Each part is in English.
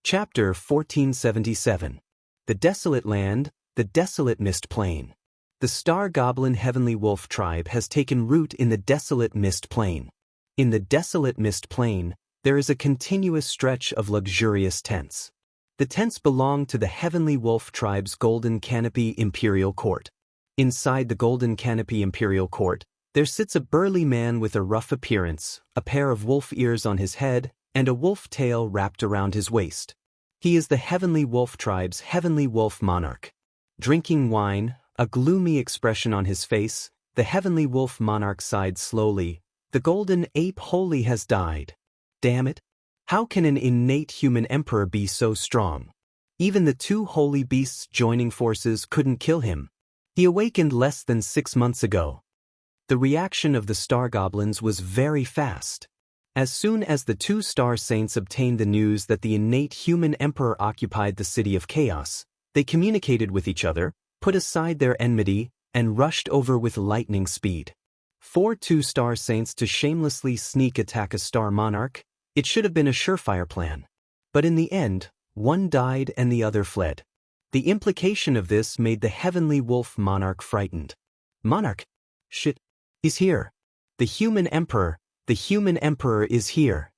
Chapter 1477. The Desolate Land, the Desolate Mist Plain. The Star-Goblin Heavenly Wolf tribe has taken root in the Desolate Mist Plain. In the Desolate Mist Plain, there is a continuous stretch of luxurious tents. The tents belong to the Heavenly Wolf tribe's Golden Canopy Imperial Court. Inside the Golden Canopy Imperial Court, there sits a burly man with a rough appearance, a pair of wolf ears on his head, and a wolf tail wrapped around his waist. He is the Heavenly Wolf tribe's Heavenly Wolf monarch. Drinking wine, a gloomy expression on his face, the Heavenly Wolf monarch sighed slowly. The golden ape wholly has died. Damn it! How can an innate human emperor be so strong? Even the two holy beasts joining forces couldn't kill him. He awakened less than 6 months ago. The reaction of the Star Goblins was very fast. As soon as the two Star Saints obtained the news that the innate human emperor occupied the City of Chaos, they communicated with each other, put aside their enmity, and rushed over with lightning speed. For two Star Saints to shamelessly sneak attack a Star Monarch, it should have been a surefire plan. But in the end, one died and the other fled. The implication of this made the Heavenly Wolf monarch frightened. Monarch? Shit. He's here. The human emperor is here.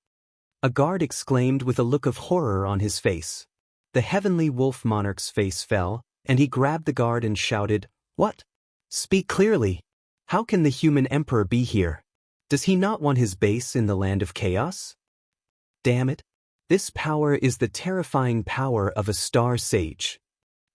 A guard exclaimed with a look of horror on his face. The Heavenly Wolf monarch's face fell, and he grabbed the guard and shouted, "What? Speak clearly. How can the human emperor be here? Does he not want his base in the land of chaos? Damn it. This power is the terrifying power of a Star Sage."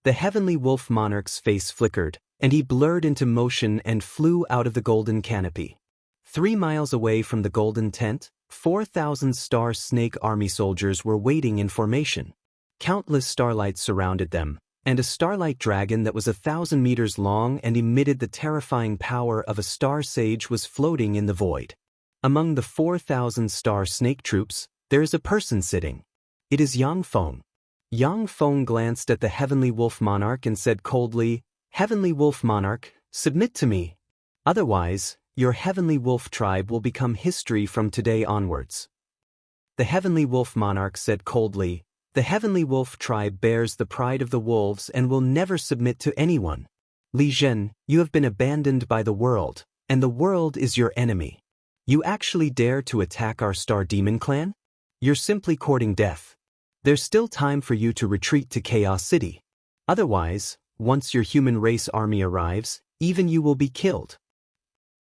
The Heavenly Wolf monarch's face flickered, and he blurred into motion and flew out of the golden canopy. 3 miles away from the golden tent, 4,000 Star Snake Army soldiers were waiting in formation. Countless starlights surrounded them, and a starlight dragon that was 1,000 meters long and emitted the terrifying power of a Star Sage was floating in the void. Among the 4,000 Star Snake troops, there is a person sitting. It is Yang Feng. Yang Feng glanced at the Heavenly Wolf monarch and said coldly, "Heavenly Wolf monarch, submit to me. Otherwise, your Heavenly Wolf tribe will become history from today onwards." The Heavenly Wolf monarch said coldly, "The Heavenly Wolf tribe bears the pride of the wolves and will never submit to anyone. Li Zhen, you have been abandoned by the world, and the world is your enemy. You actually dare to attack our Star Demon clan? You're simply courting death. There's still time for you to retreat to Chaos City. Otherwise, once your human race army arrives, even you will be killed."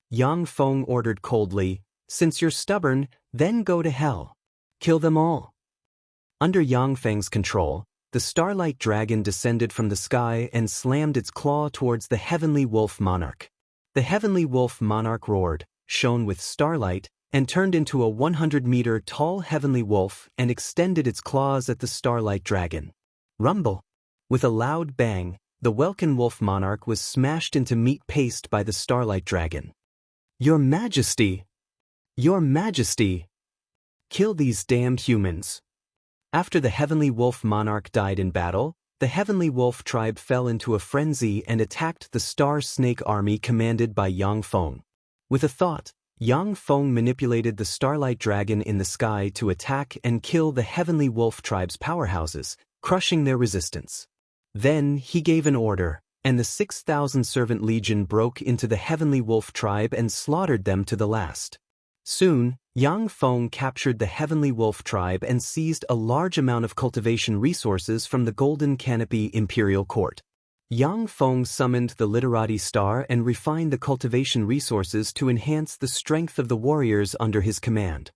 Yang Feng ordered coldly, "Since you're stubborn, then go to hell. Kill them all." Under Yang Feng's control, the Starlight Dragon descended from the sky and slammed its claw towards the Heavenly Wolf monarch. The Heavenly Wolf monarch roared, shone with starlight, and turned into a 100-meter-tall Heavenly Wolf and extended its claws at the Starlight Dragon. Rumble! With a loud bang, the Welkin Wolf monarch was smashed into meat paste by the Starlight Dragon. "Your Majesty! Your Majesty! Kill these damned humans." After the Heavenly Wolf monarch died in battle, the Heavenly Wolf tribe fell into a frenzy and attacked the Star Snake Army commanded by Yang Feng. With a thought, Yang Feng manipulated the Starlight Dragon in the sky to attack and kill the Heavenly Wolf tribe's powerhouses, crushing their resistance. Then he gave an order, and the 6,000 servant legion broke into the Heavenly Wolf tribe and slaughtered them to the last. Soon, Yang Feng captured the Heavenly Wolf tribe and seized a large amount of cultivation resources from the Golden Canopy Imperial Court. Yang Feng summoned the Literati Star and refined the cultivation resources to enhance the strength of the warriors under his command.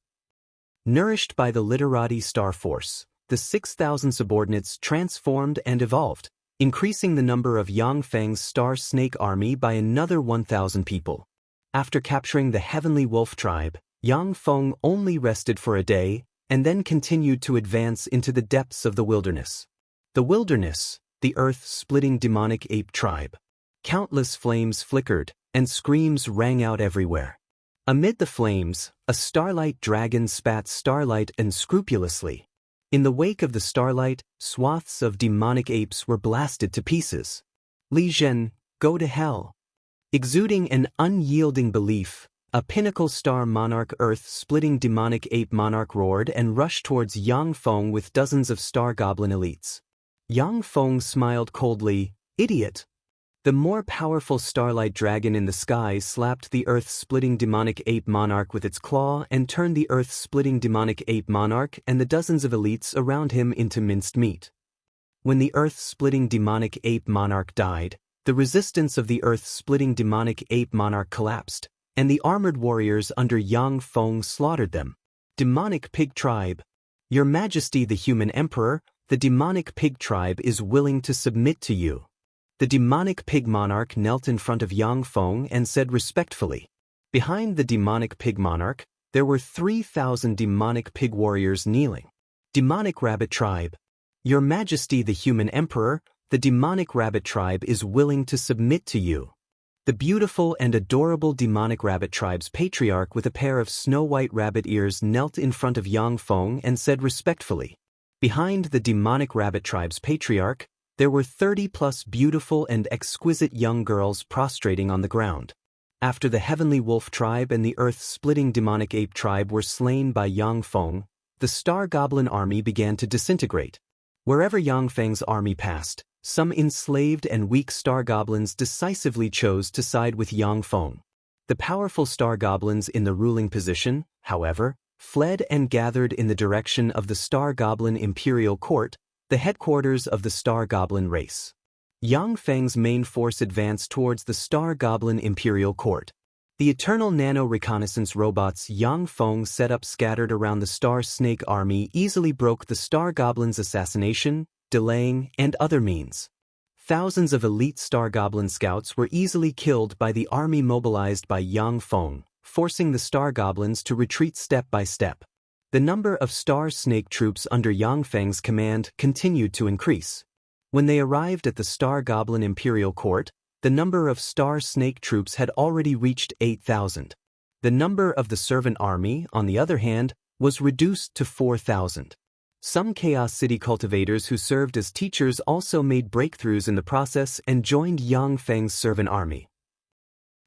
Nourished by the Literati Star force, the 6,000 subordinates transformed and evolved, increasing the number of Yang Feng's Star Snake Army by another 1,000 people. After capturing the Heavenly Wolf tribe, Yang Feng only rested for a day, and then continued to advance into the depths of the wilderness. The wilderness, the earth-splitting demonic ape tribe. Countless flames flickered, and screams rang out everywhere. Amid the flames, a starlight dragon spat starlight unscrupulously. In the wake of the starlight, swaths of demonic apes were blasted to pieces. "Li Zhen, go to hell." Exuding an unyielding belief, A pinnacle star monarch earth-splitting demonic ape monarch roared and rushed towards Yang Feng with dozens of star goblin elites. Yang Feng smiled coldly, "Idiot." The more powerful starlight dragon in the sky slapped the earth-splitting demonic ape monarch with its claw and turned the earth-splitting demonic ape monarch and the dozens of elites around him into minced meat. When the earth-splitting demonic ape monarch died, the resistance of the earth-splitting demonic ape monarch collapsed, and the armored warriors under Yang Feng slaughtered them. Demonic Pig Tribe. Your Majesty the Human Emperor, the demonic pig tribe is willing to submit to you. The demonic pig monarch knelt in front of Yang Feng and said respectfully. Behind the demonic pig monarch, there were 3,000 demonic pig warriors kneeling. Demonic Rabbit Tribe. Your Majesty the Human Emperor, the demonic rabbit tribe is willing to submit to you. The beautiful and adorable demonic rabbit tribe's patriarch with a pair of snow-white rabbit ears knelt in front of Yang Feng and said respectfully. Behind the demonic rabbit tribe's patriarch, there were 30-plus beautiful and exquisite young girls prostrating on the ground. After the heavenly wolf tribe and the earth-splitting demonic ape tribe were slain by Yang Feng, the star goblin army began to disintegrate. Wherever Yang Feng's army passed, some enslaved and weak star goblins decisively chose to side with Yang Feng. The powerful star goblins in the ruling position, however, fled and gathered in the direction of the Star Goblin Imperial Court, the headquarters of the Star Goblin race. Yang Feng's main force advanced towards the Star Goblin Imperial Court. The Eternal Nano Reconnaissance robots Yang Feng set up scattered around the Star Snake army easily broke the Star Goblin's assassination, delaying, and other means. Thousands of elite Star Goblin scouts were easily killed by the army mobilized by Yang Feng, forcing the Star Goblins to retreat step by step. The number of Star Snake troops under Yang Feng's command continued to increase. When they arrived at the Star Goblin Imperial Court, the number of Star Snake troops had already reached 8,000. The number of the Servant Army, on the other hand, was reduced to 4,000. Some Chaos City cultivators who served as teachers also made breakthroughs in the process and joined Yang Feng's Servant Army.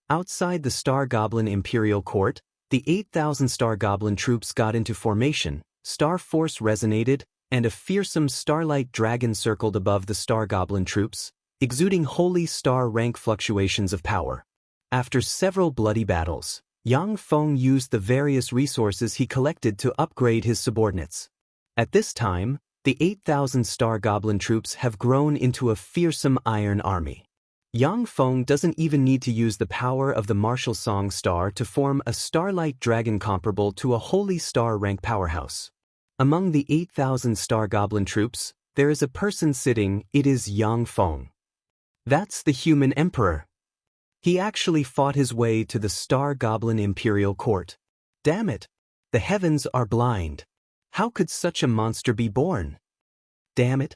Outside the Star Goblin Imperial Court, the 8,000 Star Goblin troops got into formation, Star Force resonated, and a fearsome starlight dragon circled above the Star Goblin troops, exuding holy star rank fluctuations of power. After several bloody battles, Yang Feng used the various resources he collected to upgrade his subordinates. At this time, the 8,000 Star Goblin troops have grown into a fearsome iron army. Yang Feng doesn't even need to use the power of the martial song star to form a starlight dragon comparable to a holy star rank powerhouse. Among the 8,000 Star Goblin troops, there is a person sitting. It is Yang Feng. That's the Human Emperor. He actually fought his way to the Star Goblin Imperial Court. Damn it! The heavens are blind. How could such a monster be born? Damn it!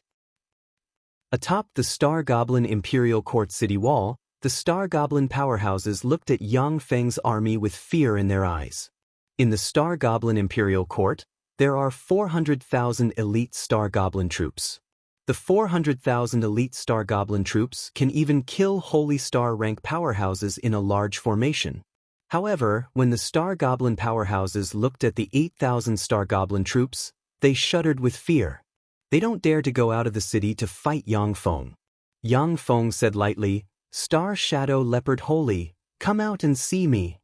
Atop the Star Goblin Imperial Court city wall, the Star Goblin powerhouses looked at Yang Feng's army with fear in their eyes. In the Star Goblin Imperial Court, there are 400,000 elite Star Goblin troops. The 400,000 elite Star Goblin troops can even kill Holy Star rank powerhouses in a large formation. However, when the Star Goblin powerhouses looked at the 8,000 Star Goblin troops, they shuddered with fear. They don't dare to go out of the city to fight Yang Feng. Yang Feng said lightly, "Star Shadow Leopard Holy, come out and see me."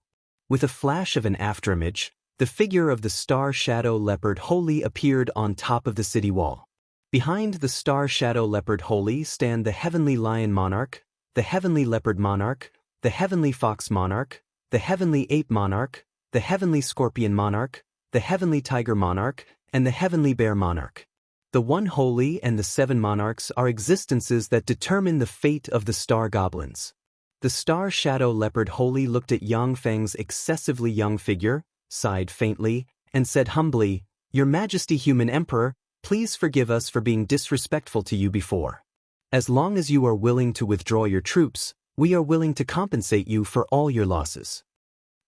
With a flash of an afterimage, the figure of the Star Shadow Leopard Holy appeared on top of the city wall. Behind the Star Shadow Leopard Holy stand the Heavenly Lion Monarch, the Heavenly Leopard Monarch, the Heavenly Fox Monarch, the Heavenly Ape Monarch, the Heavenly Scorpion Monarch, the Heavenly Tiger Monarch, and the Heavenly Bear Monarch. The One Holy and the Seven Monarchs are existences that determine the fate of the Star Goblins. The Star Shadow Leopard Holy looked at Yang Feng's excessively young figure, sighed faintly, and said humbly, "Your Majesty Human Emperor, please forgive us for being disrespectful to you before. As long as you are willing to withdraw your troops, we are willing to compensate you for all your losses."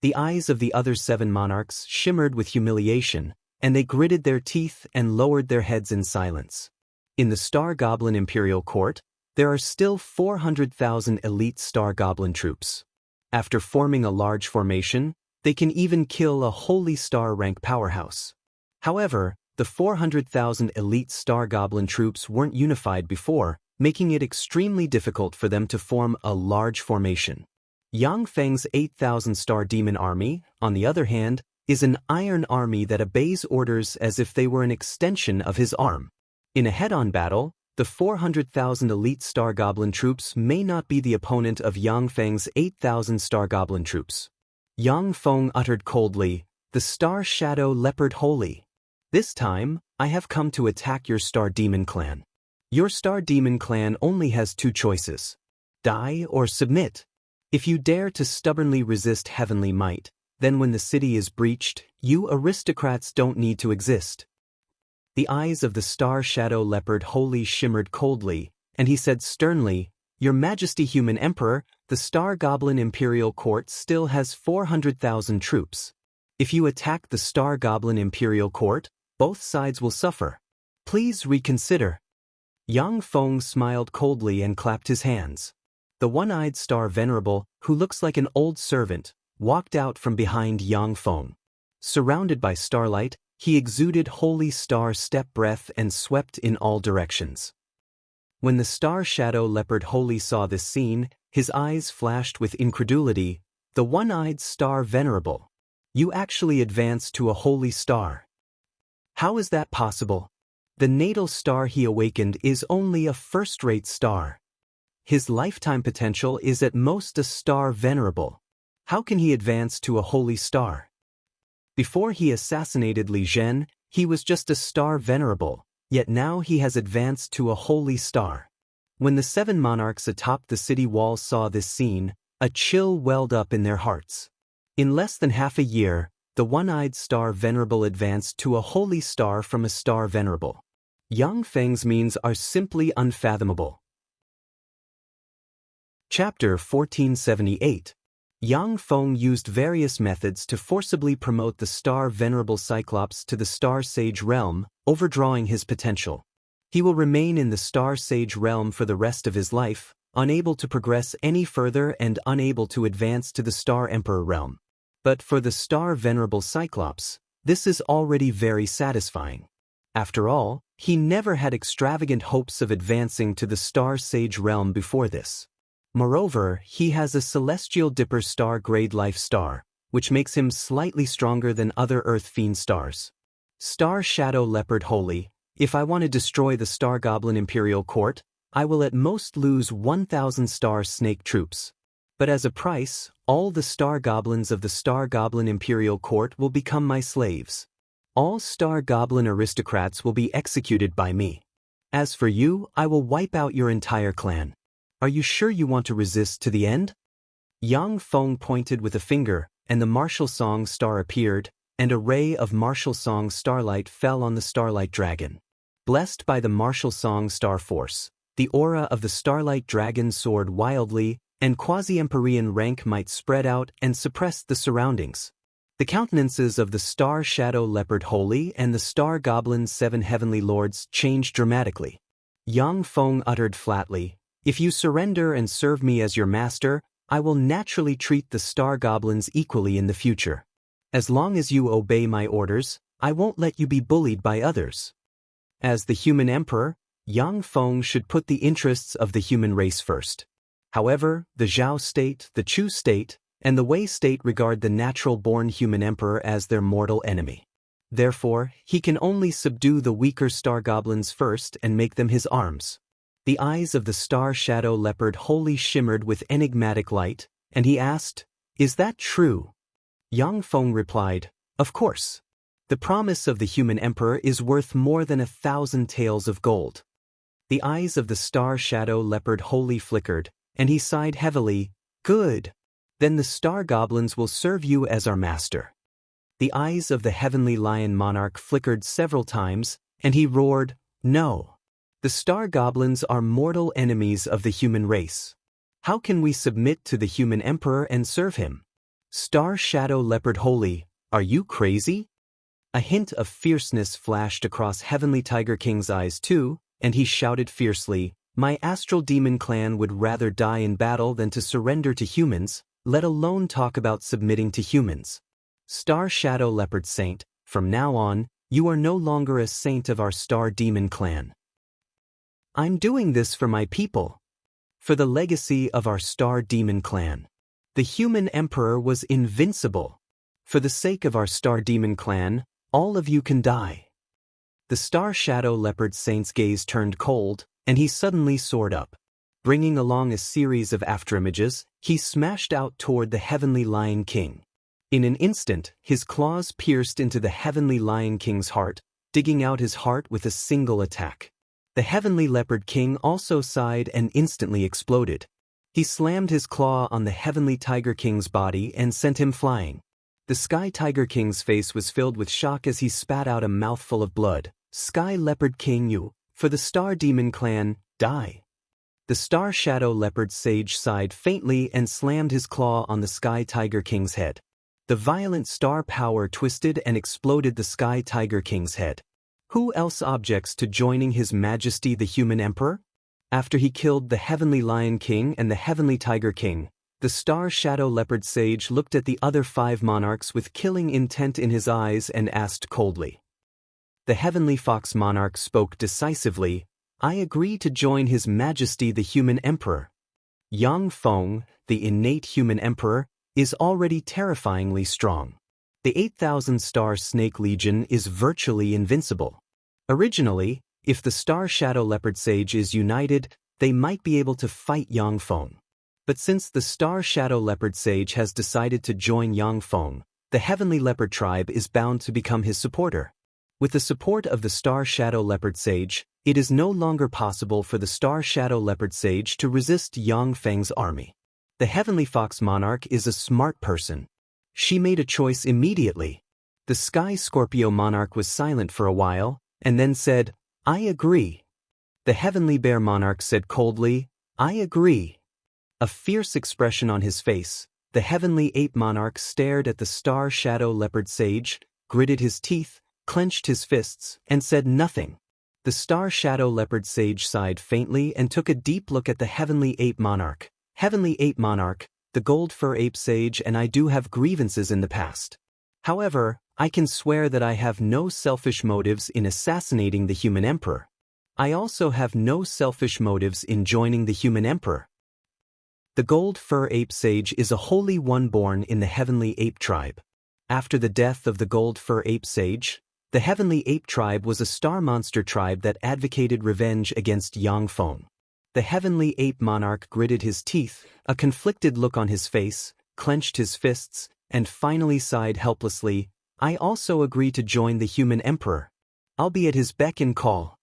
The eyes of the other 7 monarchs shimmered with humiliation, and they gritted their teeth and lowered their heads in silence. In the Star Goblin Imperial Court, there are still 400,000 elite Star Goblin troops. After forming a large formation, They can even kill a holy star rank powerhouse. However, the 400,000 elite star goblin troops weren't unified before, making it extremely difficult for them to form a large formation. Yang Feng's 8,000 star demon army, on the other hand, is an iron army that obeys orders as if they were an extension of his arm. In a head-on battle, the 400,000 elite star goblin troops may not be the opponent of Yang Feng's 8,000 star goblin troops. Yang Feng uttered coldly, "The Star Shadow Leopard Holy. This time, I have come to attack your Star Demon Clan. Your Star Demon Clan only has two choices: die or submit. If you dare to stubbornly resist heavenly might, then when the city is breached, you aristocrats don't need to exist." The eyes of the Star Shadow Leopard Holy shimmered coldly, and he said sternly, "Your Majesty Human Emperor, the Star Goblin Imperial Court still has 400,000 troops. If you attack the Star Goblin Imperial Court, both sides will suffer. Please reconsider." Yang Feng smiled coldly and clapped his hands. The one-eyed Star Venerable, who looks like an old servant, walked out from behind Yang Feng. Surrounded by starlight, he exuded holy star step breath and swept in all directions. When the Star Shadow Leopard Holy saw this scene, his eyes flashed with incredulity. "The one-eyed Star Venerable. You actually advanced to a holy star. How is that possible? The natal star he awakened is only a first-rate star. His lifetime potential is at most a Star Venerable. How can he advance to a holy star? Before he assassinated Li Zhen, he was just a Star Venerable, yet now he has advanced to a holy star." When the 7 monarchs atop the city walls saw this scene, a chill welled up in their hearts. In less than half a year, the one-eyed Star Venerable advanced to a holy star from a Star Venerable. Yang Feng's means are simply unfathomable. Chapter 1478. Yang Feng used various methods to forcibly promote the Star Venerable Cyclops to the Star Sage realm, overdrawing his potential. He will remain in the Star Sage realm for the rest of his life, unable to progress any further and unable to advance to the Star Emperor realm. But for the Star Venerable Cyclops, this is already very satisfying. After all, he never had extravagant hopes of advancing to the Star Sage realm before this. Moreover, he has a Celestial Dipper Star Grade Life Star, which makes him slightly stronger than other Earth Fiend stars. Star Shadow Leopard Holy, if I want to destroy the Star Goblin Imperial Court, I will at most lose 1,000 Star Snake troops. But as a price, all the Star Goblins of the Star Goblin Imperial Court will become my slaves. All Star Goblin aristocrats will be executed by me. As for you, I will wipe out your entire clan. Are you sure you want to resist to the end?" Yang Feng pointed with a finger, and the martial song star appeared, and a ray of martial song starlight fell on the Starlight Dragon. Blessed by the martial song star force, the aura of the Starlight Dragon soared wildly, and quasi-Empyrean rank might spread out and suppress the surroundings. The countenances of the Star Shadow Leopard Holy and the Star Goblin 7 Heavenly Lords changed dramatically. Yang Feng uttered flatly, "If you surrender and serve me as your master, I will naturally treat the Star Goblins equally in the future. As long as you obey my orders, I won't let you be bullied by others." As the human emperor, Yang Feng should put the interests of the human race first. However, the Zhao state, the Chu state, and the Wei state regard the natural-born human emperor as their mortal enemy. Therefore, he can only subdue the weaker Star Goblins first and make them his arms. The eyes of the Star Shadow Leopard Holy shimmered with enigmatic light, and he asked, "Is that true?" Yang Feng replied, "Of course. The promise of the human emperor is worth more than 1,000 taels of gold." The eyes of the Star Shadow Leopard Holy flickered, and he sighed heavily, "Good. Then the Star Goblins will serve you as our master." The eyes of the Heavenly Lion Monarch flickered several times, and he roared, "No. The Star Goblins are mortal enemies of the human race. How can we submit to the human emperor and serve him? Star Shadow Leopard Holy, are you crazy?" A hint of fierceness flashed across Heavenly Tiger King's eyes too, and he shouted fiercely, "My Astral Demon Clan would rather die in battle than to surrender to humans, let alone talk about submitting to humans. Star Shadow Leopard Saint, from now on, you are no longer a saint of our Star Demon clan. I'm doing this for my people. For the legacy of our Star Demon clan. The human emperor was invincible. For the sake of our Star Demon clan, all of you can die. The Star Shadow Leopard Saint's gaze turned cold, and he suddenly soared up. Bringing along a series of afterimages, he smashed out toward the Heavenly Lion King. In an instant, his claws pierced into the Heavenly Lion King's heart, digging out his heart with a single attack. The Heavenly Leopard King also sighed and instantly exploded. He slammed his claw on the Heavenly Tiger King's body and sent him flying. The Sky Tiger King's face was filled with shock as he spat out a mouthful of blood. Sky Leopard King, you, for the Star Demon clan, die. The Star Shadow Leopard Sage sighed faintly and slammed his claw on the Sky Tiger King's head. The violent star power twisted and exploded the Sky Tiger King's head. Who else objects to joining His Majesty the Human Emperor? After he killed the Heavenly Lion King and the Heavenly Tiger King, the Star Shadow Leopard Sage looked at the other 5 monarchs with killing intent in his eyes and asked coldly. The Heavenly Fox Monarch spoke decisively, I agree to join His Majesty the Human Emperor. Yang Feng, the innate human emperor, is already terrifyingly strong. The 8,000-star Snake Legion is virtually invincible. Originally, if the Star Shadow Leopard Sage is united, they might be able to fight Yang Feng. But since the Star Shadow Leopard Sage has decided to join Yang Feng, the Heavenly Leopard Tribe is bound to become his supporter. With the support of the Star Shadow Leopard Sage, it is no longer possible for the Star Shadow Leopard Sage to resist Yang Feng's army. The Heavenly Fox Monarch is a smart person. She made a choice immediately. The Sky Scorpio Monarch was silent for a while, and then said, I agree. The Heavenly Bear Monarch said coldly, I agree. A fierce expression on his face, the Heavenly Ape Monarch stared at the Star Shadow Leopard Sage, gritted his teeth, clenched his fists, and said nothing. The Star Shadow Leopard Sage sighed faintly and took a deep look at the Heavenly Ape Monarch. Heavenly Ape Monarch, the Gold Fur Ape Sage and I do have grievances in the past. However, I can swear that I have no selfish motives in assassinating the Human Emperor. I also have no selfish motives in joining the Human Emperor. The Gold Fur Ape Sage is a holy one born in the Heavenly Ape Tribe. After the death of the Gold Fur Ape Sage, the Heavenly Ape Tribe was a star monster tribe that advocated revenge against Yang Feng. The Heavenly Ape Monarch gritted his teeth, a conflicted look on his face, clenched his fists, and finally sighed helplessly, I also agree to join the Human Emperor. I'll be at his beck and call.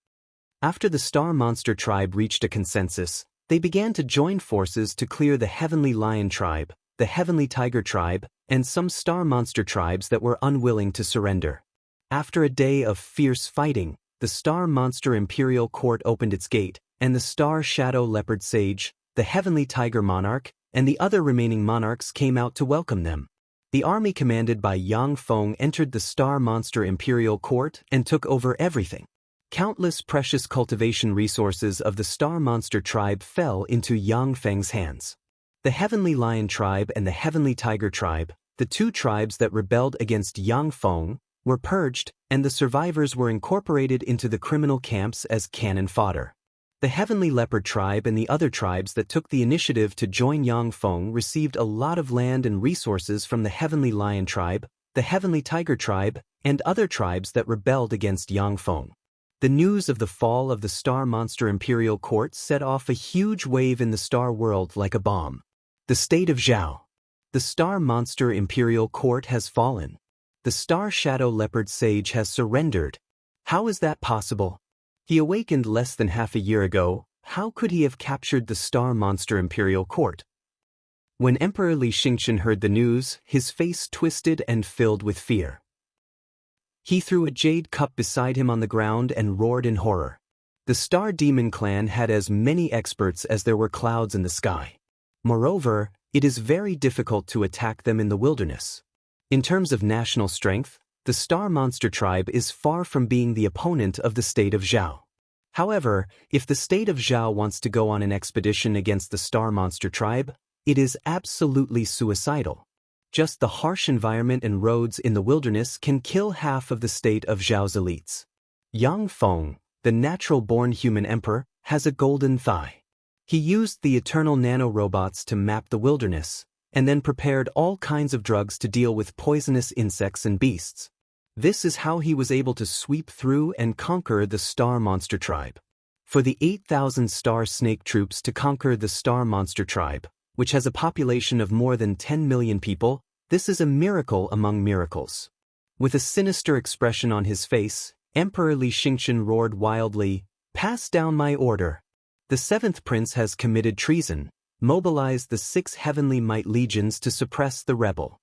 After the Star Monster Tribe reached a consensus, they began to join forces to clear the Heavenly Lion Tribe, the Heavenly Tiger Tribe, and some Star Monster tribes that were unwilling to surrender. After a day of fierce fighting, the Star Monster Imperial Court opened its gate, and the Star Shadow Leopard Sage, the Heavenly Tiger Monarch, and the other remaining monarchs came out to welcome them. The army commanded by Yang Feng entered the Star Monster Imperial Court and took over everything. Countless precious cultivation resources of the Star Monster Tribe fell into Yang Feng's hands. The Heavenly Lion Tribe and the Heavenly Tiger Tribe, the 2 tribes that rebelled against Yang Feng, were purged, and the survivors were incorporated into the criminal camps as cannon fodder. The Heavenly Leopard Tribe and the other tribes that took the initiative to join Yang Feng received a lot of land and resources from the Heavenly Lion Tribe, the Heavenly Tiger Tribe, and other tribes that rebelled against Yang Feng. The news of the fall of the Star Monster Imperial Court set off a huge wave in the Star world like a bomb. The state of Zhao. The Star Monster Imperial Court has fallen. The Star Shadow Leopard Sage has surrendered. How is that possible? He awakened less than half a year ago. How could he have captured the Star Monster Imperial Court? When Emperor Li Xingchen heard the news, his face twisted and filled with fear. He threw a jade cup beside him on the ground and roared in horror. The Star Demon clan had as many experts as there were clouds in the sky. Moreover, it is very difficult to attack them in the wilderness. In terms of national strength, the Star Monster Tribe is far from being the opponent of the state of Zhao. However, if the state of Zhao wants to go on an expedition against the Star Monster Tribe, it is absolutely suicidal. Just the harsh environment and roads in the wilderness can kill half of the state of Zhao's elites. Yang Feng, the natural-born human emperor, has a golden thigh. He used the eternal nanorobots to map the wilderness, and then prepared all kinds of drugs to deal with poisonous insects and beasts. This is how he was able to sweep through and conquer the Star Monster Tribe. For the 8,000 Star Snake troops to conquer the Star Monster Tribe, which has a population of more than 10 million people, this is a miracle among miracles. With a sinister expression on his face, Emperor Li Xingchen roared wildly, "Pass down my order. The 7th prince has committed treason. Mobilize the 6 heavenly might legions to suppress the rebel."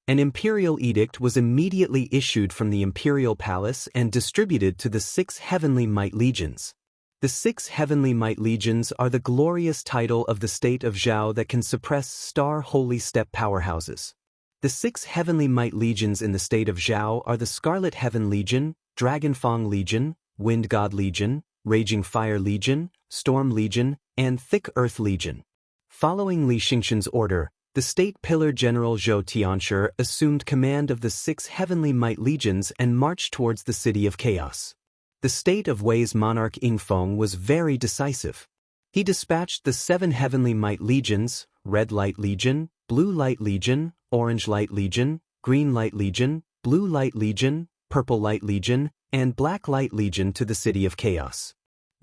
An imperial edict was immediately issued from the imperial palace and distributed to the 6 heavenly might legions. The 6 heavenly might legions are the glorious title of the state of Zhao that can suppress star holy step powerhouses. The 6 heavenly might legions in the state of Zhao are the Scarlet Heaven Legion, Dragonfang Legion, Wind God Legion, Raging Fire Legion, Storm Legion, and Thick Earth Legion. Following Li Xingchen's order, the State Pillar General Zhou Tianshi assumed command of the 6 heavenly might legions and marched towards the City of Chaos. The state of Wei's monarch Yingfeng was very decisive. He dispatched the 7 heavenly might legions, Red Light Legion, Blue Light Legion, Orange Light Legion, Green Light Legion, Blue Light Legion, Purple Light Legion, and Black Light Legion to the City of Chaos.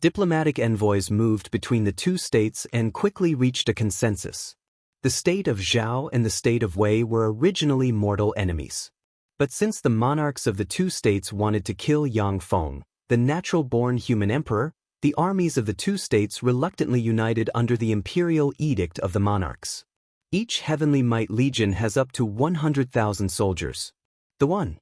Diplomatic envoys moved between the two states and quickly reached a consensus. The state of Zhao and the state of Wei were originally mortal enemies. But since the monarchs of the two states wanted to kill Yang Feng, the natural-born human emperor, the armies of the two states reluctantly united under the imperial edict of the monarchs. Each heavenly might legion has up to 100,000 soldiers. The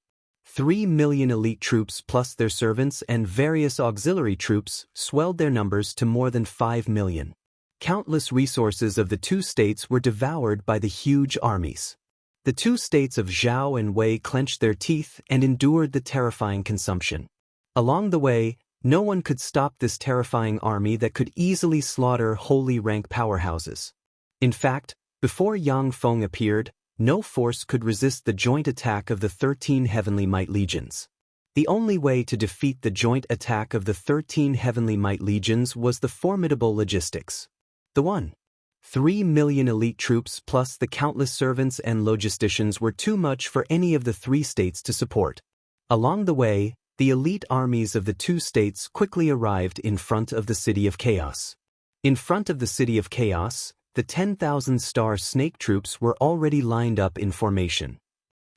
3 million elite troops plus their servants and various auxiliary troops swelled their numbers to more than 5 million. Countless resources of the two states were devoured by the huge armies. The two states of Zhao and Wei clenched their teeth and endured the terrifying consumption. Along the way, no one could stop this terrifying army that could easily slaughter holy rank powerhouses. In fact, before Yang Feng appeared, no force could resist the joint attack of the 13 heavenly might legions. The only way to defeat the joint attack of the 13 heavenly might legions was the formidable logistics. The 3 million elite troops plus the countless servants and logisticians were too much for any of the 3 states to support. Along the way, the elite armies of the 2 states quickly arrived in front of the City of Chaos. In front of the City of Chaos, the 10,000 Star Snake troops were already lined up in formation.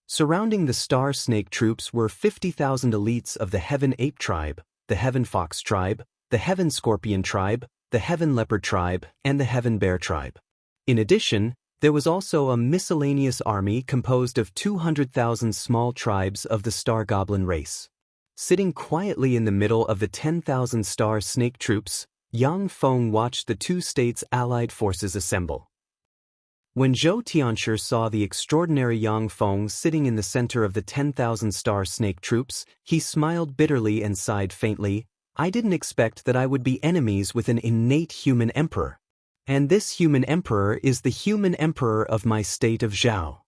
Surrounding the Star Snake troops were 50,000 elites of the Heaven Ape Tribe, the Heaven Fox Tribe, the Heaven Scorpion Tribe, the Heaven Leopard Tribe, and the Heaven Bear Tribe. In addition, there was also a miscellaneous army composed of 200,000 small tribes of the Star Goblin race. Sitting quietly in the middle of the 10,000 Star Snake troops, Yang Feng watched the two states' allied forces assemble. When Zhou Tianshi saw the extraordinary Yang Feng sitting in the center of the 10,000 Star Snake troops, he smiled bitterly and sighed faintly. "I didn't expect that I would be enemies with an innate human emperor. And this human emperor is the human emperor of my state of Zhao."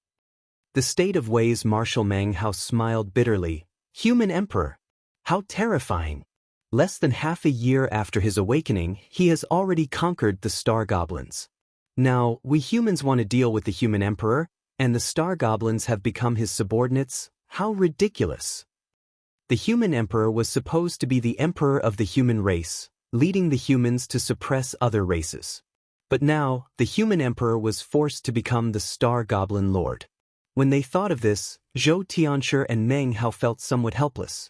The state of Wei's Marshal Meng Hao smiled bitterly. "Human emperor? How terrifying! Less than half a year after his awakening, he has already conquered the Star Goblins. Now, we humans want to deal with the human emperor, and the Star Goblins have become his subordinates? How ridiculous!" The human emperor was supposed to be the emperor of the human race, leading the humans to suppress other races. But now, the human emperor was forced to become the Star Goblin Lord. When they thought of this, Zhou Tianshi and Meng Hao felt somewhat helpless.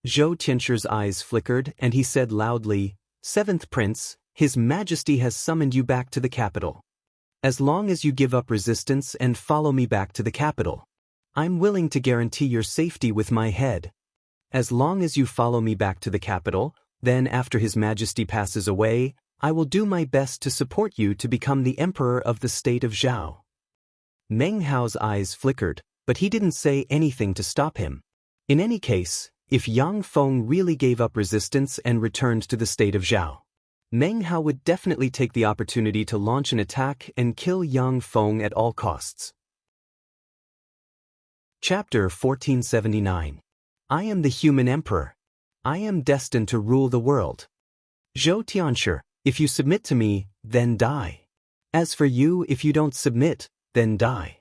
Zhou Tianshi's eyes flickered and he said loudly, "7th Prince, His Majesty has summoned you back to the capital. As long as you give up resistance and follow me back to the capital, I'm willing to guarantee your safety with my head. As long as you follow me back to the capital, then after His Majesty passes away, I will do my best to support you to become the emperor of the state of Zhao." Meng Hao's eyes flickered, but he didn't say anything to stop him. In any case, if Yang Feng really gave up resistance and returned to the state of Zhao, Meng Hao would definitely take the opportunity to launch an attack and kill Yang Feng at all costs. Chapter 1479. I am the human emperor. I am destined to rule the world. Zhou Tianshi, if you submit to me, then die. As for you, if you don't submit, then die.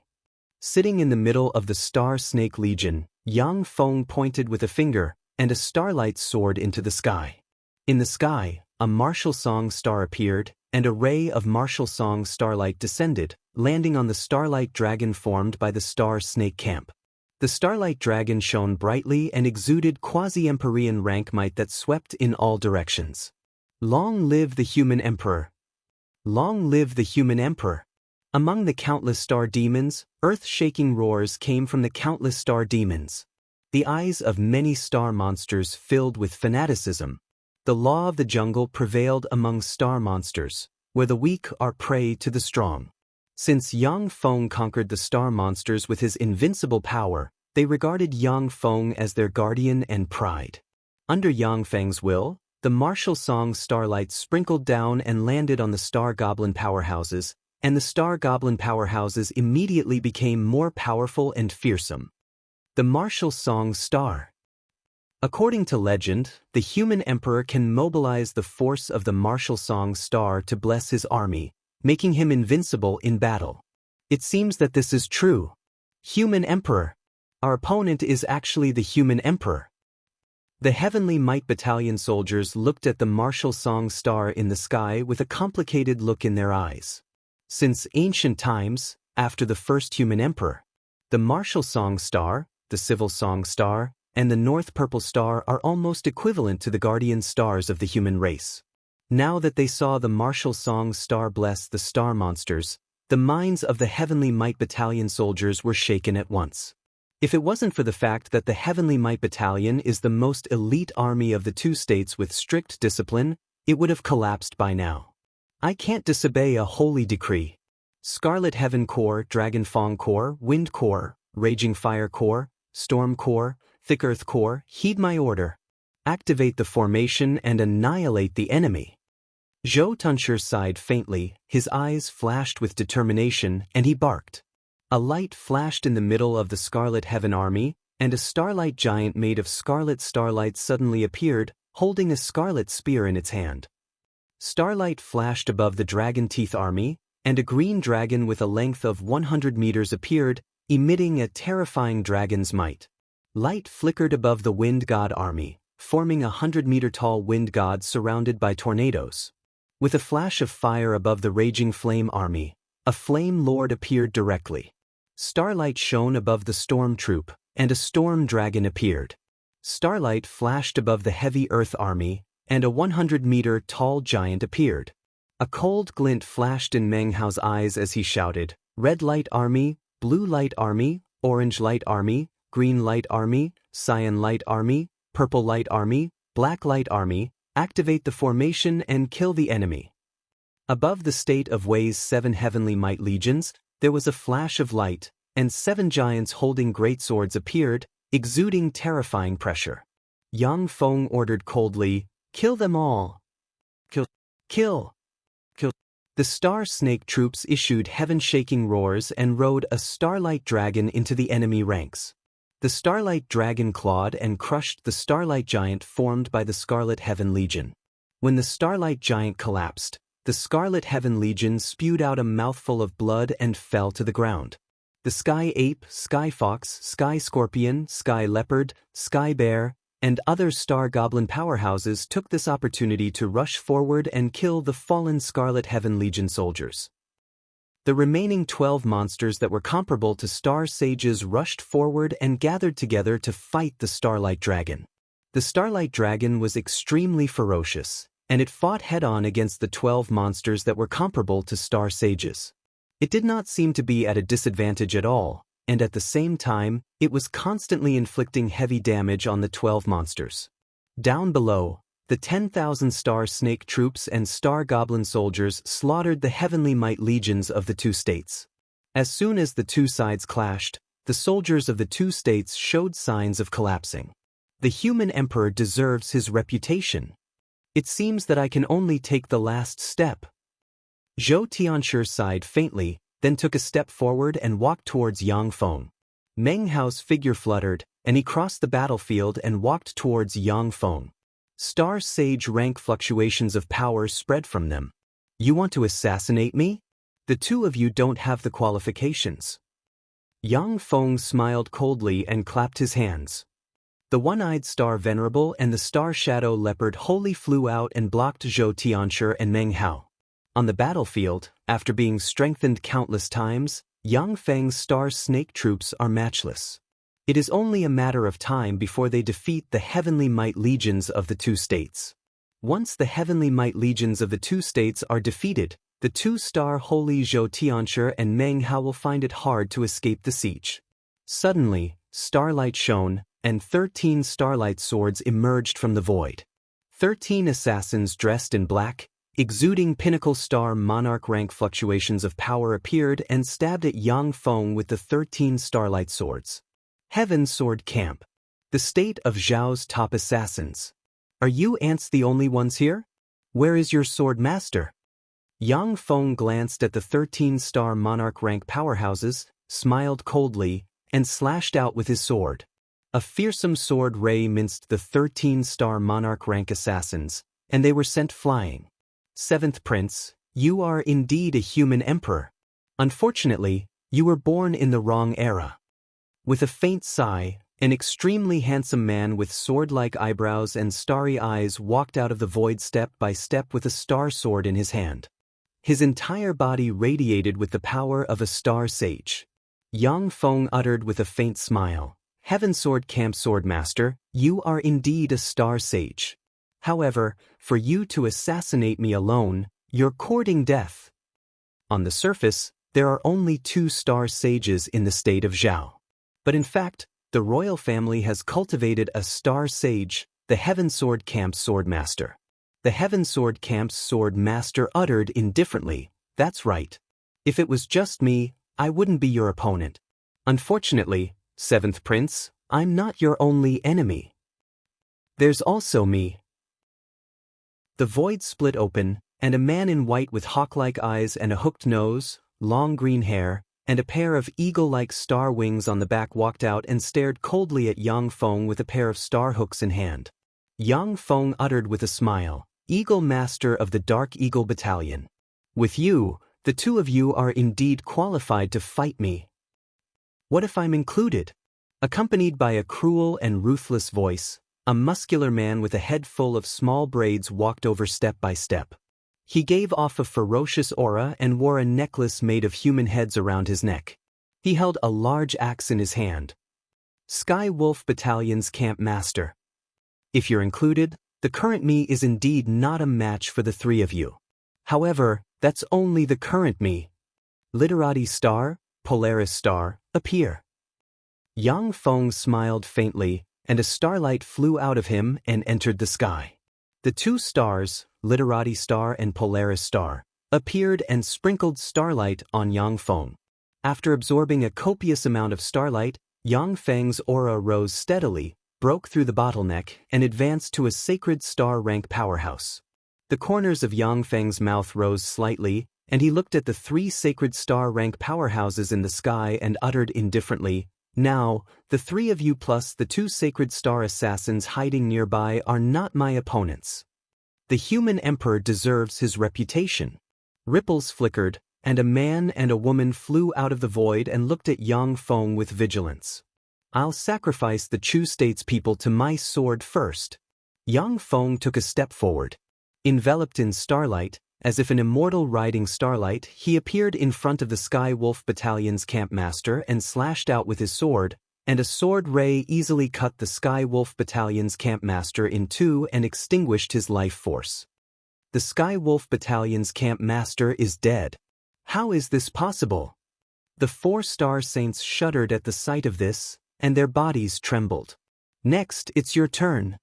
Sitting in the middle of the Star Snake Legion, Yang Feng pointed with a finger, and a starlight soared into the sky. In the sky, a martial song star appeared, and a ray of martial song starlight descended, landing on the starlight dragon formed by the Star Snake camp. The starlight dragon shone brightly and exuded quasi-emperorian rank might that swept in all directions. Long live the human emperor! Long live the human emperor! Among the countless star demons, earth-shaking roars came from the countless star demons. The eyes of many star monsters filled with fanaticism. The law of the jungle prevailed among star monsters, where the weak are prey to the strong. Since Yang Feng conquered the star monsters with his invincible power, they regarded Yang Feng as their guardian and pride. Under Yang Feng's will, the martial song starlight sprinkled down and landed on the star goblin powerhouses, and the star goblin powerhouses immediately became more powerful and fearsome. The martial song star. According to legend, the human emperor can mobilize the force of the martial song star to bless his army, making him invincible in battle. It seems that this is true. Human emperor. Our opponent is actually the human emperor. The Heavenly Might Battalion soldiers looked at the martial song star in the sky with a complicated look in their eyes. Since ancient times, after the first human emperor, the martial song star, the civil song star, and the North Purple Star are almost equivalent to the guardian stars of the human race. Now that they saw the martial song star bless the star monsters, the minds of the Heavenly Might Battalion soldiers were shaken at once. If it wasn't for the fact that the Heavenly Might Battalion is the most elite army of the two states with strict discipline, it would have collapsed by now. I can't disobey a holy decree. Scarlet Heaven Corps, Dragon Fang Corps, Wind Corps, Raging Fire Corps, Storm Corps, Thick Earth Corps, heed my order. Activate the formation and annihilate the enemy. Zhou Tianshi sighed faintly, his eyes flashed with determination, and he barked. A light flashed in the middle of the Scarlet Heaven army, and a starlight giant made of scarlet starlight suddenly appeared, holding a scarlet spear in its hand. Starlight flashed above the Dragon Teeth army, and a green dragon with a length of 100 meters appeared, emitting a terrifying dragon's might. Light flickered above the Wind God army, forming a 100-meter-tall wind god surrounded by tornadoes. With a flash of fire above the Raging Flame army, a flame lord appeared directly. Starlight shone above the storm troop, and a storm dragon appeared. Starlight flashed above the Heavy Earth army, and a 100-meter-tall giant appeared. A cold glint flashed in Meng Hao's eyes as he shouted, "Red Light Army, Blue Light Army, Orange Light Army, Green Light Army, Cyan Light Army, Purple Light Army, Black Light Army, activate the formation and kill the enemy." Above the state of Wei's 7 heavenly might legions, there was a flash of light, and 7 giants holding great swords appeared, exuding terrifying pressure. Yang Feng ordered coldly, "Kill them all! Kill! Kill! Kill!" The Star Snake troops issued heaven-shaking roars and rode a starlight dragon into the enemy ranks. The starlight dragon clawed and crushed the starlight giant formed by the Scarlet Heaven Legion. When the starlight giant collapsed, the Scarlet Heaven Legion spewed out a mouthful of blood and fell to the ground. The Sky Ape, Sky Fox, Sky Scorpion, Sky Leopard, Sky Bear, and other Star Goblin powerhouses took this opportunity to rush forward and kill the fallen Scarlet Heaven Legion soldiers. The remaining 12 monsters that were comparable to Star Sages rushed forward and gathered together to fight the Starlight Dragon. The Starlight Dragon was extremely ferocious, and it fought head-on against the 12 monsters that were comparable to Star Sages. It did not seem to be at a disadvantage at all, and at the same time, it was constantly inflicting heavy damage on the 12 monsters. Down below, the 10,000 Star Snake troops and Star Goblin soldiers slaughtered the Heavenly Might legions of the two states. As soon as the two sides clashed, the soldiers of the two states showed signs of collapsing. The human emperor deserves his reputation. It seems that I can only take the last step. Zhou Tianshi sighed faintly, then took a step forward and walked towards Yang Feng. Meng Hao's figure fluttered, and he crossed the battlefield and walked towards Yang Feng. Star Sage rank fluctuations of power spread from them. You want to assassinate me? The two of you don't have the qualifications. Yang Feng smiled coldly and clapped his hands. The one-eyed star Venerable and the star Shadow Leopard wholly flew out and blocked Zhou Tianshi and Meng Hao. On the battlefield, after being strengthened countless times, Yang Feng's star snake troops are matchless. It is only a matter of time before they defeat the heavenly might legions of the two states. Once the heavenly might legions of the two states are defeated, the two-star holy Zhou Tianshi and Meng Hao will find it hard to escape the siege. Suddenly, starlight shone, and 13 starlight swords emerged from the void. 13 assassins dressed in black, exuding pinnacle star monarch rank fluctuations of power appeared and stabbed at Yang Feng with the 13 starlight swords. Heaven Sword Camp. The state of Zhao's top assassins. Are you ants the only ones here? Where is your sword master? Yang Feng glanced at the 13-star monarch rank powerhouses, smiled coldly, and slashed out with his sword. A fearsome sword ray minced the 13-star monarch rank assassins, and they were sent flying. Seventh Prince, you are indeed a human emperor. Unfortunately, you were born in the wrong era. With a faint sigh, an extremely handsome man with sword-like eyebrows and starry eyes walked out of the void step by step with a star sword in his hand. His entire body radiated with the power of a star sage. Yang Feng uttered with a faint smile, Heaven Sword Camp Swordmaster, you are indeed a star sage. However, for you to assassinate me alone, you're courting death. On the surface, there are only 2 star sages in the state of Zhao. But in fact, the royal family has cultivated a star sage, the Heaven Sword Camp's Swordmaster. The Heaven Sword Camp's Swordmaster uttered indifferently, that's right. If it was just me, I wouldn't be your opponent. Unfortunately, 7th Prince, I'm not your only enemy. There's also me. The void split open, and a man in white with hawk-like eyes and a hooked nose, long green hair, and a pair of eagle-like star wings on the back walked out and stared coldly at Yang Feng with a pair of star hooks in hand. Yang Feng uttered with a smile, Eagle Master of the Dark Eagle Battalion. With you, the two of you are indeed qualified to fight me. What if I'm included? Accompanied by a cruel and ruthless voice, a muscular man with a head full of small braids walked over step by step. He gave off a ferocious aura and wore a necklace made of human heads around his neck. He held a large axe in his hand. Sky Wolf Battalion's Camp Master. If you're included, the current me is indeed not a match for the 3 of you. However, that's only the current me. Literati Star, Polaris Star, appear. Yang Feng smiled faintly, and a starlight flew out of him and entered the sky. The 2 stars, Literati Star and Polaris Star, appeared and sprinkled starlight on Yang Feng. After absorbing a copious amount of starlight, Yang Feng's aura rose steadily, broke through the bottleneck, and advanced to a sacred star rank powerhouse. The corners of Yang Feng's mouth rose slightly, and he looked at the 3 sacred star rank powerhouses in the sky and uttered indifferently, Now, the 3 of you plus the 2 sacred star assassins hiding nearby are not my opponents. The human emperor deserves his reputation. Ripples flickered, and a man and a woman flew out of the void and looked at Yang Feng with vigilance. I'll sacrifice the Chu State's people to my sword first. Yang Feng took a step forward. Enveloped in starlight, as if an immortal riding starlight, he appeared in front of the Sky Wolf Battalion's campmaster and slashed out with his sword, and a sword ray easily cut the Sky Wolf Battalion's campmaster in 2 and extinguished his life force. The Sky Wolf Battalion's campmaster is dead. How is this possible? The 4 star saints shuddered at the sight of this, and their bodies trembled. Next, it's your turn.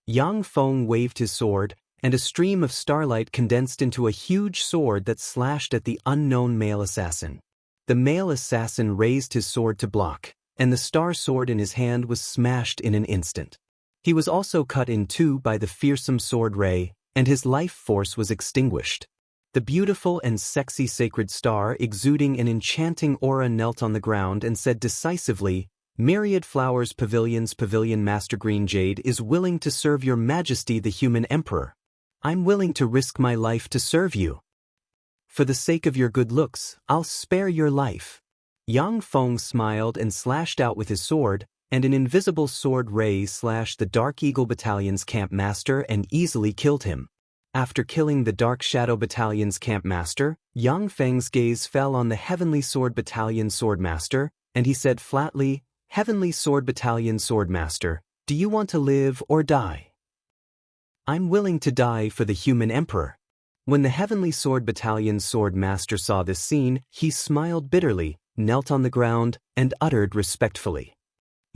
Yang Feng waved his sword, and a stream of starlight condensed into a huge sword that slashed at the unknown male assassin. The male assassin raised his sword to block, and the star sword in his hand was smashed in an instant. He was also cut in 2 by the fearsome sword ray, and his life force was extinguished. The beautiful and sexy sacred star exuding an enchanting aura knelt on the ground and said decisively, Myriad Flowers Pavilions Pavilion Master Green Jade is willing to serve your majesty the human emperor. I'm willing to risk my life to serve you. For the sake of your good looks, I'll spare your life. Yang Feng smiled and slashed out with his sword, and an invisible sword ray slashed the Dark Eagle Battalion's camp master and easily killed him. After killing the Dark Shadow Battalion's camp master, Yang Feng's gaze fell on the Heavenly Sword Battalion swordmaster, and he said flatly, "Heavenly Sword Battalion swordmaster, do you want to live or die?" "I'm willing to die for the human emperor." When the Heavenly Sword Battalion's swordmaster saw this scene, he smiled bitterly, knelt on the ground, and uttered respectfully,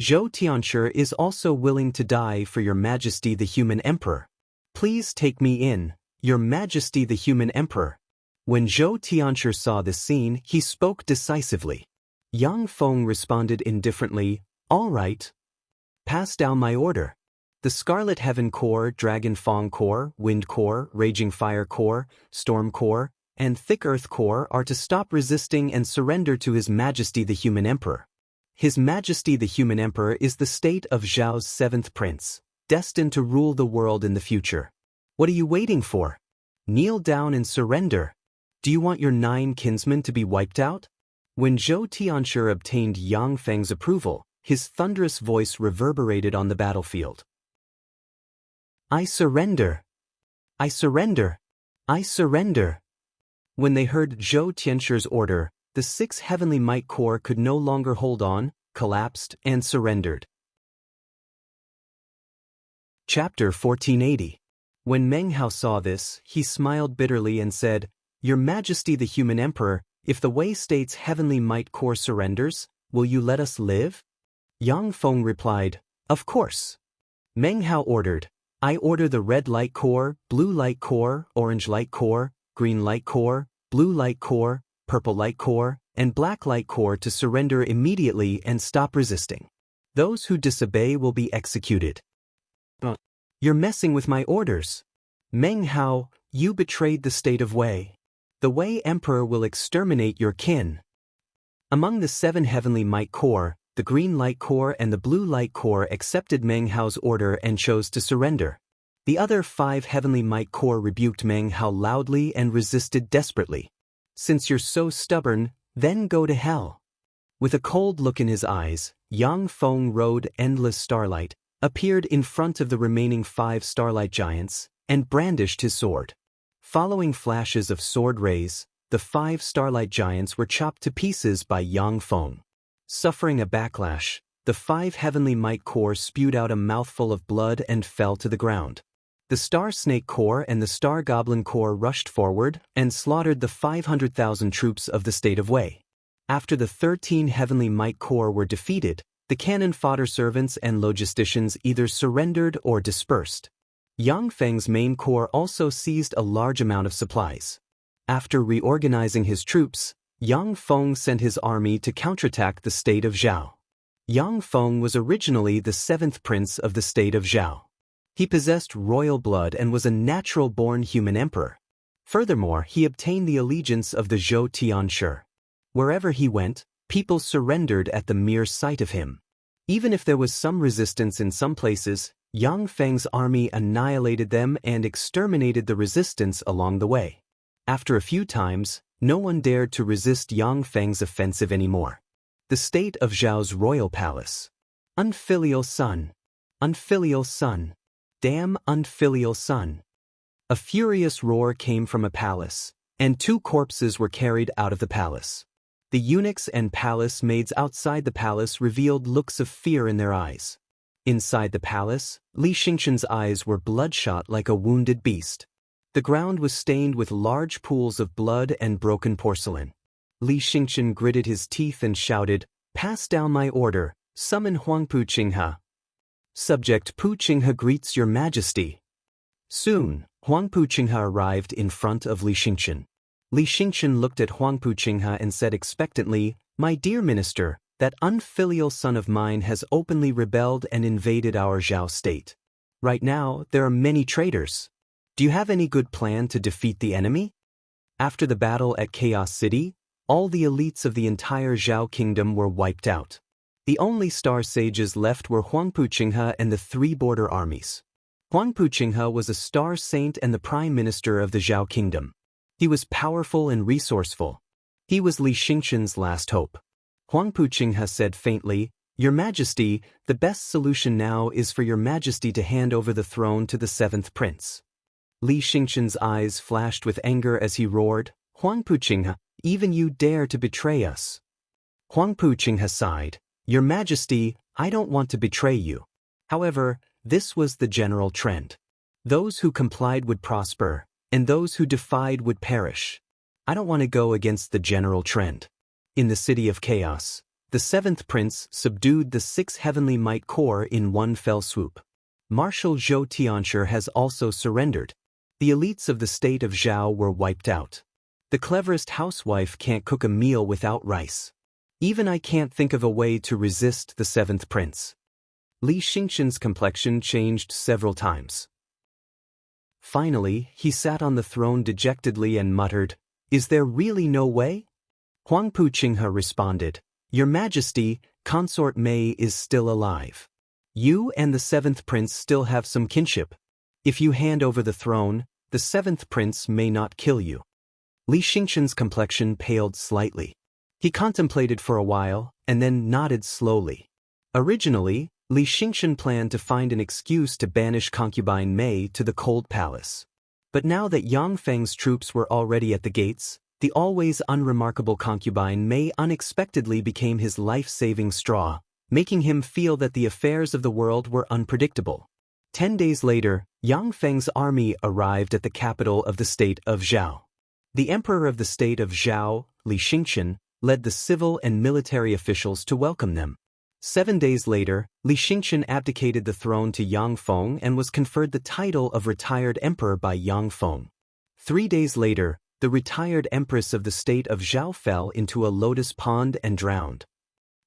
"Zhou Tianshi is also willing to die for your majesty the human emperor. Please take me in, your majesty the human emperor." When Zhou Tianshi saw this scene, he spoke decisively. Yang Feng responded indifferently, "All right. Pass down my order." The Scarlet Heaven Corps, Dragon Fang Corps, Wind Corps, Raging Fire Corps, Storm Corps, and Thick Earth Corps are to stop resisting and surrender to His Majesty the Human Emperor. His Majesty the Human Emperor is the state of Zhao's seventh prince, destined to rule the world in the future. What are you waiting for? Kneel down and surrender. Do you want your 9 kinsmen to be wiped out? When Zhou Tianshi obtained Yang Feng's approval, his thunderous voice reverberated on the battlefield. "I surrender. I surrender. I surrender." When they heard Zhou Tianshi's order, the 6 Heavenly Might Corps could no longer hold on, collapsed, and surrendered. Chapter 1480. When Meng Hao saw this, he smiled bitterly and said, "Your Majesty the Human Emperor, if the Wei State's Heavenly Might Corps surrenders, will you let us live?" Yang Feng replied, "Of course." Meng Hao ordered, "I order the Red Light Corps, Blue Light Corps, Orange Light Corps, Green Light Corps, Blue Light Corps, Purple Light Corps, and Black Light Corps to surrender immediately and stop resisting. Those who disobey will be executed." "But you're messing with my orders. Meng Hao, you betrayed the state of Wei. The Wei Emperor will exterminate your kin." Among the 7 Heavenly Might Corps, the Green Light Corps and the Blue Light Corps accepted Meng Hao's order and chose to surrender. The other 5 Heavenly Might Corps rebuked Meng Hao loudly and resisted desperately. "Since you're so stubborn, then go to hell." With a cold look in his eyes, Yang Feng rode Endless Starlight, appeared in front of the remaining 5 Starlight Giants, and brandished his sword. Following flashes of sword rays, the 5 Starlight Giants were chopped to pieces by Yang Feng. Suffering a backlash, the 5 Heavenly Might Corps spewed out a mouthful of blood and fell to the ground. The Star Snake Corps and the Star Goblin Corps rushed forward and slaughtered the 500,000 troops of the state of Wei. After the 13 Heavenly Might Corps were defeated, the cannon fodder servants and logisticians either surrendered or dispersed. Yang Feng's main corps also seized a large amount of supplies. After reorganizing his troops, Yang Feng sent his army to counterattack the state of Zhao. Yang Feng was originally the 7th prince of the state of Zhao. He possessed royal blood and was a natural-born human emperor. Furthermore, he obtained the allegiance of the Zhou Tianshi. Wherever he went, people surrendered at the mere sight of him. Even if there was some resistance in some places, Yang Feng's army annihilated them and exterminated the resistance along the way. After a few times, no one dared to resist Yang Feng's offensive anymore. The state of Zhao's royal palace. Unfilial son. Unfilial son. Damn unfilial son. A furious roar came from a palace, and 2 corpses were carried out of the palace. The eunuchs and palace maids outside the palace revealed looks of fear in their eyes. Inside the palace, Li Xingqian's eyes were bloodshot like a wounded beast. The ground was stained with large pools of blood and broken porcelain. Li Xingqian gritted his teeth and shouted, "Pass down my order, summon Huangpu Qinghe." Subject Pu Qinghe greets your majesty. Soon, Huangpu Qinghe arrived in front of Li Xingqian. Li Xingqian looked at Huangpu Qinghe and said expectantly, "My dear minister, that unfilial son of mine has openly rebelled and invaded our Zhao state. Right now, there are many traitors. Do you have any good plan to defeat the enemy?" After the battle at Chaos City, all the elites of the entire Zhao kingdom were wiped out. The only star sages left were Huangpu Qinghe and the three border armies. Huangpu Qinghe was a star saint and the prime minister of the Zhao kingdom. He was powerful and resourceful. He was Li Xingqian's last hope. Huangpu Qinghe said faintly, "Your Majesty, the best solution now is for your Majesty to hand over the throne to the seventh prince." Li Xingqian's eyes flashed with anger as he roared, "Huangpu Qinghe, even you dare to betray us." Huangpu Qinghe sighed, "Your Majesty, I don't want to betray you." However, this was the general trend. Those who complied would prosper, and those who defied would perish. I don't want to go against the general trend. In the City of Chaos, the seventh prince subdued the 6 heavenly might corps in one fell swoop. Marshal Zhou Tianshi has also surrendered. The elites of the state of Zhao were wiped out. The cleverest housewife can't cook a meal without rice. Even I can't think of a way to resist the seventh prince. Li Xingqian's complexion changed several times. Finally, he sat on the throne dejectedly and muttered, "Is there really no way?" Huangpu Qinghe responded, "Your Majesty, Consort Mei is still alive. You and the seventh prince still have some kinship. If you hand over the throne, the seventh prince may not kill you." Li Xingqian's complexion paled slightly. He contemplated for a while, and then nodded slowly. Originally, Li Xingqian planned to find an excuse to banish concubine Mei to the cold palace. But now that Yang Feng's troops were already at the gates, the always unremarkable concubine Mei unexpectedly became his life-saving straw, making him feel that the affairs of the world were unpredictable. 10 days later, Yang Feng's army arrived at the capital of the state of Zhao. The emperor of the state of Zhao, Li Xingqian, led the civil and military officials to welcome them. 7 days later, Li Xingqian abdicated the throne to Yang Feng and was conferred the title of retired emperor by Yang Feng. 3 days later, the retired empress of the state of Zhao fell into a lotus pond and drowned.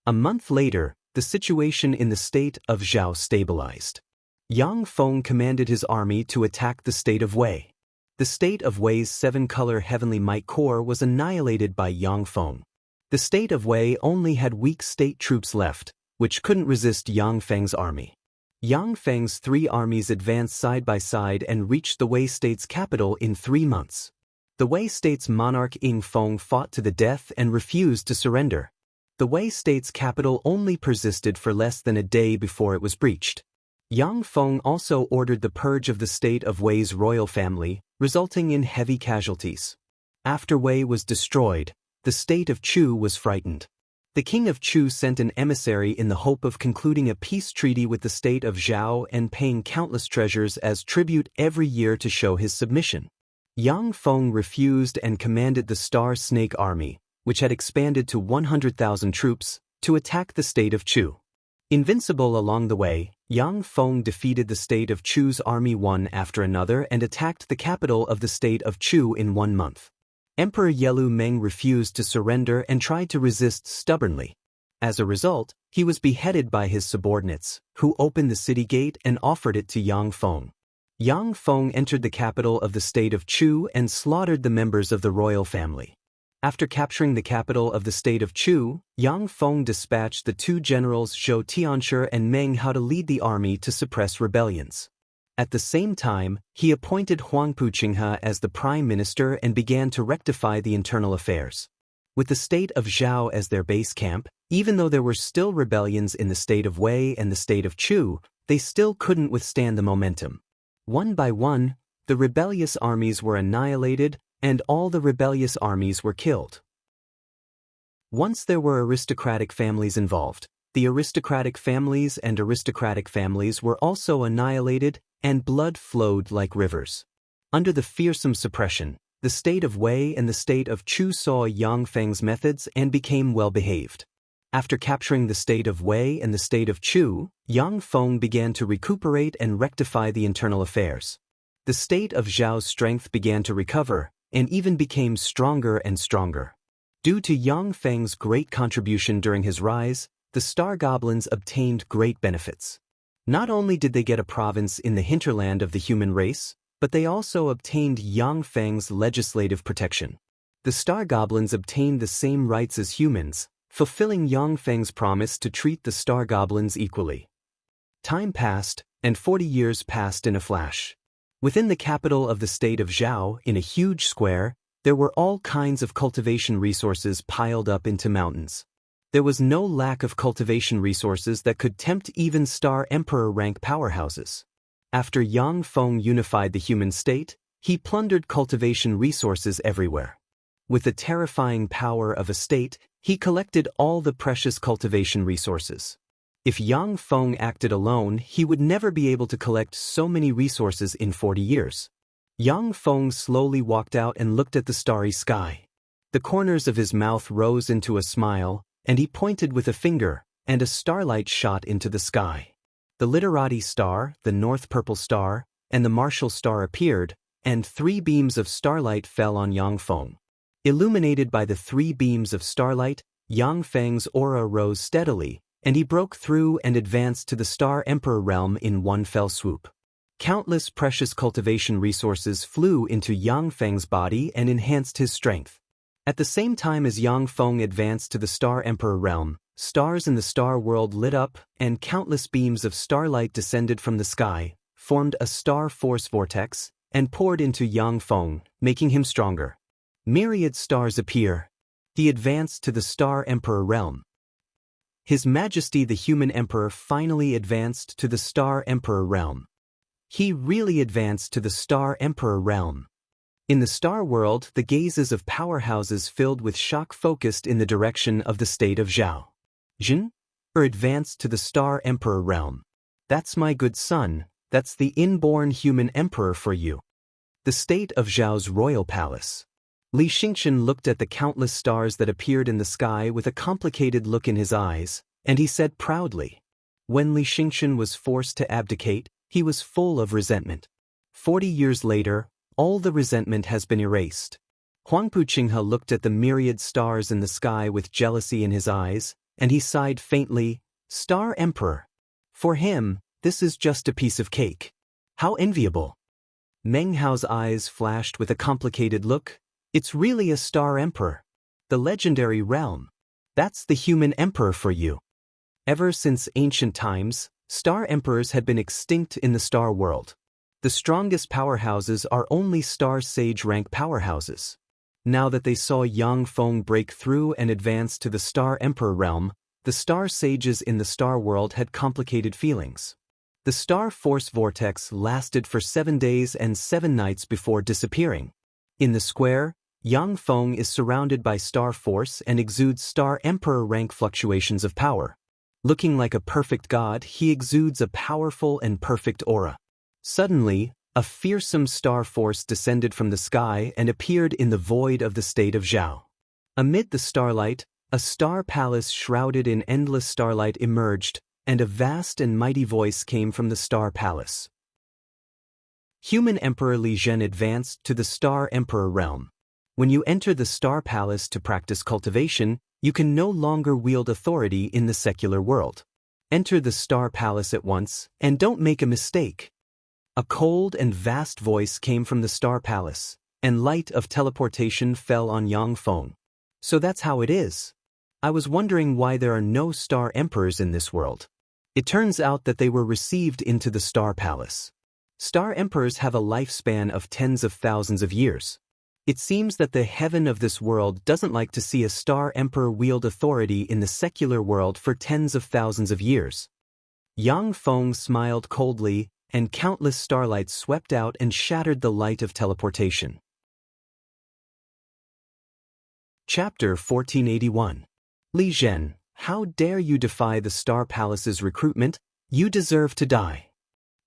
A month later, the situation in the state of Zhao stabilized. Yang Feng commanded his army to attack the state of Wei. The state of Wei's 7-color heavenly might corps was annihilated by Yang Feng. The state of Wei only had weak state troops left, which couldn't resist Yang Feng's army. Yang Feng's 3 armies advanced side by side and reached the Wei state's capital in 3 months. The Wei state's monarch Ying Feng fought to the death and refused to surrender. The Wei state's capital only persisted for less than a day before it was breached. Yang Feng also ordered the purge of the state of Wei's royal family, resulting in heavy casualties. After Wei was destroyed, the state of Chu was frightened. The king of Chu sent an emissary in the hope of concluding a peace treaty with the state of Zhao and paying countless treasures as tribute every year to show his submission. Yang Feng refused and commanded the Star Snake Army, which had expanded to 100,000 troops, to attack the state of Chu. Invincible along the way, Yang Feng defeated the state of Chu's army one after another and attacked the capital of the state of Chu in 1 month. Emperor Yelu Meng refused to surrender and tried to resist stubbornly. As a result, he was beheaded by his subordinates, who opened the city gate and offered it to Yang Feng. Yang Feng entered the capital of the state of Chu and slaughtered the members of the royal family. After capturing the capital of the state of Chu, Yang Feng dispatched the 2 generals Zhou Tianshi and Meng Hao to lead the army to suppress rebellions. At the same time, he appointed Huangpu Qinghe as the prime minister and began to rectify the internal affairs. With the state of Zhao as their base camp, even though there were still rebellions in the state of Wei and the state of Chu, they still couldn't withstand the momentum. One by one, the rebellious armies were annihilated, and all the rebellious armies were killed. Once there were aristocratic families involved, the aristocratic families and aristocratic families were also annihilated, and blood flowed like rivers. Under the fearsome suppression, the state of Wei and the state of Chu saw Yang Feng's methods and became well-behaved. After capturing the state of Wei and the state of Chu, Yang Feng began to recuperate and rectify the internal affairs. The state of Zhao's strength began to recover, and even became stronger and stronger. Due to Yang Feng's great contribution during his rise, the Star Goblins obtained great benefits. Not only did they get a province in the hinterland of the human race, but they also obtained Yang Feng's legislative protection. The Star Goblins obtained the same rights as humans, fulfilling Yangfeng's promise to treat the star goblins equally. Time passed, and 40 years passed in a flash. Within the capital of the state of Zhao, in a huge square, there were all kinds of cultivation resources piled up into mountains. There was no lack of cultivation resources that could tempt even Star Emperor rank powerhouses. After Yang Feng unified the human state, he plundered cultivation resources everywhere. With the terrifying power of a state, he collected all the precious cultivation resources. If Yang Feng acted alone, he would never be able to collect so many resources in 40 years. Yang Feng slowly walked out and looked at the starry sky. The corners of his mouth rose into a smile, and he pointed with a finger, and a starlight shot into the sky. The Literati star, the North Purple star, and the Martial star appeared, and 3 beams of starlight fell on Yang Feng. Illuminated by the 3 beams of starlight, Yang Feng's aura rose steadily, and he broke through and advanced to the Star Emperor realm in one fell swoop. Countless precious cultivation resources flew into Yang Feng's body and enhanced his strength. At the same time as Yang Feng advanced to the Star Emperor realm, stars in the star world lit up, and countless beams of starlight descended from the sky, formed a star force vortex, and poured into Yang Feng, making him stronger. Myriad stars appear. He advanced to the Star Emperor realm. His Majesty the Human Emperor finally advanced to the Star Emperor realm. He really advanced to the Star Emperor realm. In the star world, the gazes of powerhouses filled with shock focused in the direction of the state of Zhao. Jin? Advanced to the Star Emperor realm. That's my good son, that's the inborn human emperor for you. The state of Zhao's royal palace. Li Xingchen looked at the countless stars that appeared in the sky with a complicated look in his eyes, and he said proudly. When Li Xingchen was forced to abdicate, he was full of resentment. 40 years later, all the resentment has been erased. Huangpu Qinghe looked at the myriad stars in the sky with jealousy in his eyes, and he sighed faintly, Star Emperor. For him, this is just a piece of cake. How enviable. Meng Hao's eyes flashed with a complicated look. It's really a Star Emperor. The legendary realm. That's the human emperor for you. Ever since ancient times, Star Emperors had been extinct in the star world. The strongest powerhouses are only Star Sage rank powerhouses. Now that they saw Yang Feng break through and advance to the Star Emperor realm, the Star Sages in the star world had complicated feelings. The Star Force Vortex lasted for 7 days and 7 nights before disappearing. In the square, Yang Feng is surrounded by Star Force and exudes Star Emperor rank fluctuations of power. Looking like a perfect god, he exudes a powerful and perfect aura. Suddenly, a fearsome star force descended from the sky and appeared in the void of the state of Zhao. Amid the starlight, a star palace shrouded in endless starlight emerged, and a vast and mighty voice came from the star palace. Human Emperor Li Zhen advanced to the Star Emperor realm. When you enter the Star Palace to practice cultivation, you can no longer wield authority in the secular world. Enter the Star Palace at once, and don't make a mistake. A cold and vast voice came from the Star Palace, and light of teleportation fell on Yang Feng. So that's how it is. I was wondering why there are no Star Emperors in this world. It turns out that they were received into the Star Palace. Star Emperors have a lifespan of tens of thousands of years. It seems that the heaven of this world doesn't like to see a Star Emperor wield authority in the secular world for tens of thousands of years. Yang Feng smiled coldly, and countless starlights swept out and shattered the light of teleportation. Chapter 1481. Li Zhen, how dare you defy the Star Palace's recruitment? You deserve to die.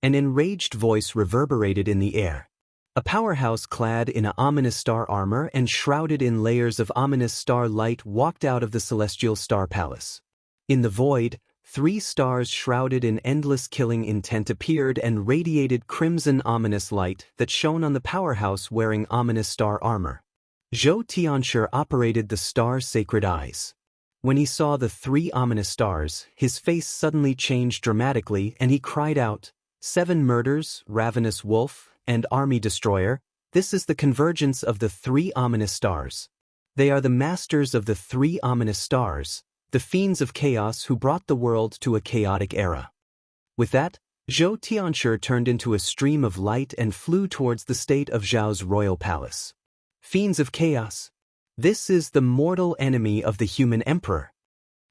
An enraged voice reverberated in the air. A powerhouse clad in an ominous star armor and shrouded in layers of ominous star light walked out of the celestial star palace. In the void, 3 stars shrouded in endless killing intent appeared and radiated crimson ominous light that shone on the powerhouse wearing ominous star armor. Zhou Tianshi operated the star's sacred eyes. When he saw the 3 ominous stars, his face suddenly changed dramatically and he cried out, 7 murders, ravenous wolf, and army destroyer, this is the convergence of the 3 ominous stars. They are the masters of the 3 ominous stars, the fiends of chaos who brought the world to a chaotic era. With that, Zhou Tianshi turned into a stream of light and flew towards the state of Zhao's royal palace. Fiends of chaos. This is the mortal enemy of the human emperor.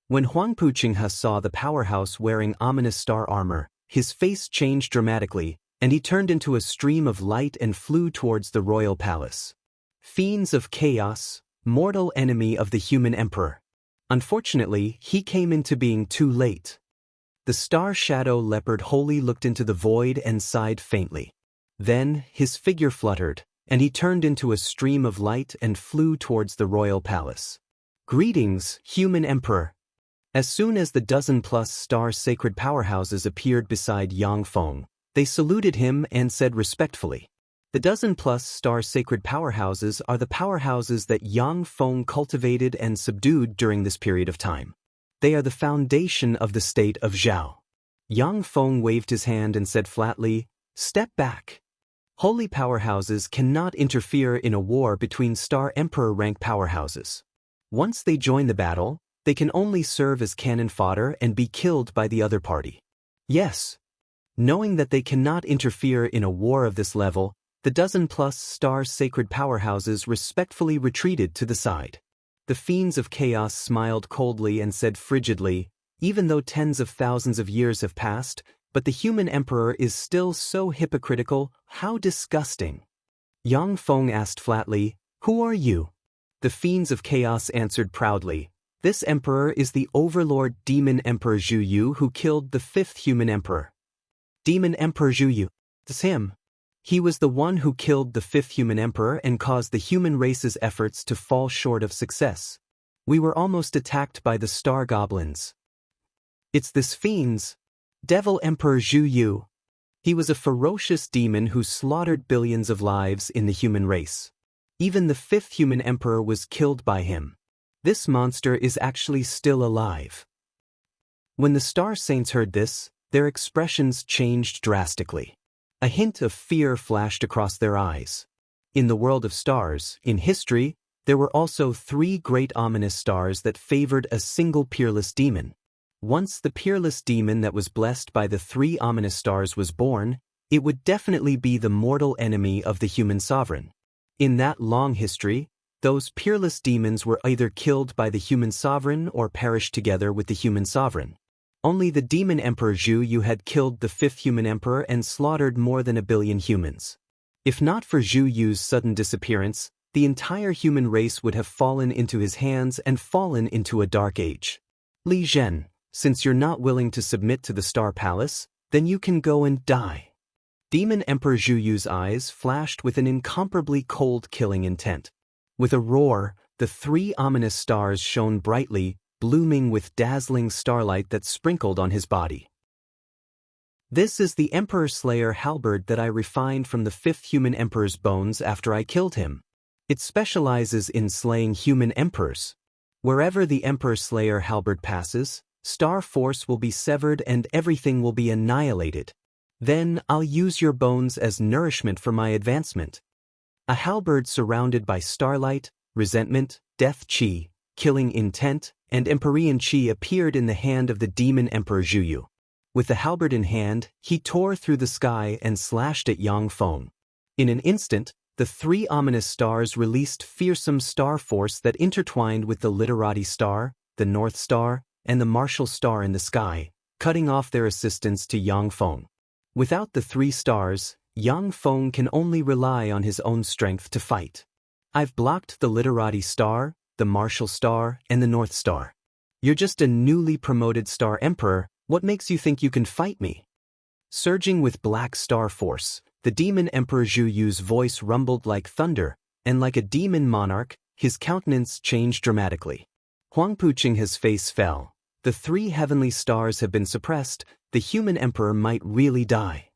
When Huang Puqinghe saw the powerhouse wearing ominous star armor, his face changed dramatically, and he turned into a stream of light and flew towards the royal palace. Fiends of chaos, mortal enemy of the human emperor. Unfortunately, he came into being too late. The star shadow leopard wholly looked into the void and sighed faintly. Then, his figure fluttered, and he turned into a stream of light and flew towards the royal palace. Greetings, human emperor. As soon as the dozen-plus star sacred powerhouses appeared beside Yang Feng, they saluted him and said respectfully, "The dozen-plus star sacred powerhouses are the powerhouses that Yang Feng cultivated and subdued during this period of time. They are the foundation of the state of Zhao." Yang Feng waved his hand and said flatly, "Step back. Holy powerhouses cannot interfere in a war between Star Emperor rank powerhouses. Once they join the battle, they can only serve as cannon fodder and be killed by the other party." Yes. Knowing that they cannot interfere in a war of this level, the dozen-plus star sacred powerhouses respectfully retreated to the side. The fiends of chaos smiled coldly and said frigidly, "Even though tens of thousands of years have passed, but the human emperor is still so hypocritical, how disgusting." Yang Feng asked flatly, "Who are you?" The fiends of chaos answered proudly, "This emperor is the overlord Demon Emperor Zhu Yu who killed the fifth human emperor." Demon Emperor Zhu Yu. It's him. He was the one who killed the fifth human emperor and caused the human race's efforts to fall short of success. We were almost attacked by the star goblins. It's this fiend's Devil Emperor Zhu Yu. He was a ferocious demon who slaughtered billions of lives in the human race. Even the fifth human emperor was killed by him. This monster is actually still alive. When the star saints heard this, their expressions changed drastically. A hint of fear flashed across their eyes. In the world of stars, in history, there were also 3 great ominous stars that favored a single peerless demon. Once the peerless demon that was blessed by the 3 ominous stars was born, it would definitely be the mortal enemy of the human sovereign. In that long history, those peerless demons were either killed by the human sovereign or perished together with the human sovereign. Only the demon emperor Zhu Yu had killed the 5th human emperor and slaughtered more than 1 billion humans. If not for Zhu Yu's sudden disappearance, the entire human race would have fallen into his hands and fallen into a dark age. Li Zhen, since you're not willing to submit to the Star Palace, then you can go and die. Demon Emperor Zhu Yu's eyes flashed with an incomparably cold killing intent. With a roar, the 3 ominous stars shone brightly, blooming with dazzling starlight that sprinkled on his body. This is the Emperor Slayer halberd that I refined from the 5th human emperor's bones after I killed him. It specializes in slaying human emperors. Wherever the Emperor Slayer halberd passes, star force will be severed and everything will be annihilated. Then I'll use your bones as nourishment for my advancement. A halberd surrounded by starlight, resentment, death chi, killing intent, and Empyrean chi appeared in the hand of the demon Emperor Zhu Yu. With the halberd in hand, he tore through the sky and slashed at Yang Feng. In an instant, the 3 ominous stars released fearsome star force that intertwined with the Literati star, the North Star, and the Martial Star in the sky, cutting off their assistance to Yang Feng. Without the 3 stars, Yang Feng can only rely on his own strength to fight. I've blocked the Literati star, the Martial Star, and the North Star. You're just a newly promoted Star Emperor, what makes you think you can fight me? Surging with black star force, the demon Emperor Zhu Yu's voice rumbled like thunder, and like a demon monarch, his countenance changed dramatically. Huang Puqinghe's face fell. The 3 heavenly stars have been suppressed, the human emperor might really die.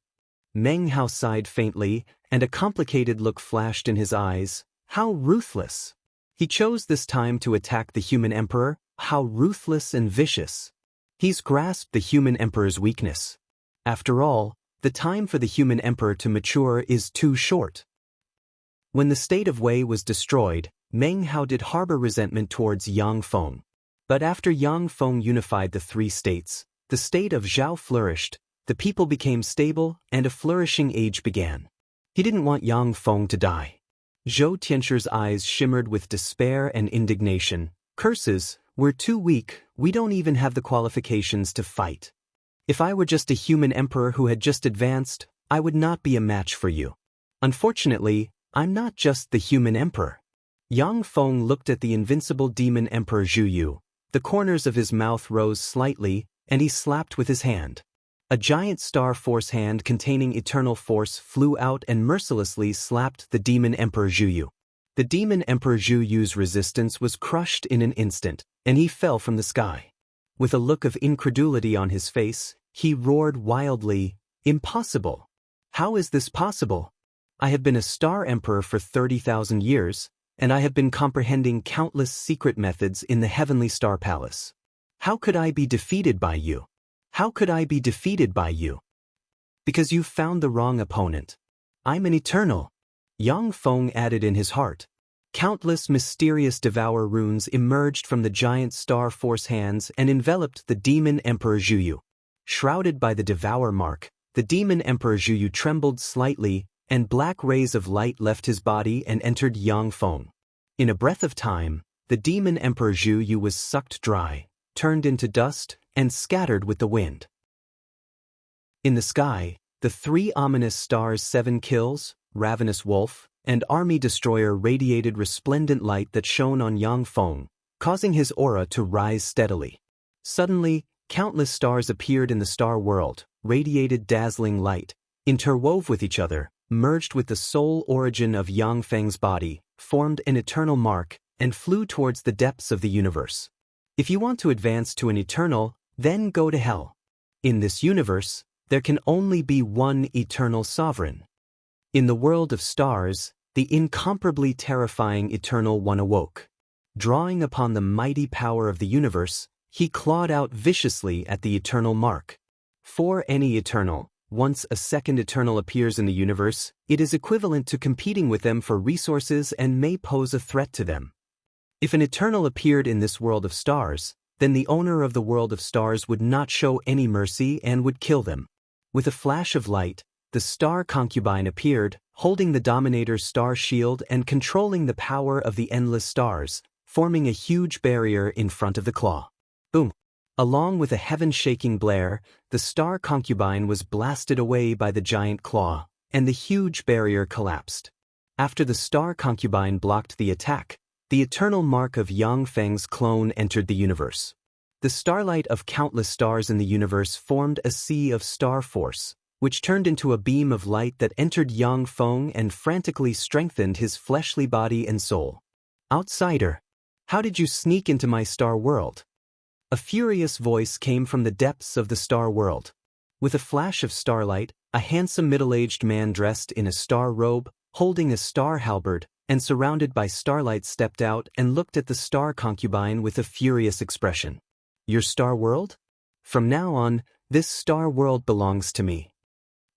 Meng Hao sighed faintly, and a complicated look flashed in his eyes. How ruthless! He chose this time to attack the human emperor, how ruthless and vicious. He's grasped the human emperor's weakness. After all, the time for the human emperor to mature is too short. When the state of Wei was destroyed, Meng Hao did harbor resentment towards Yang Feng. But after Yang Feng unified the three states, the state of Zhao flourished, the people became stable, and a flourishing age began. He didn't want Yang Feng to die. Zhou Tianchu's eyes shimmered with despair and indignation. Curses, we're too weak, we don't even have the qualifications to fight. If I were just a human emperor who had just advanced, I would not be a match for you. Unfortunately, I'm not just the human emperor. Yang Feng looked at the invincible demon emperor Zhu Yu. The corners of his mouth rose slightly, and he slapped with his hand. A giant star force hand containing eternal force flew out and mercilessly slapped the demon emperor Zhu Yu. The demon emperor Zhu Yu's resistance was crushed in an instant, and he fell from the sky. With a look of incredulity on his face, he roared wildly, "Impossible! How is this possible? I have been a star emperor for 30,000 years, and I have been comprehending countless secret methods in the heavenly star palace. How could I be defeated by you? How could I be defeated by you? Because you've found the wrong opponent. I'm an eternal." Yang Feng added in his heart. Countless mysterious devour runes emerged from the giant star force hands and enveloped the demon emperor Zhu Yu. Shrouded by the devour mark, the demon emperor Zhu Yu trembled slightly, and black rays of light left his body and entered Yang Feng. In a breath of time, the demon emperor Zhu Yu was sucked dry, turned into dust, and scattered with the wind. In the sky, the three ominous stars 7 Kills, Ravenous Wolf, and Army Destroyer radiated resplendent light that shone on Yang Feng, causing his aura to rise steadily. Suddenly, countless stars appeared in the star world, radiated dazzling light, interwove with each other, merged with the soul origin of Yang Feng's body, formed an eternal mark, and flew towards the depths of the universe. If you want to advance to an eternal, then go to hell. In this universe, there can only be one eternal sovereign. In the world of stars, the incomparably terrifying Eternal One awoke. Drawing upon the mighty power of the universe, he clawed out viciously at the eternal mark. For any eternal, once a second eternal appears in the universe, it is equivalent to competing with them for resources and may pose a threat to them. If an eternal appeared in this world of stars, then the owner of the world of stars would not show any mercy and would kill them. With a flash of light, the star concubine appeared, holding the Dominator's star shield and controlling the power of the endless stars, forming a huge barrier in front of the claw. Boom! Along with a heaven-shaking blare, the star concubine was blasted away by the giant claw, and the huge barrier collapsed. After the star concubine blocked the attack, the eternal mark of Yang Feng's clone entered the universe. The starlight of countless stars in the universe formed a sea of star force, which turned into a beam of light that entered Yang Feng and frantically strengthened his fleshly body and soul. "Outsider, how did you sneak into my star world?" A furious voice came from the depths of the star world. With a flash of starlight, a handsome middle-aged man dressed in a star robe, holding a star halberd, and surrounded by starlight stepped out and looked at the star concubine with a furious expression. "Your star world? From now on, this star world belongs to me.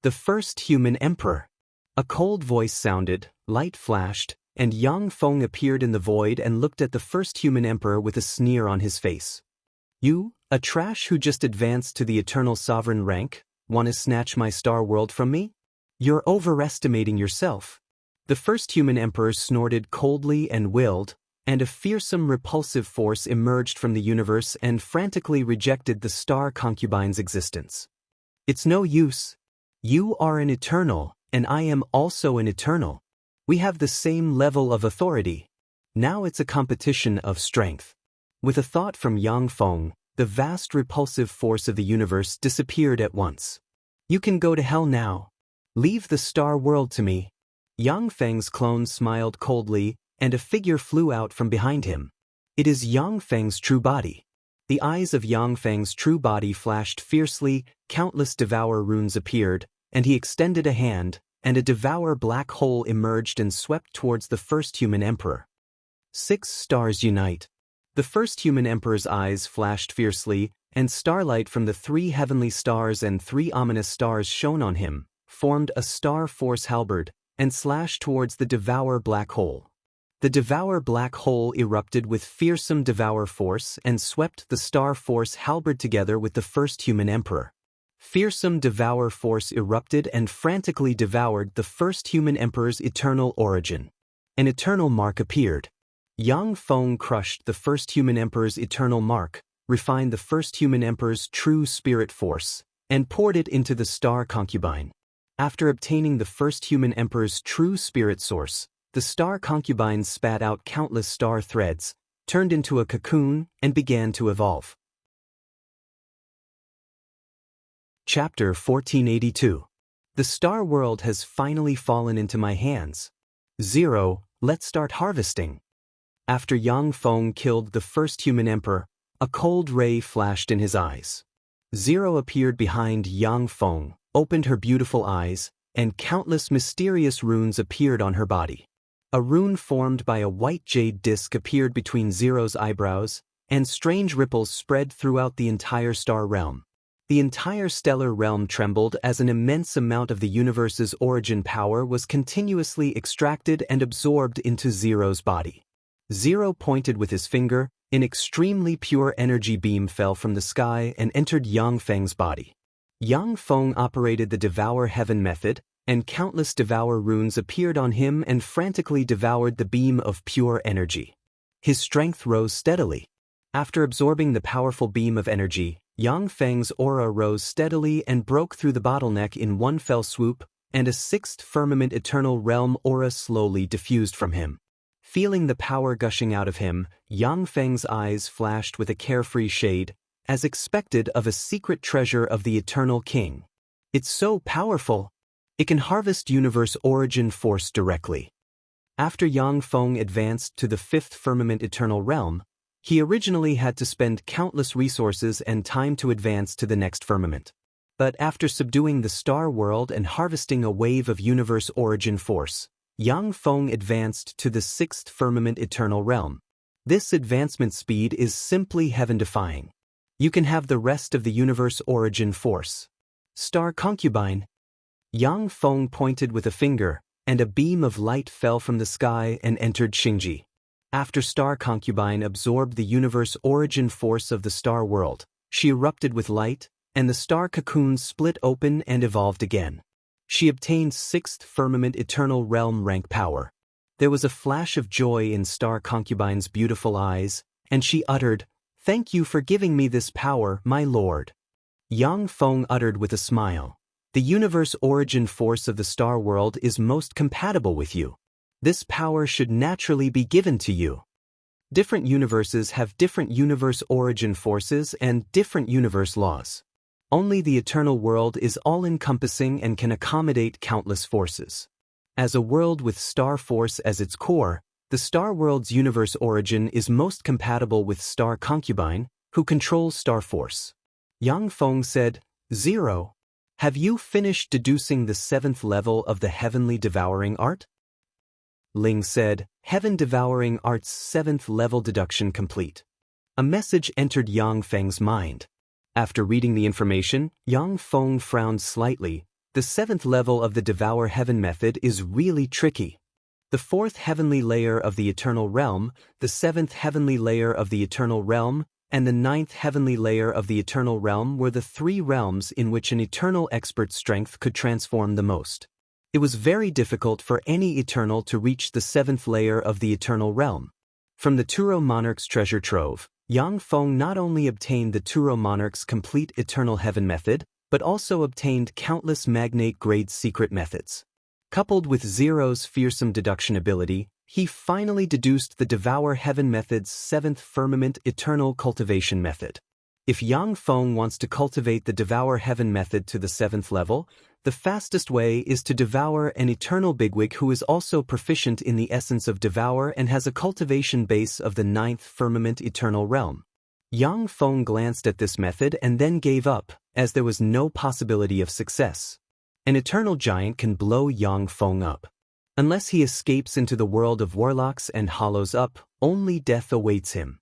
The first human emperor." A cold voice sounded, light flashed, and Yang Feng appeared in the void and looked at the first human emperor with a sneer on his face. "You, a trash who just advanced to the eternal sovereign rank, want to snatch my star world from me? You're overestimating yourself." The first human emperor snorted coldly and willed, and a fearsome repulsive force emerged from the universe and frantically rejected the star concubine's existence. "It's no use. You are an eternal, and I am also an eternal. We have the same level of authority. Now it's a competition of strength." With a thought from Yang Feng, the vast repulsive force of the universe disappeared at once. "You can go to hell now. Leave the star world to me." Yang Feng's clone smiled coldly, and a figure flew out from behind him. It is Yang Feng's true body. The eyes of Yang Feng's true body flashed fiercely, countless devour runes appeared, and he extended a hand, and a devour black hole emerged and swept towards the first human emperor. 6 stars unite. The first human emperor's eyes flashed fiercely, and starlight from the 3 heavenly stars and 3 ominous stars shone on him, formed a star force halberd, and slashed towards the devour black hole. The Devour black hole erupted with fearsome Devour force and swept the Star Force halberd together with the first human emperor. Fearsome Devour force erupted and frantically devoured the first human emperor's eternal origin. An eternal mark appeared. Yang Feng crushed the first human emperor's eternal mark, refined the first human emperor's true spirit force, and poured it into the star concubine. After obtaining the first human emperor's true spirit source, the star concubine spat out countless star threads, turned into a cocoon, and began to evolve. Chapter 1482. The star world has finally fallen into my hands. 0. Let's start harvesting. After Yang Feng killed the first human emperor, a cold ray flashed in his eyes. 0 appeared behind Yang Feng, opened her beautiful eyes, and countless mysterious runes appeared on her body. A rune formed by a white jade disc appeared between 0's eyebrows, and strange ripples spread throughout the entire star realm. The entire stellar realm trembled as an immense amount of the universe's origin power was continuously extracted and absorbed into 0's body. 0 pointed with his finger, an extremely pure energy beam fell from the sky and entered Yang Feng's body. Yang Feng operated the Devour Heaven method, and countless Devour runes appeared on him and frantically devoured the beam of pure energy. His strength rose steadily. After absorbing the powerful beam of energy, Yang Feng's aura rose steadily and broke through the bottleneck in one fell swoop, and a sixth firmament eternal realm aura slowly diffused from him. Feeling the power gushing out of him, Yang Feng's eyes flashed with a carefree shade, as expected of a secret treasure of the Eternal King. It's so powerful. It can harvest universe origin force directly. After Yang Feng advanced to the fifth firmament eternal realm, he originally had to spend countless resources and time to advance to the next firmament. But after subduing the star world and harvesting a wave of universe origin force, Yang Feng advanced to the sixth firmament eternal realm. This advancement speed is simply heaven-defying. You can have the rest of the universe origin force. Star concubine. Yang Feng pointed with a finger, and a beam of light fell from the sky and entered Xingji. After Star Concubine absorbed the universe origin force of the star world, she erupted with light, and the star cocoon split open and evolved again. She obtained sixth firmament eternal realm rank power. There was a flash of joy in Star Concubine's beautiful eyes, and she uttered, "Thank you for giving me this power, my lord." Yang Feng uttered with a smile, "The universe origin force of the star world is most compatible with you. This power should naturally be given to you." Different universes have different universe origin forces and different universe laws. Only the eternal world is all-encompassing and can accommodate countless forces. As a world with star force as its core, the star world's universe origin is most compatible with Star Concubine, who controls star force. Yang Feng said, 0. Have you finished deducing the 7th level of the Heavenly Devouring Art? Ling said, Heaven Devouring Art's 7th level deduction complete. A message entered Yang Feng's mind. After reading the information, Yang Feng frowned slightly. The 7th level of the Devour Heaven method is really tricky. The 4th heavenly layer of the Eternal Realm, the 7th heavenly layer of the Eternal Realm, and the 9th heavenly layer of the Eternal Realm were the 3 realms in which an eternal expert's strength could transform the most. It was very difficult for any Eternal to reach the 7th layer of the Eternal Realm. From the Turo Monarch's treasure trove, Yang Feng not only obtained the Turo Monarch's complete Eternal Heaven method, but also obtained countless magnate-grade secret methods. Coupled with Zero's fearsome deduction ability, he finally deduced the Devour Heaven method's 7th firmament eternal cultivation method. If Yang Feng wants to cultivate the Devour Heaven method to the 7th level, the fastest way is to devour an eternal bigwig who is also proficient in the essence of devour and has a cultivation base of the 9th firmament eternal realm. Yang Feng glanced at this method and then gave up, as there was no possibility of success. An eternal giant can blow Yang Feng up. Unless he escapes into the world of warlocks and hollows up, only death awaits him.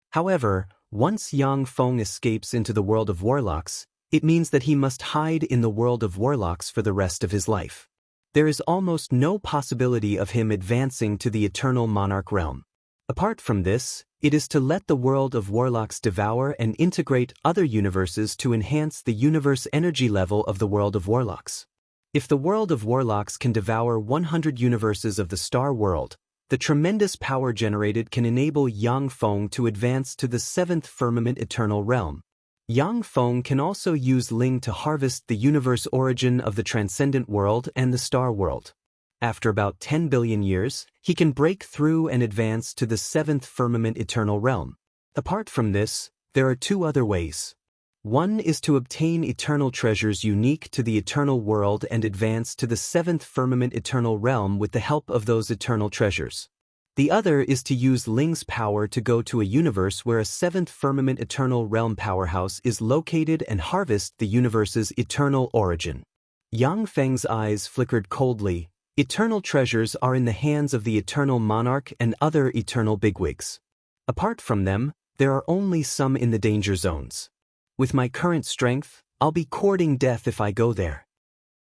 However, once Yang Feng escapes into the world of warlocks, it means that he must hide in the world of warlocks for the rest of his life. there is almost no possibility of him advancing to the eternal monarch realm. Apart from this, it is to let the world of warlocks devour and integrate other universes to enhance the universe energy level of the world of warlocks. If the world of warlocks can devour 100 universes of the star world, the tremendous power generated can enable Yang Feng to advance to the 7th firmament eternal realm. Yang Feng can also use Ling to harvest the universe origin of the transcendent world and the star world. After about 10 billion years, he can break through and advance to the 7th firmament eternal realm. Apart from this, there are two other ways. One is to obtain eternal treasures unique to the eternal world and advance to the 7th firmament eternal realm with the help of those eternal treasures. The other is to use Ling's power to go to a universe where a 7th firmament eternal realm powerhouse is located and harvest the universe's eternal origin. Yang Feng's eyes flickered coldly. Eternal treasures are in the hands of the eternal monarch and other eternal bigwigs. Apart from them, there are only some in the danger zones. With my current strength, I'll be courting death if I go there.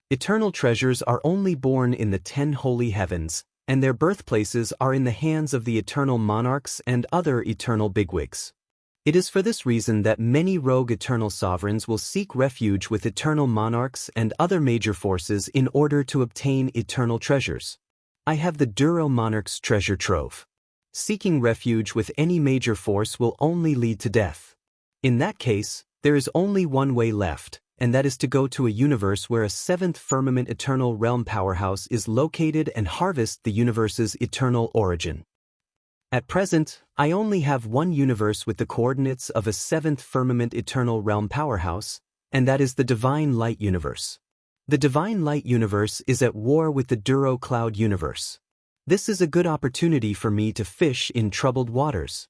Eternal treasures are only born in the 10 holy heavens, and their birthplaces are in the hands of the eternal monarchs and other eternal bigwigs. It is for this reason that many rogue eternal sovereigns will seek refuge with eternal monarchs and other major forces in order to obtain eternal treasures. I have the Duro monarch's treasure trove. Seeking refuge with any major force will only lead to death. In that case, there is only one way left, and that is to go to a universe where a 7th firmament eternal realm powerhouse is located and harvest the universe's eternal origin. At present, I only have one universe with the coordinates of a 7th firmament eternal realm powerhouse, and that is the Divine Light universe. The Divine Light universe is at war with the Duro Cloud universe. This is a good opportunity for me to fish in troubled waters.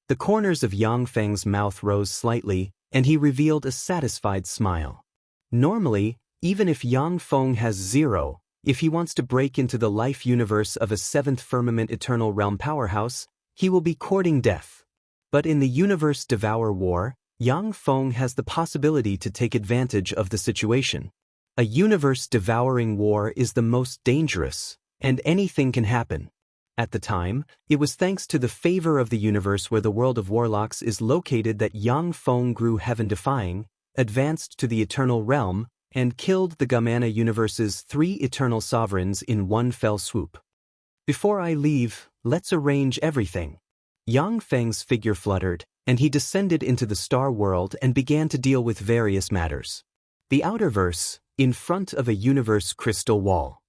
The corners of Yang Feng's mouth rose slightly, and he revealed a satisfied smile. Normally, even if Yang Feng has 0, if he wants to break into the life universe of a 7th firmament eternal realm powerhouse, he will be courting death. But in the universe devour war, Yang Feng has the possibility to take advantage of the situation. A universe devouring war is the most dangerous, and anything can happen. At the time, it was thanks to the favor of the universe where the world of warlocks is located that Yang Feng grew heaven-defying, advanced to the eternal realm, and killed the Gamana universe's 3 eternal sovereigns in one fell swoop. Before I leave, let's arrange everything. Yang Feng's figure fluttered, and he descended into the star world and began to deal with various matters. The outerverse, in front of a universe crystal wall.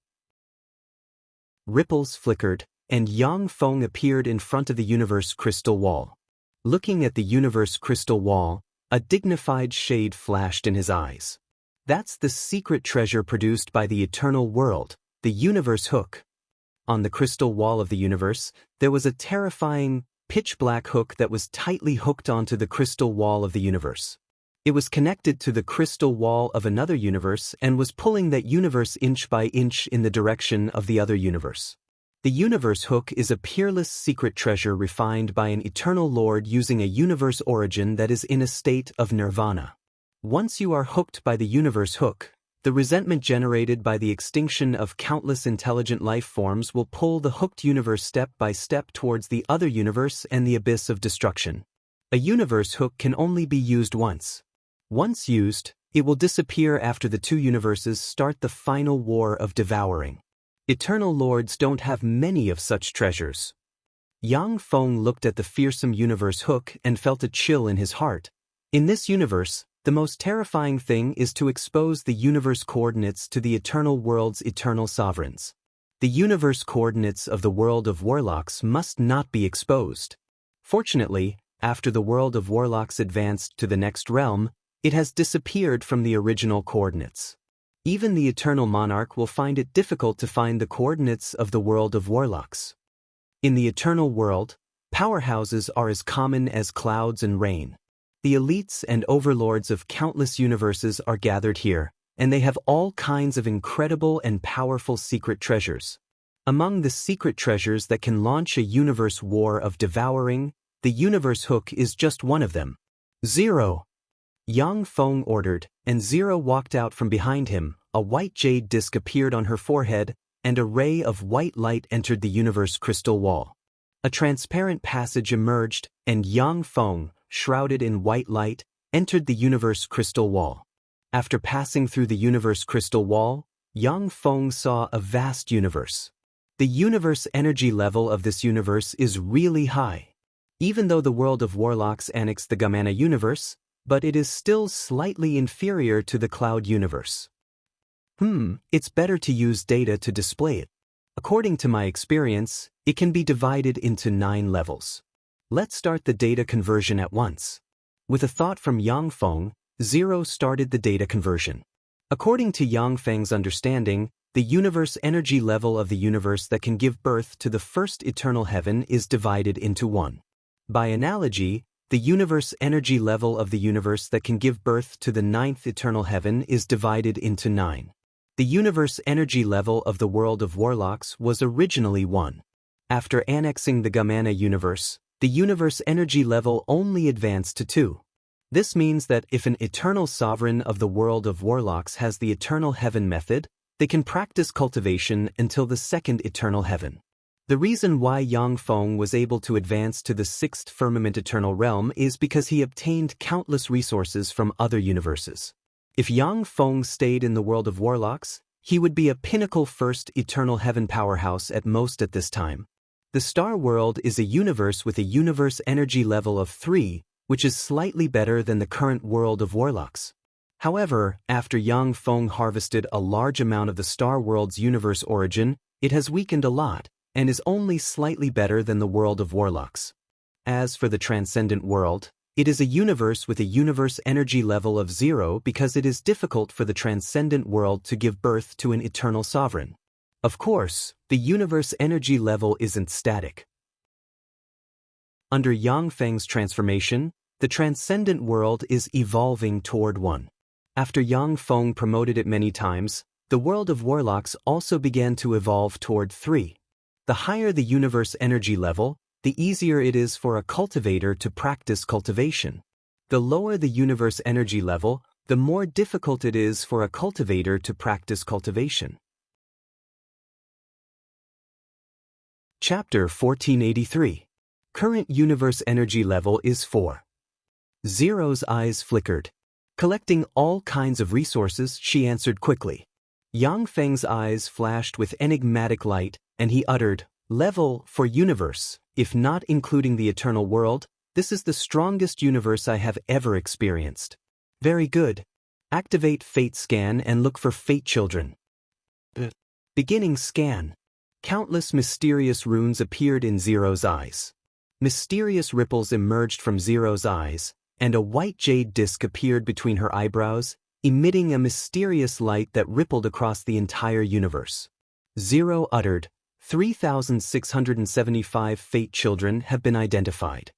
Ripples flickered, and Yang Feng appeared in front of the universe crystal wall. Looking at the universe crystal wall, a dignified shade flashed in his eyes. That's the secret treasure produced by the eternal world, the universe hook. On the crystal wall of the universe, there was a terrifying, pitch-black hook that was tightly hooked onto the crystal wall of the universe. It was connected to the crystal wall of another universe and was pulling that universe inch by inch in the direction of the other universe. The universe hook is a peerless secret treasure refined by an eternal lord using a universe origin that is in a state of nirvana. Once you are hooked by the universe hook, the resentment generated by the extinction of countless intelligent life forms will pull the hooked universe step by step towards the other universe and the abyss of destruction. A universe hook can only be used once. Once used, it will disappear after the 2 universes start the final war of devouring. Eternal lords don't have many of such treasures. Yang Feng looked at the fearsome universe hook and felt a chill in his heart. In this universe, the most terrifying thing is to expose the universe coordinates to the eternal world's eternal sovereigns. The universe coordinates of the world of warlocks must not be exposed. Fortunately, after the world of warlocks advanced to the next realm, it has disappeared from the original coordinates. Even the eternal monarch will find it difficult to find the coordinates of the world of warlocks. In the eternal world, powerhouses are as common as clouds and rain. The elites and overlords of countless universes are gathered here, and they have all kinds of incredible and powerful secret treasures. Among the secret treasures that can launch a universe war of devouring, the universe hook is just one of them. 0. Yang Feng ordered, and 0 walked out from behind him, a white jade disk appeared on her forehead, and a ray of white light entered the universe crystal wall. A transparent passage emerged, and Yang Feng, shrouded in white light, entered the universe crystal wall. After passing through the universe crystal wall, Yang Feng saw a vast universe. The universe energy level of this universe is really high. Even though the world of warlocks annexed the Gamana universe, but it is still slightly inferior to the cloud universe. It's better to use data to display it. According to my experience, it can be divided into 9 levels. Let's start the data conversion at once. With a thought from Yang Feng, Zero started the data conversion. According to Yang Feng's understanding, the universe energy level of the universe that can give birth to the first eternal heaven is divided into 1. By analogy, the universe energy level of the universe that can give birth to the 9th eternal heaven is divided into 9. The universe energy level of the world of warlocks was originally 1. After annexing the Gamana universe, the universe energy level only advanced to 2. This means that if an eternal sovereign of the world of warlocks has the eternal heaven method, they can practice cultivation until the 2nd eternal heaven. The reason why Yang Feng was able to advance to the 6th firmament eternal realm is because he obtained countless resources from other universes. If Yang Feng stayed in the world of warlocks, he would be a pinnacle 1st eternal heaven powerhouse at most at this time. The Star World is a universe with a universe energy level of 3, which is slightly better than the current world of warlocks. However, after Yang Feng harvested a large amount of the Star World's universe origin, it has weakened a lot, and is only slightly better than the world of warlocks. As for the Transcendent World, it is a universe with a universe energy level of 0 because it is difficult for the Transcendent World to give birth to an eternal sovereign. Of course, the universe energy level isn't static. Under Yang Feng's transformation, the Transcendent World is evolving toward 1. After Yang Feng promoted it many times, the world of warlocks also began to evolve toward 3. The higher the universe energy level, the easier it is for a cultivator to practice cultivation. The lower the universe energy level, the more difficult it is for a cultivator to practice cultivation. Chapter 1483. Current universe energy level is 4. Zero's eyes flickered. Collecting all kinds of resources, she answered quickly. Yang Feng's eyes flashed with enigmatic light, and he uttered, "Level for universe. If not including the eternal world, this is the strongest universe I have ever experienced." Very good. Activate Fate Scan and look for Fate Children. Beginning scan. Countless mysterious runes appeared in Zero's eyes. Mysterious ripples emerged from Zero's eyes, and a white jade disk appeared between her eyebrows, emitting a mysterious light that rippled across the entire universe. Zero uttered, 3,675 Fate Children have been identified.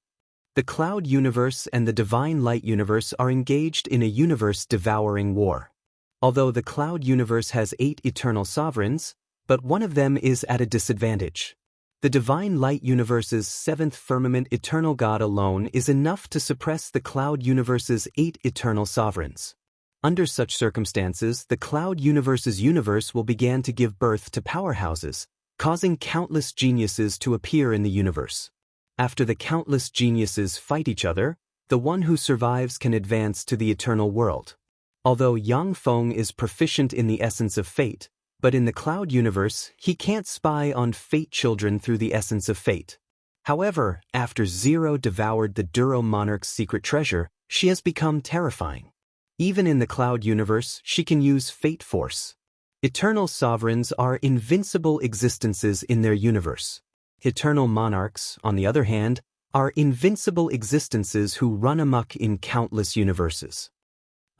The Cloud Universe and the Divine Light Universe are engaged in a universe-devouring war. Although the Cloud Universe has 8 eternal sovereigns, but one of them is at a disadvantage. The Divine Light Universe's 7th firmament eternal god alone is enough to suppress the Cloud Universe's 8 eternal sovereigns. Under such circumstances, the Cloud Universe's universe will begin to give birth to powerhouses, causing countless geniuses to appear in the universe. After the countless geniuses fight each other, the one who survives can advance to the eternal world. Although Yang Feng is proficient in the essence of fate, but in the Cloud Universe, he can't spy on Fate Children through the essence of fate. However, after Zero devoured the Duro Monarch's secret treasure, she has become terrifying. Even in the Cloud Universe, she can use Fate Force. Eternal sovereigns are invincible existences in their universe. Eternal monarchs, on the other hand, are invincible existences who run amok in countless universes.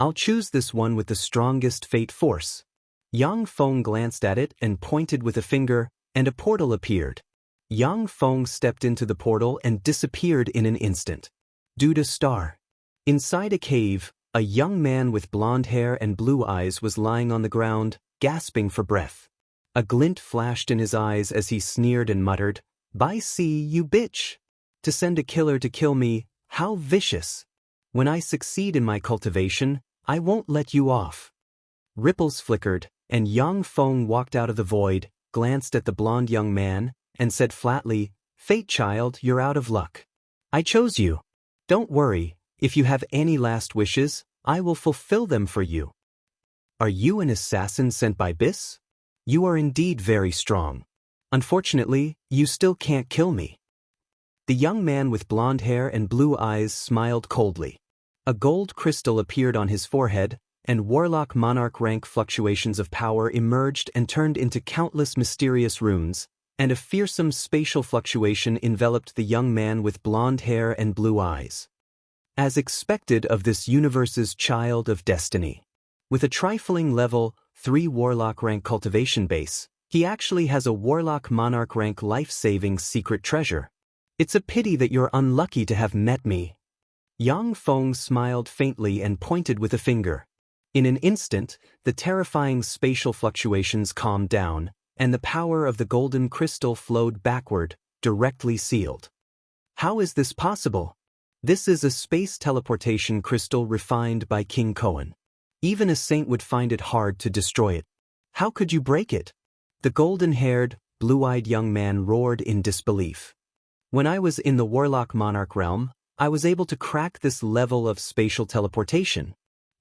I'll choose this one with the strongest Fate Force. Yang Feng glanced at it and pointed with a finger, and a portal appeared. Yang Feng stepped into the portal and disappeared in an instant. Due to star. Inside a cave, a young man with blonde hair and blue eyes was lying on the ground, gasping for breath. A glint flashed in his eyes as he sneered and muttered, "By see, you bitch! To send a killer to kill me, how vicious! When I succeed in my cultivation, I won't let you off." Ripples flickered, and Yang Feng walked out of the void, glanced at the blonde young man, and said flatly, "Fate child, you're out of luck. I chose you. Don't worry, if you have any last wishes, I will fulfill them for you." "Are you an assassin sent by Bis? You are indeed very strong. Unfortunately, you still can't kill me." The young man with blonde hair and blue eyes smiled coldly. A gold crystal appeared on his forehead, and warlock monarch rank fluctuations of power emerged and turned into countless mysterious runes, and a fearsome spatial fluctuation enveloped the young man with blonde hair and blue eyes. As expected of this universe's child of destiny. With a trifling level 3 warlock rank cultivation base, he actually has a warlock monarch rank life-saving secret treasure. "It's a pity that you're unlucky to have met me." Yang Feng smiled faintly and pointed with a finger. In an instant, the terrifying spatial fluctuations calmed down, and the power of the golden crystal flowed backward, directly sealed. "How is this possible? This is a space teleportation crystal refined by King Cohen. Even a saint would find it hard to destroy it. How could you break it?" The golden-haired, blue-eyed young man roared in disbelief. "When I was in the Warlock Monarch realm, I was able to crack this level of spatial teleportation.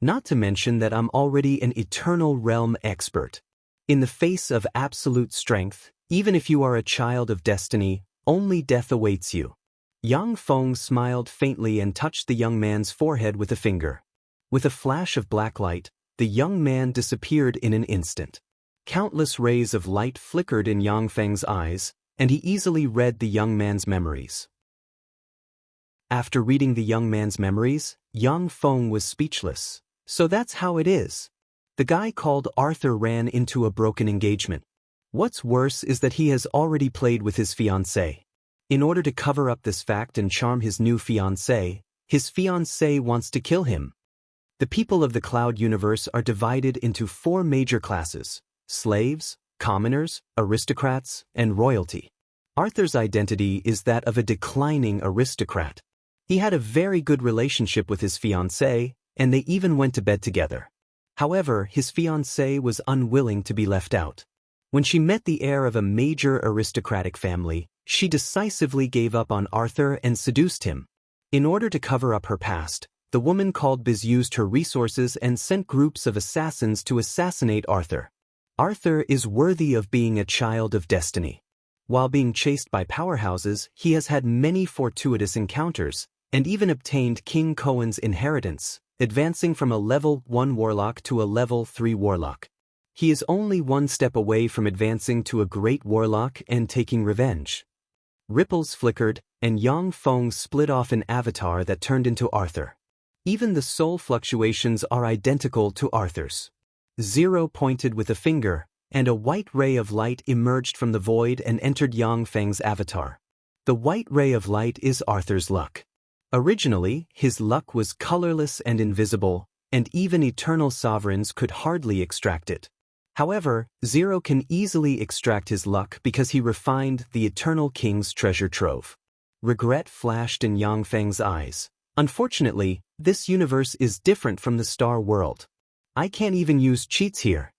Not to mention that I'm already an Eternal Realm expert. In the face of absolute strength, even if you are a child of destiny, only death awaits you." Yang Feng smiled faintly and touched the young man's forehead with a finger. With a flash of black light, the young man disappeared in an instant. Countless rays of light flickered in Yang Feng's eyes, and he easily read the young man's memories. After reading the young man's memories, Yang Feng was speechless. So that's how it is. The guy called Arthur ran into a broken engagement. What's worse is that he has already played with his fiancée. In order to cover up this fact and charm his new fiancée, his fiancée wants to kill him. The people of the Cloud universe are divided into 4 major classes: slaves, commoners, aristocrats, and royalty. Arthur's identity is that of a declining aristocrat. He had a very good relationship with his fiancée, and they even went to bed together. However, his fiancée was unwilling to be left out. When she met the heir of a major aristocratic family, she decisively gave up on Arthur and seduced him. In order to cover up her past, the woman called Biz used her resources and sent groups of assassins to assassinate Arthur. Arthur is worthy of being a child of destiny. While being chased by powerhouses, he has had many fortuitous encounters, and even obtained King Cohen's inheritance, advancing from a level 1 warlock to a level 3 warlock. He is only one step away from advancing to a great warlock and taking revenge. Ripples flickered, and Yang Feng split off an avatar that turned into Arthur. Even the soul fluctuations are identical to Arthur's. Zero pointed with a finger, and a white ray of light emerged from the void and entered Yang Feng's avatar. The white ray of light is Arthur's luck. Originally, his luck was colorless and invisible, and even eternal sovereigns could hardly extract it. However, Zero can easily extract his luck because he refined the Eternal King's treasure trove. Regret flashed in Yang Feng's eyes. Unfortunately, this universe is different from the Star World. I can't even use cheats here.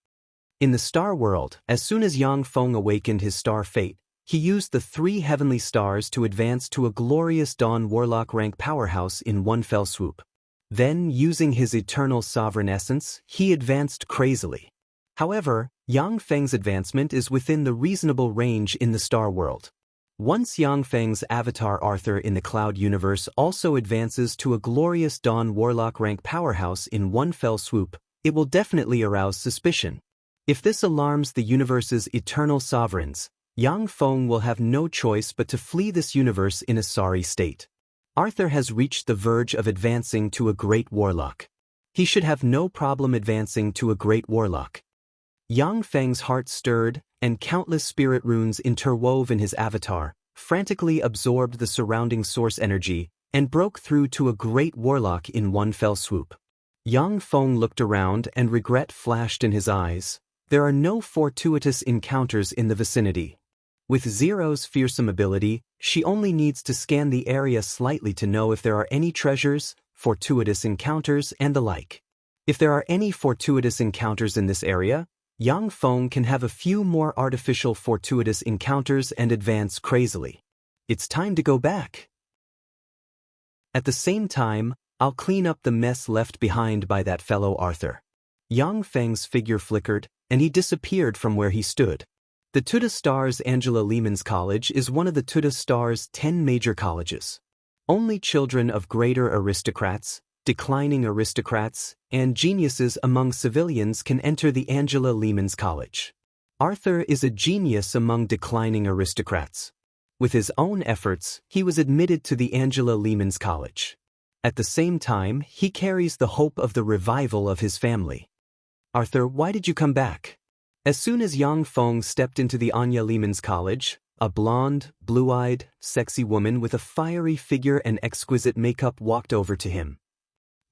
In the Star World, as soon as Yang Feng awakened his star fate, he used the 3 heavenly stars to advance to a glorious Dawn Warlock rank powerhouse in one fell swoop. Then, using his eternal sovereign essence, he advanced crazily. However, Yang Feng's advancement is within the reasonable range in the Star World. Once Yang Feng's avatar Arthur in the Cloud universe also advances to a glorious Dawn Warlock rank powerhouse in one fell swoop, it will definitely arouse suspicion. If this alarms the universe's eternal sovereigns, Yang Feng will have no choice but to flee this universe in a sorry state. Arthur has reached the verge of advancing to a great warlock. He should have no problem advancing to a great warlock. Yang Feng's heart stirred, and countless spirit runes interwove in his avatar, frantically absorbed the surrounding source energy, and broke through to a great warlock in one fell swoop. Yang Feng looked around and regret flashed in his eyes. There are no fortuitous encounters in the vicinity. With Zero's fearsome ability, she only needs to scan the area slightly to know if there are any treasures, fortuitous encounters, and the like. If there are any fortuitous encounters in this area, Yang Feng can have a few more artificial fortuitous encounters and advance crazily. It's time to go back. At the same time, I'll clean up the mess left behind by that fellow Arthur. Yang Feng's figure flickered, and he disappeared from where he stood. The Tuta Stars Angela Lehman's College is one of the Tuta Stars' 10 major colleges. Only children of greater aristocrats, declining aristocrats, and geniuses among civilians can enter the Angela Lehman's College. Arthur is a genius among declining aristocrats. With his own efforts, he was admitted to the Angela Lehman's College. At the same time, he carries the hope of the revival of his family. Arthur, why did you come back? As soon as Yang Feng stepped into the Anya Lehman's College, a blonde, blue-eyed, sexy woman with a fiery figure and exquisite makeup walked over to him.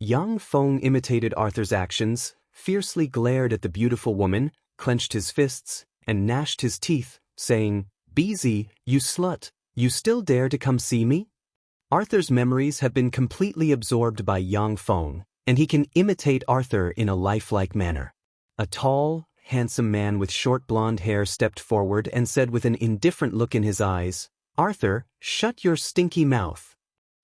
Yang Feng imitated Arthur's actions, fiercely glared at the beautiful woman, clenched his fists, and gnashed his teeth, saying, "Beezy, you slut, you still dare to come see me?" Arthur's memories have been completely absorbed by Yang Feng, and he can imitate Arthur in a lifelike manner. A tall, handsome man with short blonde hair stepped forward and said with an indifferent look in his eyes, "Arthur, shut your stinky mouth.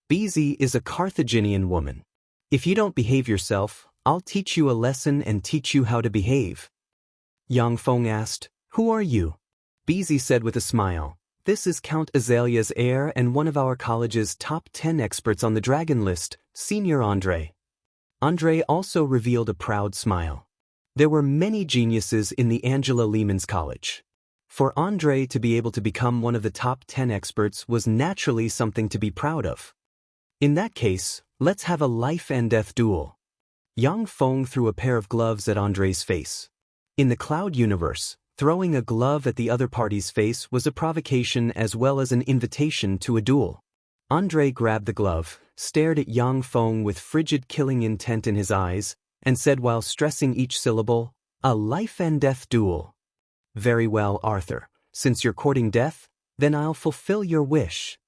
Beezy is a Carthaginian woman. If you don't behave yourself, I'll teach you a lesson and teach you how to behave." Yang Feng asked, "Who are you?" Beezy said with a smile, "This is Count Azalea's heir and one of our college's top 10 experts on the dragon list, Senior Andre." Andre also revealed a proud smile. There were many geniuses in the Angela Lehman's College. For Andre to be able to become one of the top 10 experts was naturally something to be proud of. In that case, let's have a life and death duel. Yang Feng threw a pair of gloves at Andre's face. In the Cloud universe, throwing a glove at the other party's face was a provocation as well as an invitation to a duel. Andre grabbed the glove, stared at Yang Feng with frigid killing intent in his eyes, and said while stressing each syllable, "A life and death duel." "Very well, Arthur. Since you're courting death, then I'll fulfill your wish."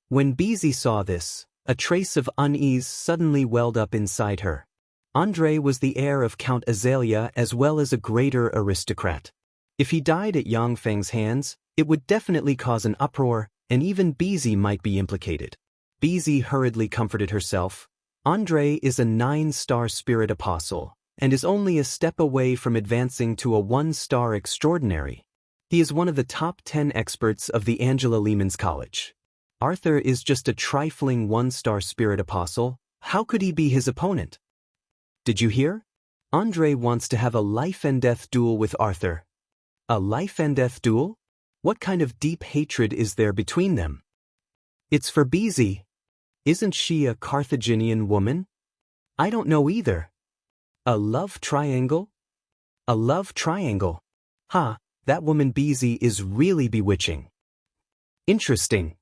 When Beezy saw this, a trace of unease suddenly welled up inside her. Andre was the heir of Count Azalea as well as a greater aristocrat. If he died at Yang Feng's hands, it would definitely cause an uproar, and even Beezy might be implicated. Beezy hurriedly comforted herself. Andre is a 9-star spirit apostle, and is only a step away from advancing to a 1-star extraordinary. He is one of the top 10 experts of the Angela Lehman's College. Arthur is just a trifling 1-star spirit apostle. How could he be his opponent? Did you hear? Andre wants to have a life and death duel with Arthur. A life and death duel? What kind of deep hatred is there between them? It's for Beezy. Isn't she a Carthaginian woman? I don't know either. A love triangle? A love triangle. Ha, that woman Beezy is really bewitching. Interesting.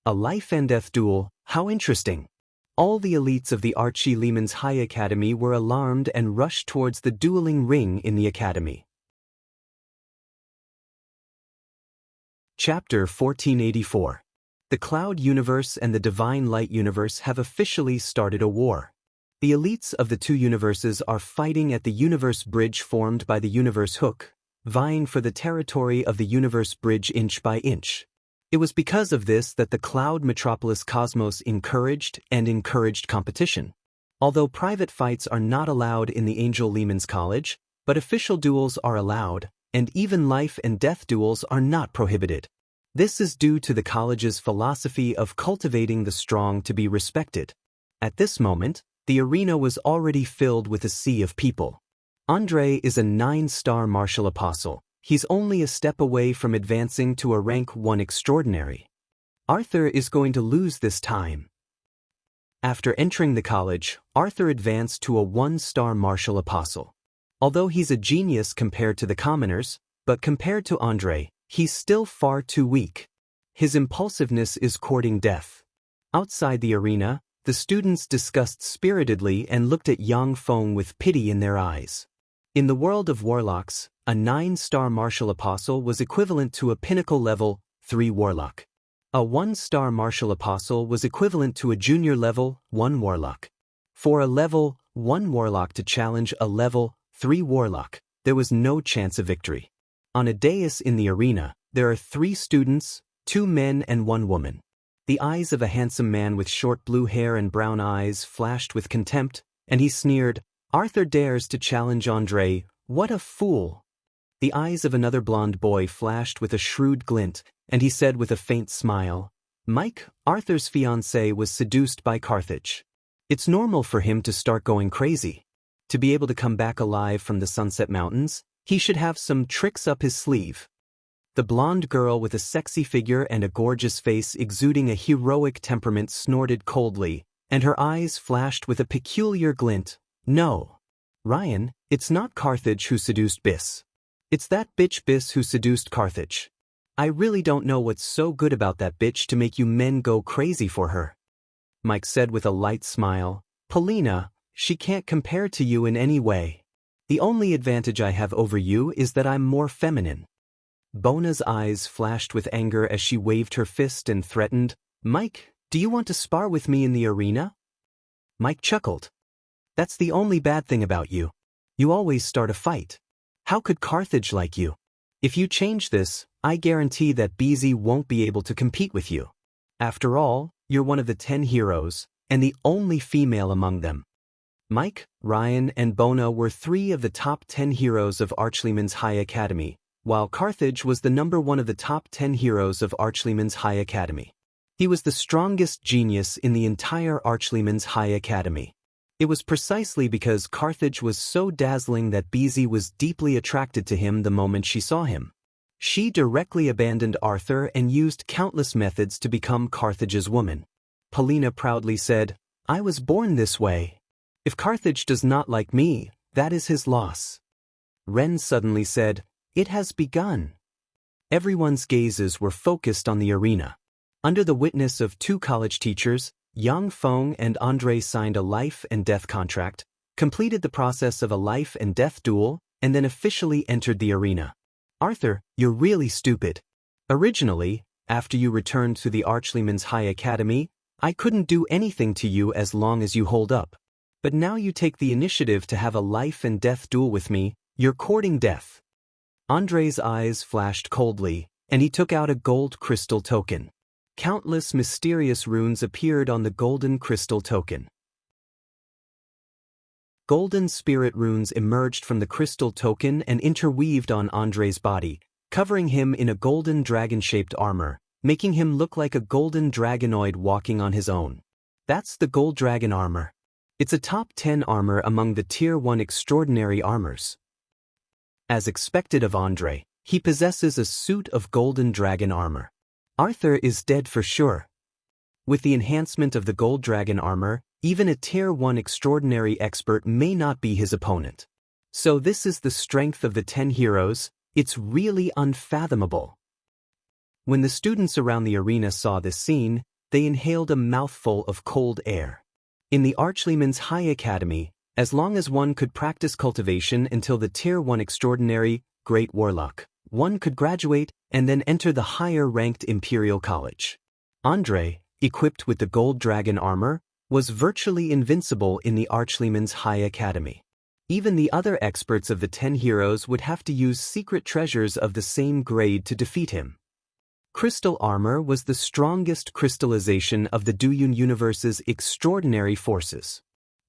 A life and death duel, how interesting. All the elites of the Archie Lehman's High Academy were alarmed and rushed towards the dueling ring in the academy. Chapter 1484. The Cloud Universe and the Divine Light Universe have officially started a war. The elites of the two universes are fighting at the universe bridge formed by the universe hook, vying for the territory of the universe bridge inch by inch. It was because of this that the Cloud Metropolis Cosmos encouraged competition. Although private fights are not allowed in the Angel Lehman's College, but official duels are allowed, and even life and death duels are not prohibited. This is due to the college's philosophy of cultivating the strong to be respected. At this moment, the arena was already filled with a sea of people. Andre is a 9-star martial apostle. He's only a step away from advancing to a rank 1 extraordinary. Arthur is going to lose this time. After entering the college, Arthur advanced to a 1-star martial apostle. Although he's a genius compared to the commoners, but compared to Andre, he's still far too weak. His impulsiveness is courting death. Outside the arena, the students discussed spiritedly and looked at Yang Feng with pity in their eyes. In the world of warlocks, a 9-star martial apostle was equivalent to a pinnacle level 3 warlock. A 1-star martial apostle was equivalent to a junior level 1 warlock. For a level 1 warlock to challenge a level 3 warlock. There was no chance of victory. On a dais in the arena, there are 3 students, 2 men and 1 woman. The eyes of a handsome man with short blue hair and brown eyes flashed with contempt, and he sneered, "Arthur dares to challenge Andre, what a fool!" The eyes of another blonde boy flashed with a shrewd glint, and he said with a faint smile, "Mike, Arthur's fiancée was seduced by Carthage. It's normal for him to start going crazy. To be able to come back alive from the Sunset Mountains, he should have some tricks up his sleeve." The blonde girl with a sexy figure and a gorgeous face exuding a heroic temperament snorted coldly, and her eyes flashed with a peculiar glint. "No. Ryan, it's not Carthage who seduced Biss. It's that bitch Biss who seduced Carthage. I really don't know what's so good about that bitch to make you men go crazy for her." Mike said with a light smile, "Polina, she can't compare to you in any way. The only advantage I have over you is that I'm more feminine." Bona's eyes flashed with anger as she waved her fist and threatened, "Mike, do you want to spar with me in the arena?" Mike chuckled. "That's the only bad thing about you. You always start a fight. How could Carthage like you? If you change this, I guarantee that BZ won't be able to compete with you. After all, you're one of the 10 heroes, and the only female among them." Mike, Ryan, and Bona were 3 of the top 10 heroes of Archleyman's High Academy, while Carthage was the number 1 of the top 10 heroes of Archleyman's High Academy. He was the strongest genius in the entire Archleyman's High Academy. It was precisely because Carthage was so dazzling that BZ was deeply attracted to him the moment she saw him. She directly abandoned Arthur and used countless methods to become Carthage's woman. Polina proudly said, "I was born this way. If Carthage does not like me, that is his loss." Ren suddenly said, "It has begun." Everyone's gazes were focused on the arena. Under the witness of 2 college teachers, Yang Feng and Andre signed a life and death contract, completed the process of a life and death duel, and then officially entered the arena. "Arthur, you're really stupid. Originally, after you returned to the Archleyman's High Academy, I couldn't do anything to you as long as you hold up. But now you take the initiative to have a life and death duel with me, you're courting death." Andre's eyes flashed coldly, and he took out a gold crystal token. Countless mysterious runes appeared on the golden crystal token. Golden spirit runes emerged from the crystal token and interweaved on Andre's body, covering him in a golden dragon-shaped armor, making him look like a golden dragonoid walking on his own. That's the gold dragon armor. It's a top 10 armor among the Tier 1 extraordinary armors. As expected of Andre, he possesses a suit of golden dragon armor. Arthur is dead for sure. With the enhancement of the gold dragon armor, even a Tier 1 extraordinary expert may not be his opponent. So this is the strength of the 10 heroes. It's really unfathomable. When the students around the arena saw this scene, they inhaled a mouthful of cold air. In the Archleyman's High Academy, as long as one could practice cultivation until the Tier 1 extraordinary, Great Warlock, one could graduate and then enter the higher-ranked Imperial College. Andre, equipped with the gold dragon armor, was virtually invincible in the Archleyman's High Academy. Even the other experts of the 10 heroes would have to use secret treasures of the same grade to defeat him. Crystal armor was the strongest crystallization of the Duyun universe's extraordinary forces.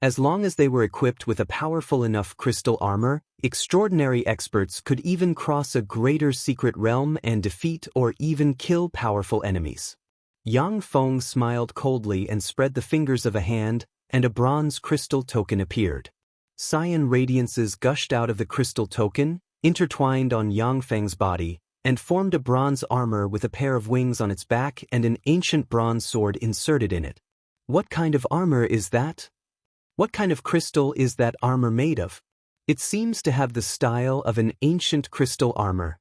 As long as they were equipped with a powerful enough crystal armor, extraordinary experts could even cross a greater secret realm and defeat or even kill powerful enemies. Yang Feng smiled coldly and spread the fingers of a hand, and a bronze crystal token appeared. Cyan radiances gushed out of the crystal token, intertwined on Yang Feng's body, and formed a bronze armor with a pair of wings on its back and an ancient bronze sword inserted in it. What kind of armor is that? What kind of crystal is that armor made of? It seems to have the style of an ancient crystal armor.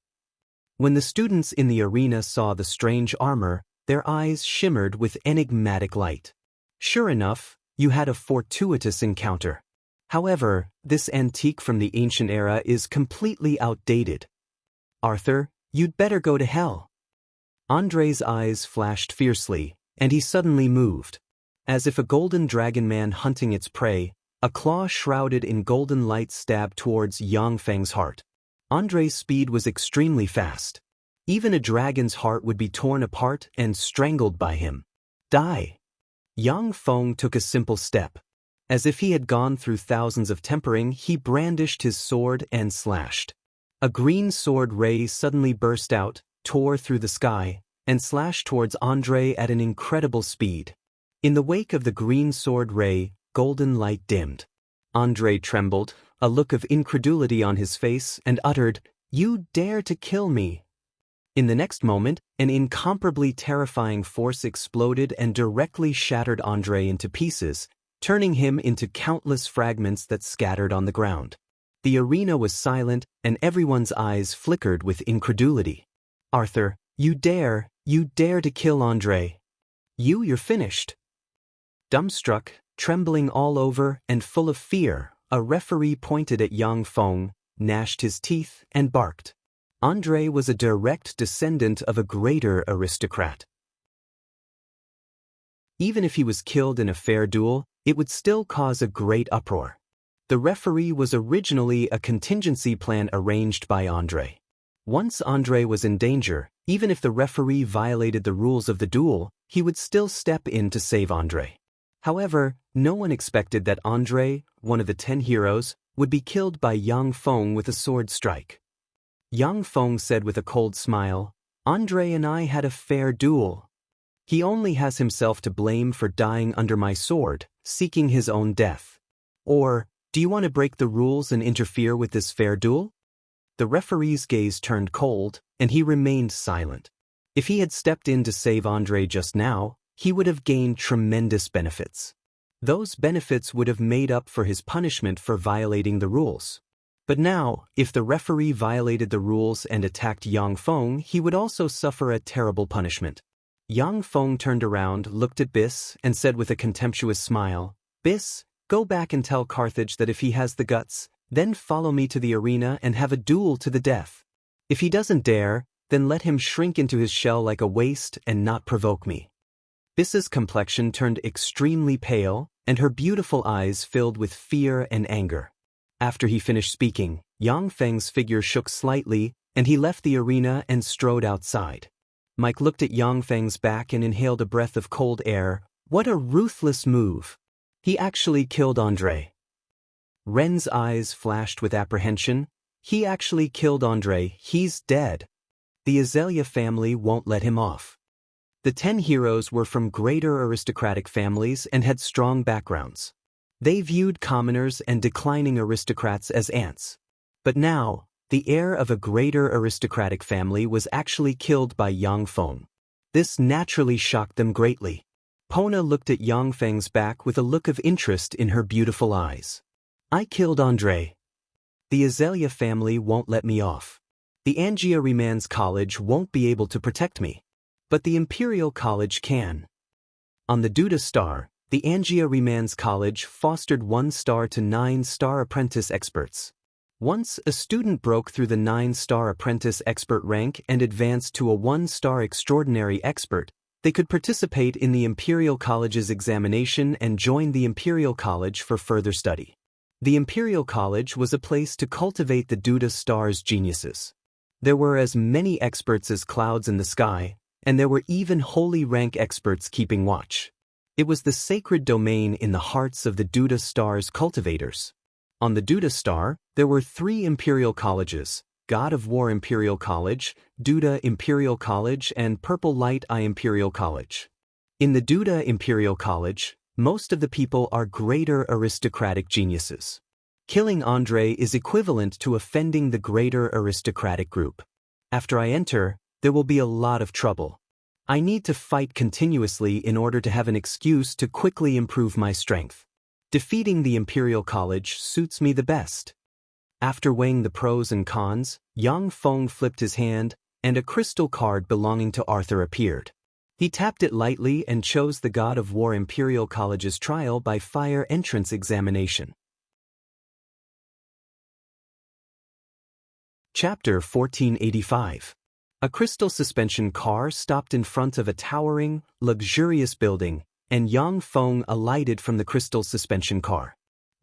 When the students in the arena saw the strange armor, their eyes shimmered with enigmatic light. Sure enough, you had a fortuitous encounter. However, this antique from the ancient era is completely outdated. Arthur, you'd better go to hell. Andre's eyes flashed fiercely, and he suddenly moved. As if a golden dragon man hunting its prey, A claw shrouded in golden light stabbed towards Yang Feng's heart. Andre's speed was extremely fast. Even a dragon's heart would be torn apart and strangled by him. Die! Yang Feng took a simple step. As if he had gone through thousands of tempering, he brandished his sword and slashed. A green sword ray suddenly burst out, tore through the sky, and slashed towards Andre at an incredible speed. In the wake of the green sword ray, golden light dimmed. Andre trembled, a look of incredulity on his face, and uttered, "You dare to kill me!" In the next moment, an incomparably terrifying force exploded and directly shattered Andre into pieces, turning him into countless fragments that scattered on the ground. The arena was silent, and everyone's eyes flickered with incredulity. "Arthur, you dare to kill Andre. You're finished." Dumbstruck, trembling all over, and full of fear, a referee pointed at Yang Feng, gnashed his teeth, and barked. Andre was a direct descendant of a greater aristocrat. Even if he was killed in a fair duel, it would still cause a great uproar. The referee was originally a contingency plan arranged by Andre. Once Andre was in danger, even if the referee violated the rules of the duel, he would still step in to save Andre. However, no one expected that Andre, one of the 10 heroes, would be killed by Yang Feng with a sword strike. Yang Feng said with a cold smile, "Andre and I had a fair duel. He only has himself to blame for dying under my sword, seeking his own death. Or, do you want to break the rules and interfere with this fair duel?" The referee's gaze turned cold, and he remained silent. If he had stepped in to save Andre just now, he would have gained tremendous benefits. Those benefits would have made up for his punishment for violating the rules. But now, if the referee violated the rules and attacked Yang Feng, he would also suffer a terrible punishment. Yang Feng turned around, looked at Bis, and said with a contemptuous smile, "Bis, go back and tell Carthage that if he has the guts, then follow me to the arena and have a duel to the death. If he doesn't dare, then let him shrink into his shell like a waste and not provoke me." Bis's complexion turned extremely pale, and her beautiful eyes filled with fear and anger. After he finished speaking, Yang Feng's figure shook slightly, and he left the arena and strode outside. Mike looked at Yang Feng's back and inhaled a breath of cold air. What a ruthless move! He actually killed Andre. Ren's eyes flashed with apprehension. He actually killed Andre. He's dead. The Azalea family won't let him off. The 10 heroes were from greater aristocratic families and had strong backgrounds. They viewed commoners and declining aristocrats as ants. But now, the heir of a greater aristocratic family was actually killed by Yang Feng. This naturally shocked them greatly. Pona looked at Yang Feng's back with a look of interest in her beautiful eyes. "I killed Andre. The Azalea family won't let me off. The Angia Remans College won't be able to protect me. But the Imperial College can." On the Duda Star, the Angia Remans College fostered 1-star to 9-star apprentice experts. Once a student broke through the 9-star apprentice expert rank and advanced to a 1-star extraordinary expert, they could participate in the Imperial College's examination and join the Imperial College for further study. The Imperial College was a place to cultivate the Duda Star's geniuses. There were as many experts as clouds in the sky, and there were even holy rank experts keeping watch. It was the sacred domain in the hearts of the Duda Star's cultivators. On the Duda Star, there were 3 Imperial Colleges: God of War Imperial College, Duda Imperial College, and Purple Light Eye Imperial College. In the Duda Imperial College, most of the people are greater aristocratic geniuses. Killing Andre is equivalent to offending the greater aristocratic group. After I enter, there will be a lot of trouble. I need to fight continuously in order to have an excuse to quickly improve my strength. Defeating the Imperial College suits me the best. After weighing the pros and cons, Yang Feng flipped his hand, and a crystal card belonging to Arthur appeared. He tapped it lightly and chose the God of War Imperial College's trial by fire entrance examination. Chapter 1485. A crystal suspension car stopped in front of a towering, luxurious building, and Yang Feng alighted from the crystal suspension car.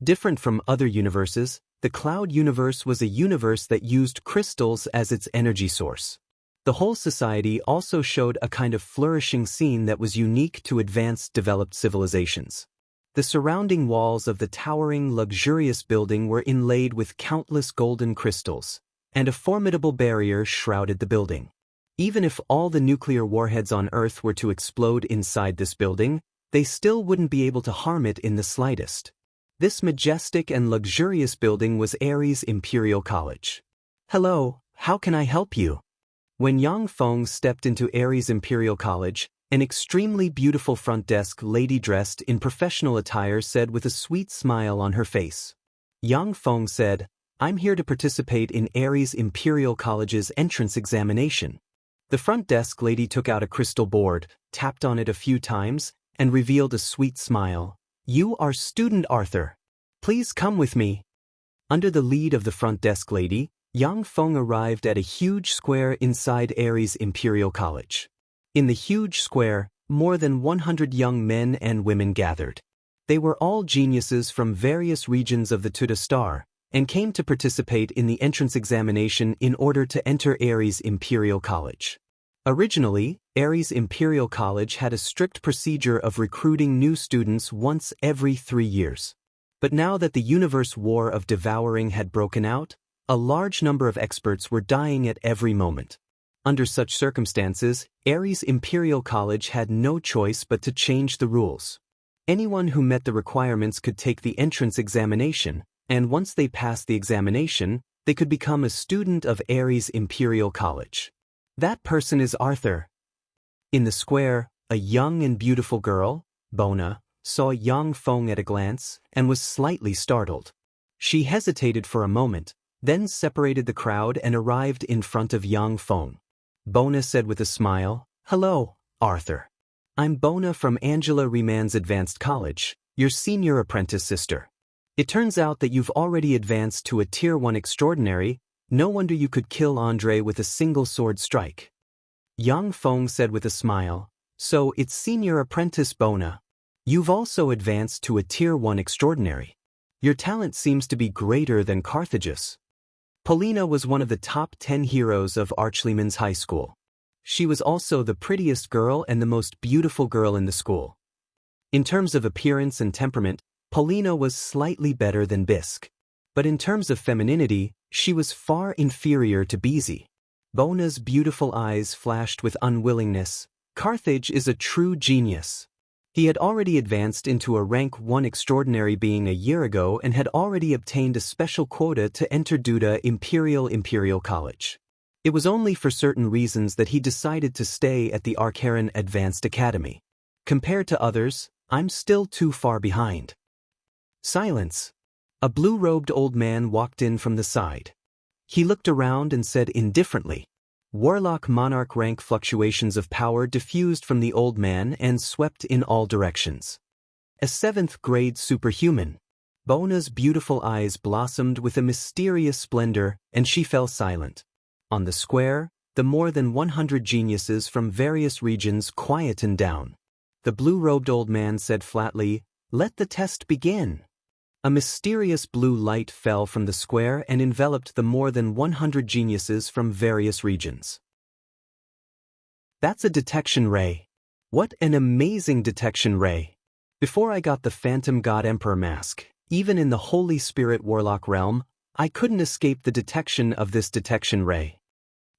Different from other universes, the Cloud universe was a universe that used crystals as its energy source. The whole society also showed a kind of flourishing scene that was unique to advanced developed civilizations. The surrounding walls of the towering, luxurious building were inlaid with countless golden crystals, and a formidable barrier shrouded the building. Even if all the nuclear warheads on Earth were to explode inside this building, they still wouldn't be able to harm it in the slightest. This majestic and luxurious building was Ares Imperial College. "Hello, how can I help you?" When Yang Feng stepped into Ares Imperial College, an extremely beautiful front desk lady dressed in professional attire said with a sweet smile on her face. Yang Feng said, "I'm here to participate in Ares Imperial College's entrance examination." The front desk lady took out a crystal board, tapped on it a few times, and revealed a sweet smile. "You are student Arthur. Please come with me." Under the lead of the front desk lady, Yang Feng arrived at a huge square inside Ares Imperial College. In the huge square, more than 100 young men and women gathered. They were all geniuses from various regions of the Tuta Star, and came to participate in the entrance examination in order to enter Ares Imperial College. Originally, Ares Imperial College had a strict procedure of recruiting new students once every 3 years. But now that the universe war of devouring had broken out, a large number of experts were dying at every moment. Under such circumstances, Ares Imperial College had no choice but to change the rules. Anyone who met the requirements could take the entrance examination, and once they passed the examination, they could become a student of Ares Imperial College. That person is Arthur. In the square, a young and beautiful girl, Bona, saw Yang Feng at a glance and was slightly startled. She hesitated for a moment, then separated the crowd and arrived in front of Yang Feng. Bona said with a smile, "Hello, Arthur. I'm Bona from Angela Rieman's Advanced College, your senior apprentice sister. It turns out that you've already advanced to a Tier 1 Extraordinary. No wonder you could kill Andre with a single sword strike." Yang Feng said with a smile, "So it's senior apprentice Bona. You've also advanced to a Tier 1 Extraordinary. Your talent seems to be greater than Carthage's." Polina was one of the top 10 heroes of Archleyman's High School. She was also the prettiest girl and the most beautiful girl in the school. In terms of appearance and temperament, Polina was slightly better than Bisque. But in terms of femininity, she was far inferior to Beezy. Bona's beautiful eyes flashed with unwillingness. Carthage is a true genius. He had already advanced into a rank 1 extraordinary being a year ago and had already obtained a special quota to enter Duda Imperial College. It was only for certain reasons that he decided to stay at the Archaron Advanced Academy. Compared to others, I'm still too far behind. Silence. A blue-robed old man walked in from the side. He looked around and said indifferently, "Warlock monarch rank fluctuations of power diffused from the old man and swept in all directions. A 7th grade superhuman." Bona's beautiful eyes blossomed with a mysterious splendor, and she fell silent. On the square, the more than 100 geniuses from various regions quietened down. The blue-robed old man said flatly, "Let the test begin." A mysterious blue light fell from the square and enveloped the more than 100 geniuses from various regions. "That's a detection ray. What an amazing detection ray. Before I got the Phantom God Emperor mask, even in the Holy Spirit Warlock realm, I couldn't escape the detection of this detection ray."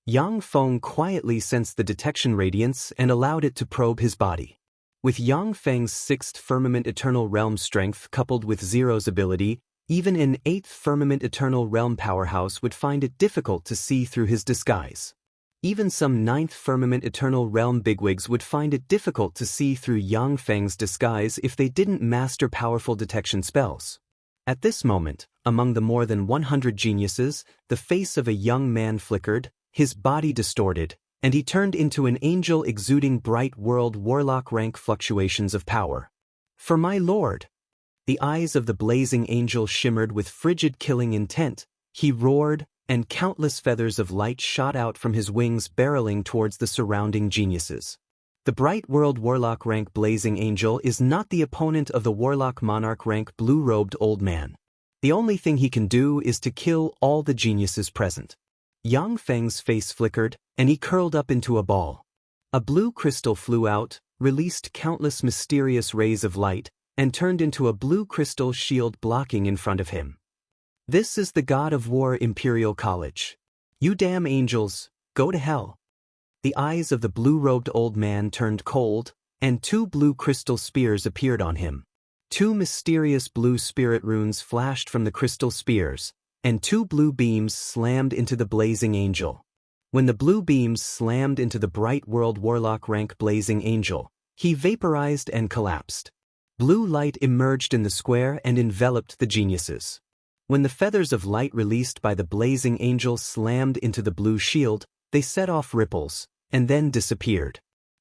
Yang Feng quietly sensed the detection radiance and allowed it to probe his body. With Yang Feng's 6th Firmament Eternal Realm strength coupled with Zero's ability, even an 8th Firmament Eternal Realm powerhouse would find it difficult to see through his disguise. Even some 9th Firmament Eternal Realm bigwigs would find it difficult to see through Yang Feng's disguise if they didn't master powerful detection spells. At this moment, among the more than 100 geniuses, the face of a young man flickered, his body distorted, and he turned into an angel exuding bright world warlock rank fluctuations of power. "For my lord!" The eyes of the blazing angel shimmered with frigid killing intent. He roared, and countless feathers of light shot out from his wings barreling towards the surrounding geniuses. The Bright World Warlock rank Blazing Angel is not the opponent of the Warlock Monarch rank Blue-Robed Old Man. The only thing he can do is to kill all the geniuses present. Yang Feng's face flickered, and he curled up into a ball. A blue crystal flew out, released countless mysterious rays of light, and turned into a blue crystal shield blocking in front of him. This is the God of War Imperial College. You damn angels, go to hell. The eyes of the blue-robed old man turned cold, and 2 blue crystal spears appeared on him. 2 mysterious blue spirit runes flashed from the crystal spears, and 2 blue beams slammed into the Blazing Angel. When the blue beams slammed into the Bright World Warlock rank Blazing Angel, he vaporized and collapsed. Blue light emerged in the square and enveloped the geniuses. When the feathers of light released by the Blazing Angel slammed into the blue shield, they set off ripples, and then disappeared.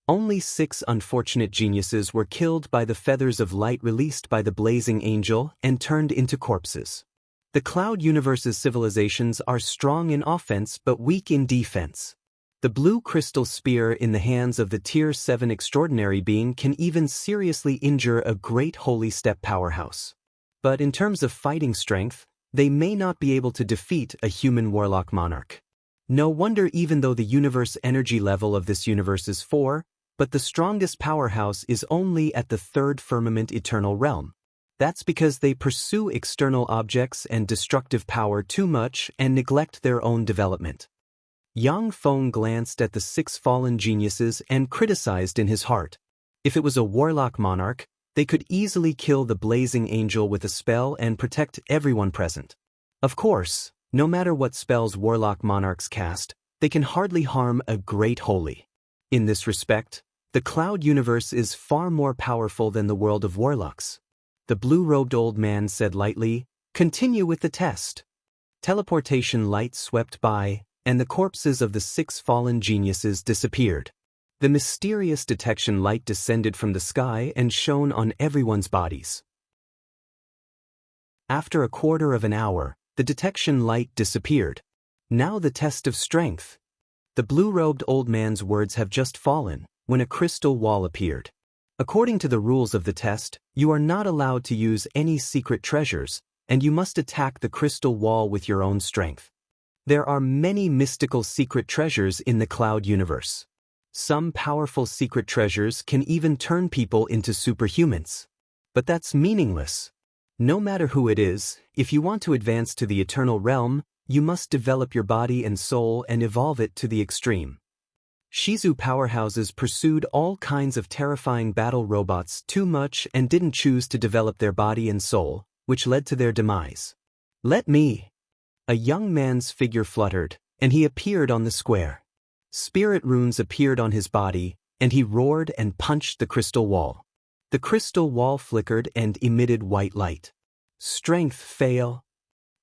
Only 6 unfortunate geniuses were killed by the feathers of light released by the Blazing Angel and turned into corpses. The Cloud Universe's civilizations are strong in offense but weak in defense. The blue crystal spear in the hands of the Tier 7 extraordinary being can even seriously injure a great holy step powerhouse. But in terms of fighting strength, they may not be able to defeat a human warlock monarch. No wonder, even though the universe energy level of this universe is 4, but the strongest powerhouse is only at the 3rd firmament eternal realm. That's because they pursue external objects and destructive power too much and neglect their own development. Yang Feng glanced at the 6 fallen geniuses and criticized in his heart. If it was a warlock monarch, they could easily kill the Blazing Angel with a spell and protect everyone present. Of course, no matter what spells warlock monarchs cast, they can hardly harm a great holy. In this respect, the Cloud Universe is far more powerful than the world of warlocks. The blue-robed old man said lightly, "Continue with the test." Teleportation light swept by, and the corpses of the 6 fallen geniuses disappeared. The mysterious detection light descended from the sky and shone on everyone's bodies. After a quarter of an hour, the detection light disappeared. Now the test of strength. The blue-robed old man's words have just fallen, when a crystal wall appeared. According to the rules of the test, you are not allowed to use any secret treasures, and you must attack the crystal wall with your own strength. There are many mystical secret treasures in the Cloud Universe. Some powerful secret treasures can even turn people into superhumans. But that's meaningless. No matter who it is, if you want to advance to the eternal realm, you must develop your body and soul and evolve it to the extreme. Shizu powerhouses pursued all kinds of terrifying battle robots too much and didn't choose to develop their body and soul, which led to their demise. "Let me." A young man's figure fluttered, and he appeared on the square. Spirit runes appeared on his body, and he roared and punched the crystal wall. The crystal wall flickered and emitted white light. Strength fail.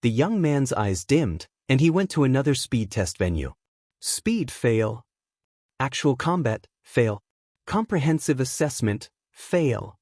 The young man's eyes dimmed, and he went to another speed test venue. Speed fail. Actual combat fail. Comprehensive assessment fail.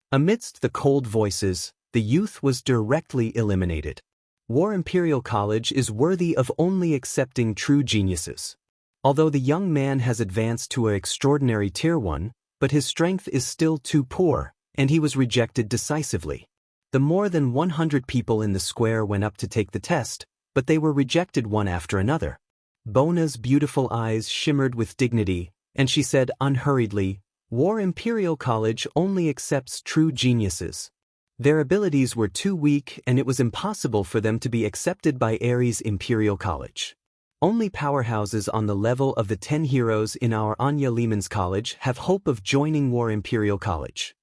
Amidst the cold voices, the youth was directly eliminated. War Imperial College is worthy of only accepting true geniuses. Although the young man has advanced to an extraordinary Tier 1, but his strength is still too poor, and he was rejected decisively. The more than 100 people in the square went up to take the test, but they were rejected one after another. Bona's beautiful eyes shimmered with dignity, and she said unhurriedly, "War Imperial College only accepts true geniuses. Their abilities were too weak and it was impossible for them to be accepted by Ares Imperial College. Only powerhouses on the level of the 10 heroes in our Anya Lehman's College have hope of joining War Imperial College.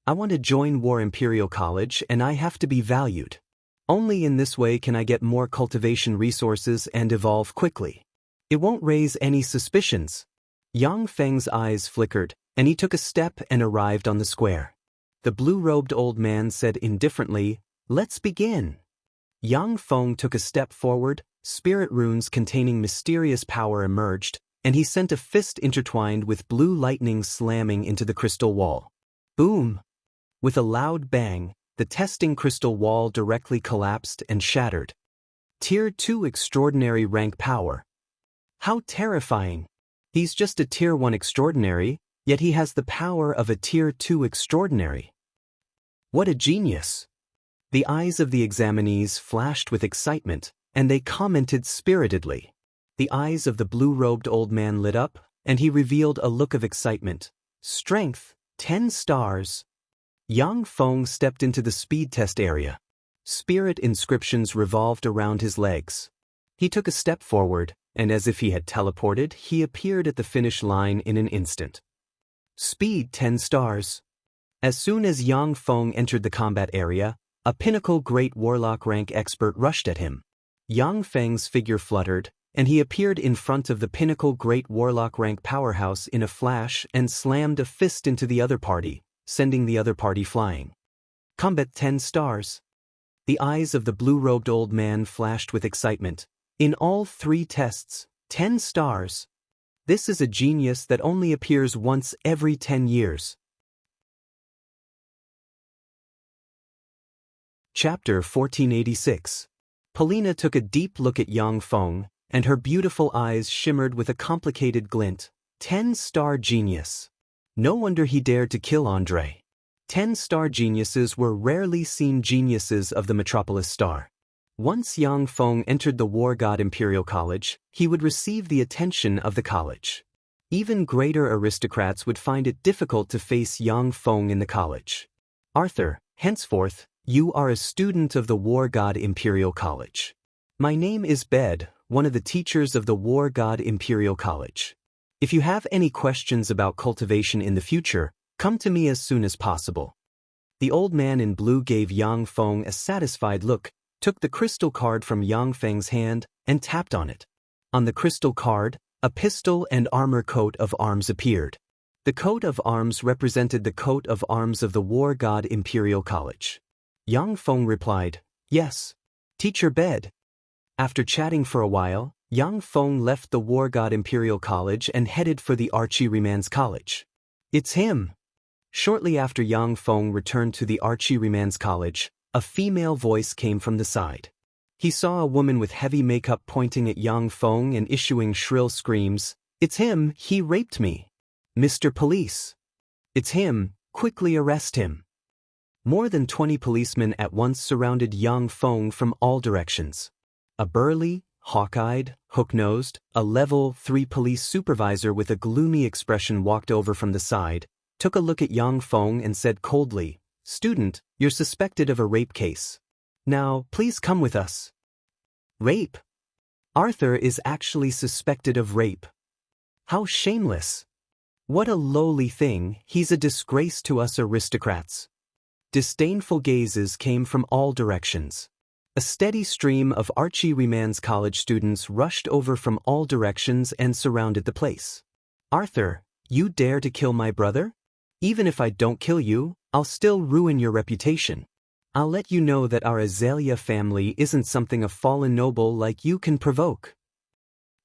I want to join War Imperial College and I have to be valued. Only in this way can I get more cultivation resources and evolve quickly. It won't raise any suspicions." Yang Feng's eyes flickered, and he took a step and arrived on the square. The blue-robed old man said indifferently, "Let's begin." Yang Feng took a step forward, spirit runes containing mysterious power emerged, and he sent a fist intertwined with blue lightning slamming into the crystal wall. Boom! With a loud bang, the testing crystal wall directly collapsed and shattered. Tier 2 extraordinary rank power. How terrifying! He's just a Tier 1 extraordinary, yet he has the power of a Tier 2 extraordinary. What a genius! The eyes of the examinees flashed with excitement, and they commented spiritedly. The eyes of the blue-robed old man lit up, and he revealed a look of excitement. Strength, 10 stars. Yang Feng stepped into the speed test area. Spirit inscriptions revolved around his legs. He took a step forward, and as if he had teleported, he appeared at the finish line in an instant. Speed 10 stars. As soon as Yang Feng entered the combat area, a pinnacle Great Warlock rank expert rushed at him. Yang Feng's figure fluttered, and he appeared in front of the pinnacle Great Warlock rank powerhouse in a flash and slammed a fist into the other party, sending the other party flying. Combat 10 stars. The eyes of the blue-robed old man flashed with excitement. In all 3 tests, 10 stars. This is a genius that only appears once every 10 years. Chapter 1486. Polina took a deep look at Yang Feng, and her beautiful eyes shimmered with a complicated glint. 10-star genius. No wonder he dared to kill Andre. 10-star geniuses were rarely seen geniuses of the Metropolis Star. Once Yang Feng entered the War God Imperial College, he would receive the attention of the college. Even greater aristocrats would find it difficult to face Yang Feng in the college. Arthur, henceforth, you are a student of the War God Imperial College. My name is Bed, one of the teachers of the War God Imperial College. If you have any questions about cultivation in the future, come to me as soon as possible. The old man in blue gave Yang Feng a satisfied look, took the crystal card from Yang Feng's hand, and tapped on it. On the crystal card, a pistol and armor coat of arms appeared. The coat of arms represented the coat of arms of the War God Imperial College. Yang Feng replied, "Yes, Teacher Bed." After chatting for a while, Yang Feng left the War God Imperial College and headed for the Archeryman's College. It's him! Shortly after Yang Feng returned to the Archeryman's College, a female voice came from the side. He saw a woman with heavy makeup pointing at Yang Feng and issuing shrill screams. "It's him! He raped me! Mr. Police! It's him! Quickly arrest him!" More than 20 policemen at once surrounded Yang Feng from all directions. A burly, hawk-eyed, hook-nosed, a level 3 police supervisor with a gloomy expression walked over from the side, took a look at Yang Feng and said coldly, "Student, you're suspected of a rape case. Now, please come with us." Rape? Arthur is actually suspected of rape. How shameless! What a lowly thing, he's a disgrace to us aristocrats. Disdainful gazes came from all directions. A steady stream of Archeryman's College students rushed over from all directions and surrounded the place. "Arthur, you dare to kill my brother? Even if I don't kill you, I'll still ruin your reputation. I'll let you know that our Azalea family isn't something a fallen noble like you can provoke."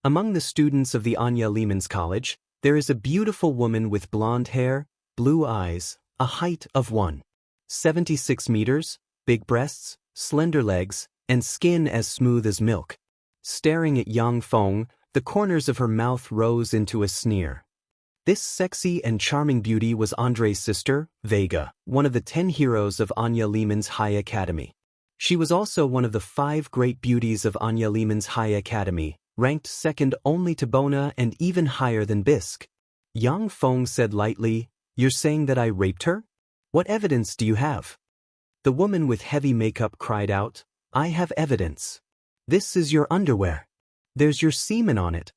Among the students of the Anya Lehman's College, there is a beautiful woman with blonde hair, blue eyes, a height of 1.76 meters, big breasts, slender legs, and skin as smooth as milk. Staring at Yang Feng, the corners of her mouth rose into a sneer. This sexy and charming beauty was Andre's sister, Vega, one of the 10 heroes of Anya Lehman's High Academy. She was also one of the 5 great beauties of Anya Lehman's High Academy, ranked second only to Bona and even higher than Bisque. Yang Feng said lightly, "You're saying that I raped her? What evidence do you have?" The woman with heavy makeup cried out, "I have evidence. This is your underwear. There's your semen on it."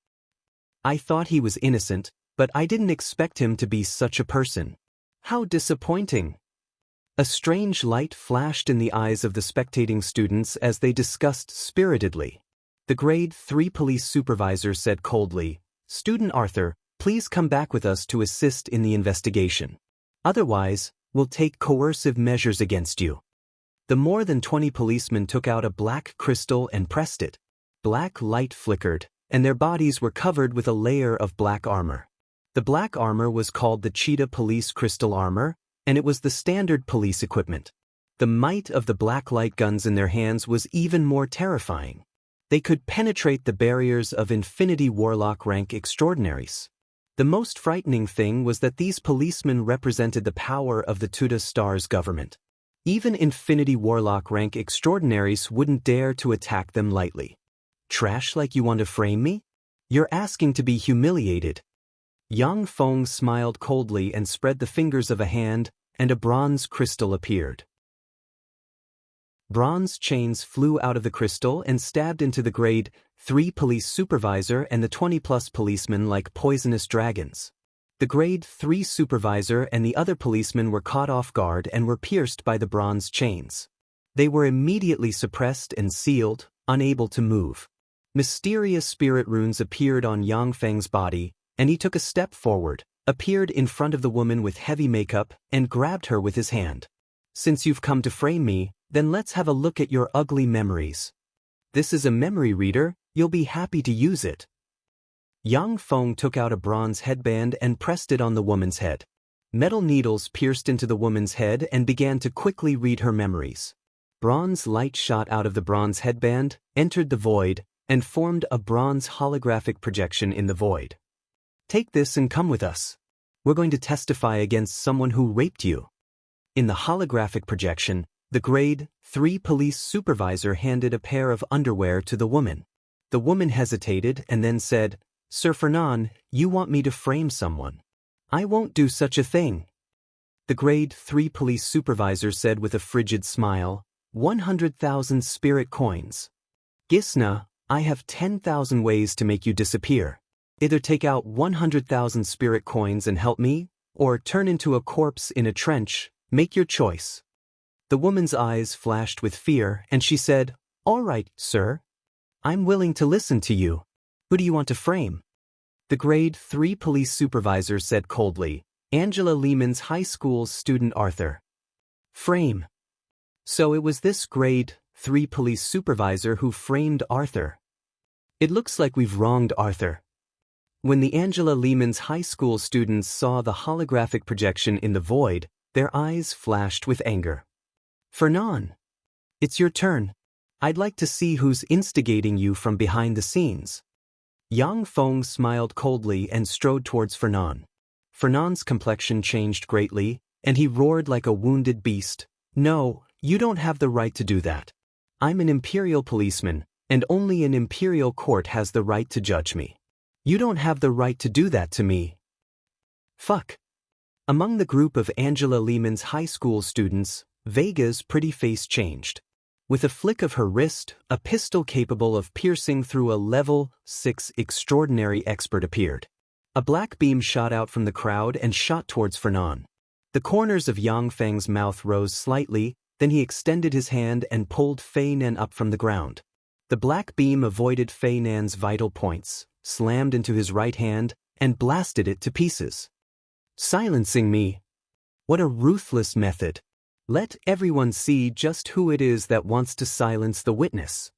I thought he was innocent, but I didn't expect him to be such a person. How disappointing. A strange light flashed in the eyes of the spectating students as they discussed spiritedly. The grade 3 police supervisor said coldly, "Student Arthur, please come back with us to assist in the investigation. Otherwise, we'll take coercive measures against you." The more than 20 policemen took out a black crystal and pressed it. Black light flickered, and their bodies were covered with a layer of black armor. The black armor was called the Cheetah Police Crystal Armor, and it was the standard police equipment. The might of the black light guns in their hands was even more terrifying. They could penetrate the barriers of Infinity Warlock rank extraordinaries. The most frightening thing was that these policemen represented the power of the Tuda Star's government. Even Infinity Warlock rank extraordinaries wouldn't dare to attack them lightly. Trash like you want to frame me? You're asking to be humiliated. Yang Feng smiled coldly and spread the fingers of a hand, and a bronze crystal appeared. Bronze chains flew out of the crystal and stabbed into the grade 3 police supervisor and the 20-plus policemen like poisonous dragons. The grade 3 supervisor and the other policemen were caught off guard and were pierced by the bronze chains. They were immediately suppressed and sealed, unable to move. Mysterious spirit runes appeared on Yang Feng's body, and he took a step forward, appeared in front of the woman with heavy makeup, and grabbed her with his hand. Since you've come to frame me, then let's have a look at your ugly memories. This is a memory reader, you'll be happy to use it. Yang Feng took out a bronze headband and pressed it on the woman's head. Metal needles pierced into the woman's head and began to quickly read her memories. Bronze light shot out of the bronze headband, entered the void, and formed a bronze holographic projection in the void. Take this and come with us. We're going to testify against someone who raped you. In the holographic projection, the grade 3 police supervisor handed a pair of underwear to the woman. The woman hesitated and then said, "Sir Fernand, you want me to frame someone. I won't do such a thing." The grade 3 police supervisor said with a frigid smile, 100,000 spirit coins. Gisna, I have 10,000 ways to make you disappear. Either take out 100,000 spirit coins and help me, or turn into a corpse in a trench, make your choice. The woman's eyes flashed with fear and she said, "All right, sir. I'm willing to listen to you. Who do you want to frame?" The grade 3 police supervisor said coldly, "Angela Lehman's high school's student Arthur." Frame. So it was this grade 3 police supervisor who framed Arthur. It looks like we've wronged Arthur. When the Angela Lehman's high school students saw the holographic projection in the void, their eyes flashed with anger. "Fernand, it's your turn. I'd like to see who's instigating you from behind the scenes." Yang Feng smiled coldly and strode towards Fernand. Fernand's complexion changed greatly, and he roared like a wounded beast. "No, you don't have the right to do that. I'm an imperial policeman, and only an imperial court has the right to judge me. You don't have the right to do that to me." Fuck. Among the group of Angela Lehman's high school students, Vega's pretty face changed. With a flick of her wrist, a pistol capable of piercing through a level 6 extraordinary expert appeared. A black beam shot out from the crowd and shot towards Fernand. The corners of Yang Feng's mouth rose slightly, then he extended his hand and pulled Fei Nan up from the ground. The black beam avoided Fei Nan's vital points, slammed into his right hand, and blasted it to pieces. Silencing me. What a ruthless method. Let everyone see just who it is that wants to silence the witness.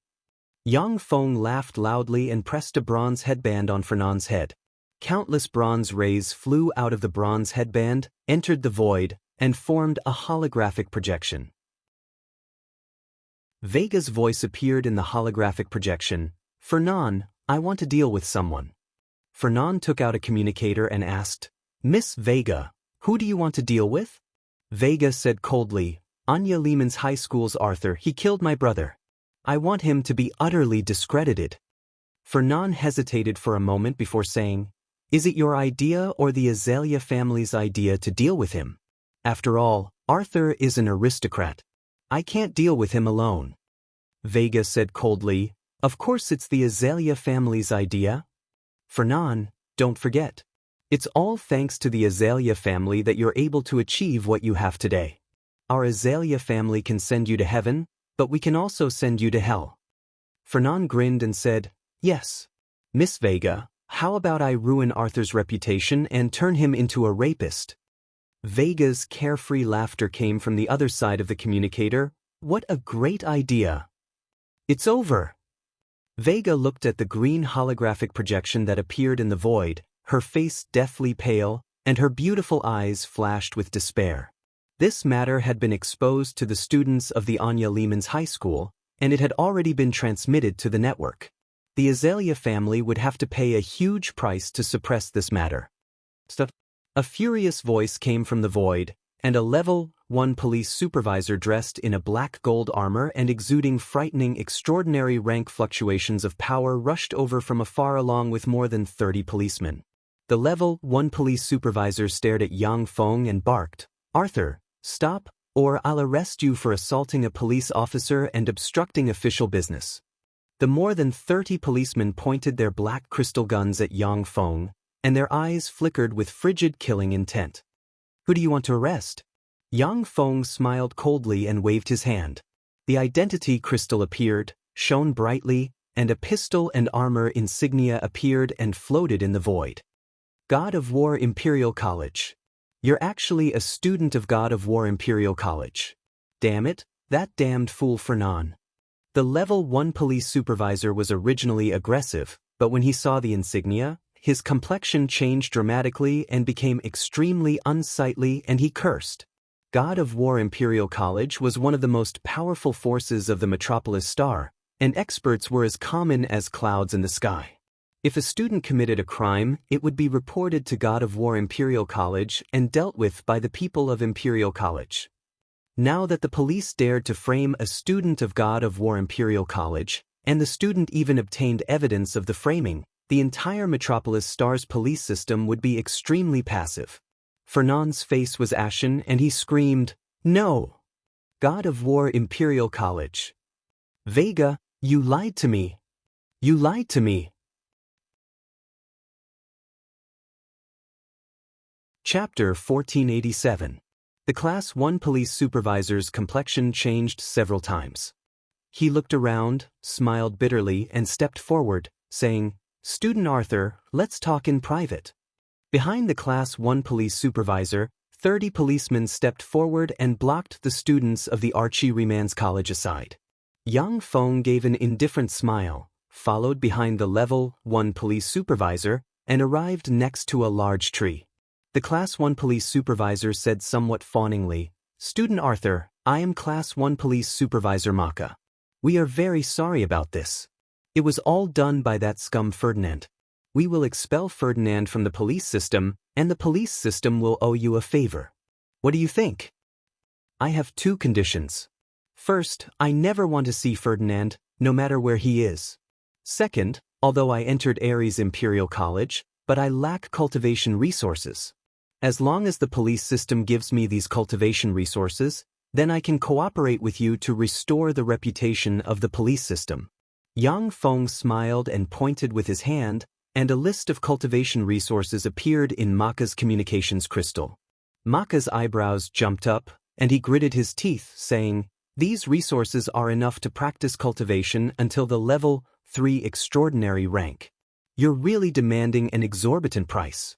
Yang Feng laughed loudly and pressed a bronze headband on Fernand's head. Countless bronze rays flew out of the bronze headband, entered the void, and formed a holographic projection. Vega's voice appeared in the holographic projection. "Fernand, I want to deal with someone." Fernand took out a communicator and asked, "Miss Vega, who do you want to deal with?" Vega said coldly, "Anya Lehman's high school's Arthur. He killed my brother. I want him to be utterly discredited." Fernand hesitated for a moment before saying, "Is it your idea or the Azalea family's idea to deal with him? After all, Arthur is an aristocrat. I can't deal with him alone." Vega said coldly, "Of course it's the Azalea family's idea. Fernand, don't forget. It's all thanks to the Azalea family that you're able to achieve what you have today. Our Azalea family can send you to heaven, but we can also send you to hell." Fernand grinned and said, "Yes. Miss Vega, how about I ruin Arthur's reputation and turn him into a rapist?" Vega's carefree laughter came from the other side of the communicator. "What a great idea. It's over." Vega looked at the green holographic projection that appeared in the void, her face deathly pale, and her beautiful eyes flashed with despair. This matter had been exposed to the students of the Anya Lehman's high school, and it had already been transmitted to the network. The Azalea family would have to pay a huge price to suppress this matter. Stuff. A furious voice came from the void, and a level 1 police supervisor dressed in a black gold armor and exuding frightening extraordinary rank fluctuations of power rushed over from afar along with more than 30 policemen. The level 1 police supervisor stared at Yang Feng and barked, "Arthur, stop, or I'll arrest you for assaulting a police officer and obstructing official business." The more than 30 policemen pointed their black crystal guns at Yang Feng, and their eyes flickered with frigid killing intent. "Who do you want to arrest?" Yang Feng smiled coldly and waved his hand. The identity crystal appeared, shone brightly, and a pistol and armor insignia appeared and floated in the void. God of War Imperial College. You're actually a student of God of War Imperial College. Damn it, that damned fool Fernan. The level 1 police supervisor was originally aggressive, but when he saw the insignia, his complexion changed dramatically and became extremely unsightly, and he cursed. God of War Imperial College was one of the most powerful forces of the Metropolis Star, and experts were as common as clouds in the sky. If a student committed a crime, it would be reported to God of War Imperial College and dealt with by the people of Imperial College. Now that the police dared to frame a student of God of War Imperial College, and the student even obtained evidence of the framing, the entire Metropolis Star's police system would be extremely passive. Fernand's face was ashen and he screamed, "No! God of War Imperial College. Vega, you lied to me. You lied to me." Chapter 1487. The Class 1 police supervisor's complexion changed several times. He looked around, smiled bitterly, and stepped forward, saying, "Student Arthur, let's talk in private." Behind the Class 1 police supervisor, 30 policemen stepped forward and blocked the students of the Archie Remans College aside. Yang Feng gave an indifferent smile, followed behind the Level 1 police supervisor, and arrived next to a large tree. The Class 1 police supervisor said somewhat fawningly, "Student Arthur, I am Class 1 police supervisor Maka. We are very sorry about this. It was all done by that scum Ferdinand. We will expel Ferdinand from the police system, and the police system will owe you a favor. What do you think?" "I have 2 conditions. First, I never want to see Ferdinand, no matter where he is. Second, although I entered Ares Imperial College, but I lack cultivation resources. As long as the police system gives me these cultivation resources, then I can cooperate with you to restore the reputation of the police system." Yang Feng smiled and pointed with his hand, and a list of cultivation resources appeared in Maka's communications crystal. Maka's eyebrows jumped up, and he gritted his teeth, saying, "These resources are enough to practice cultivation until the level 3 extraordinary rank. You're really demanding an exorbitant price."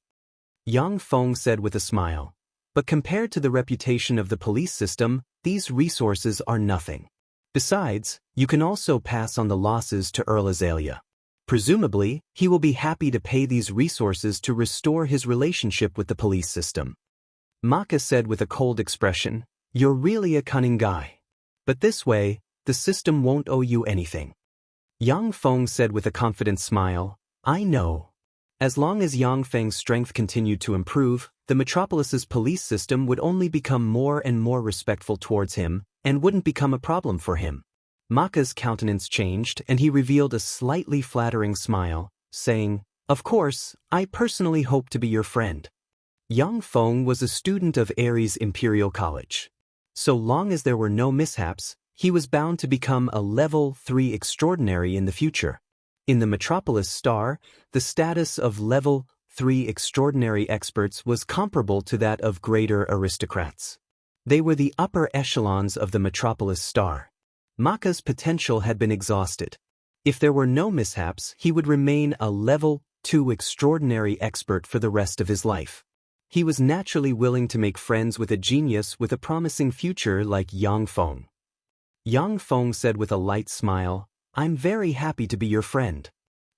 Yang Feng said with a smile, "But compared to the reputation of the police system, these resources are nothing. Besides, you can also pass on the losses to Earl Azalea. Presumably, he will be happy to pay these resources to restore his relationship with the police system." Maka said with a cold expression, "You're really a cunning guy. But this way, the system won't owe you anything." Yang Feng said with a confident smile, "I know. As long as Yang Feng's strength continued to improve, the Metropolis's police system would only become more and more respectful towards him, and wouldn't become a problem for him." Maka's countenance changed and he revealed a slightly flattering smile, saying, "Of course, I personally hope to be your friend." Yang Feng was a student of Ares Imperial College. So long as there were no mishaps, he was bound to become a Level 3 extraordinary in the future. In the Metropolis Star, the status of Level 3 extraordinary experts was comparable to that of greater aristocrats. They were the upper echelons of the Metropolis Star. Maka's potential had been exhausted. If there were no mishaps, he would remain a Level 2 extraordinary expert for the rest of his life. He was naturally willing to make friends with a genius with a promising future like Yang Feng. Yang Feng said with a light smile, "I'm very happy to be your friend."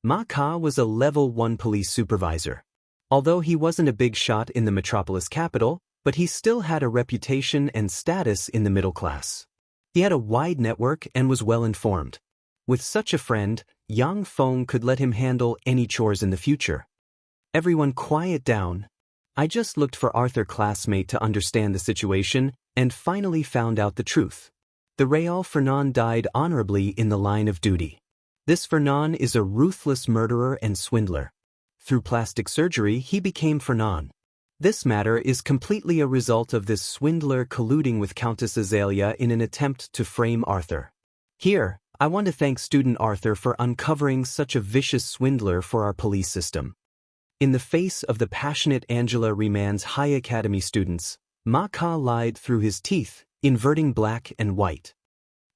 Maka was a Level 1 police supervisor. Although he wasn't a big shot in the Metropolis capital, but he still had a reputation and status in the middle class. He had a wide network and was well informed. With such a friend, Yang Feng could let him handle any chores in the future. "Everyone quiet down. I just looked for Arthur classmate to understand the situation, and finally found out the truth. The Real Fernand died honorably in the line of duty. This Fernand is a ruthless murderer and swindler. Through plastic surgery he became Fernand. This matter is completely a result of this swindler colluding with Countess Azalea in an attempt to frame Arthur. Here, I want to thank student Arthur for uncovering such a vicious swindler for our police system. In the face of the passionate Angela Remand's High Academy students, Maka lied through his teeth, inverting black and white.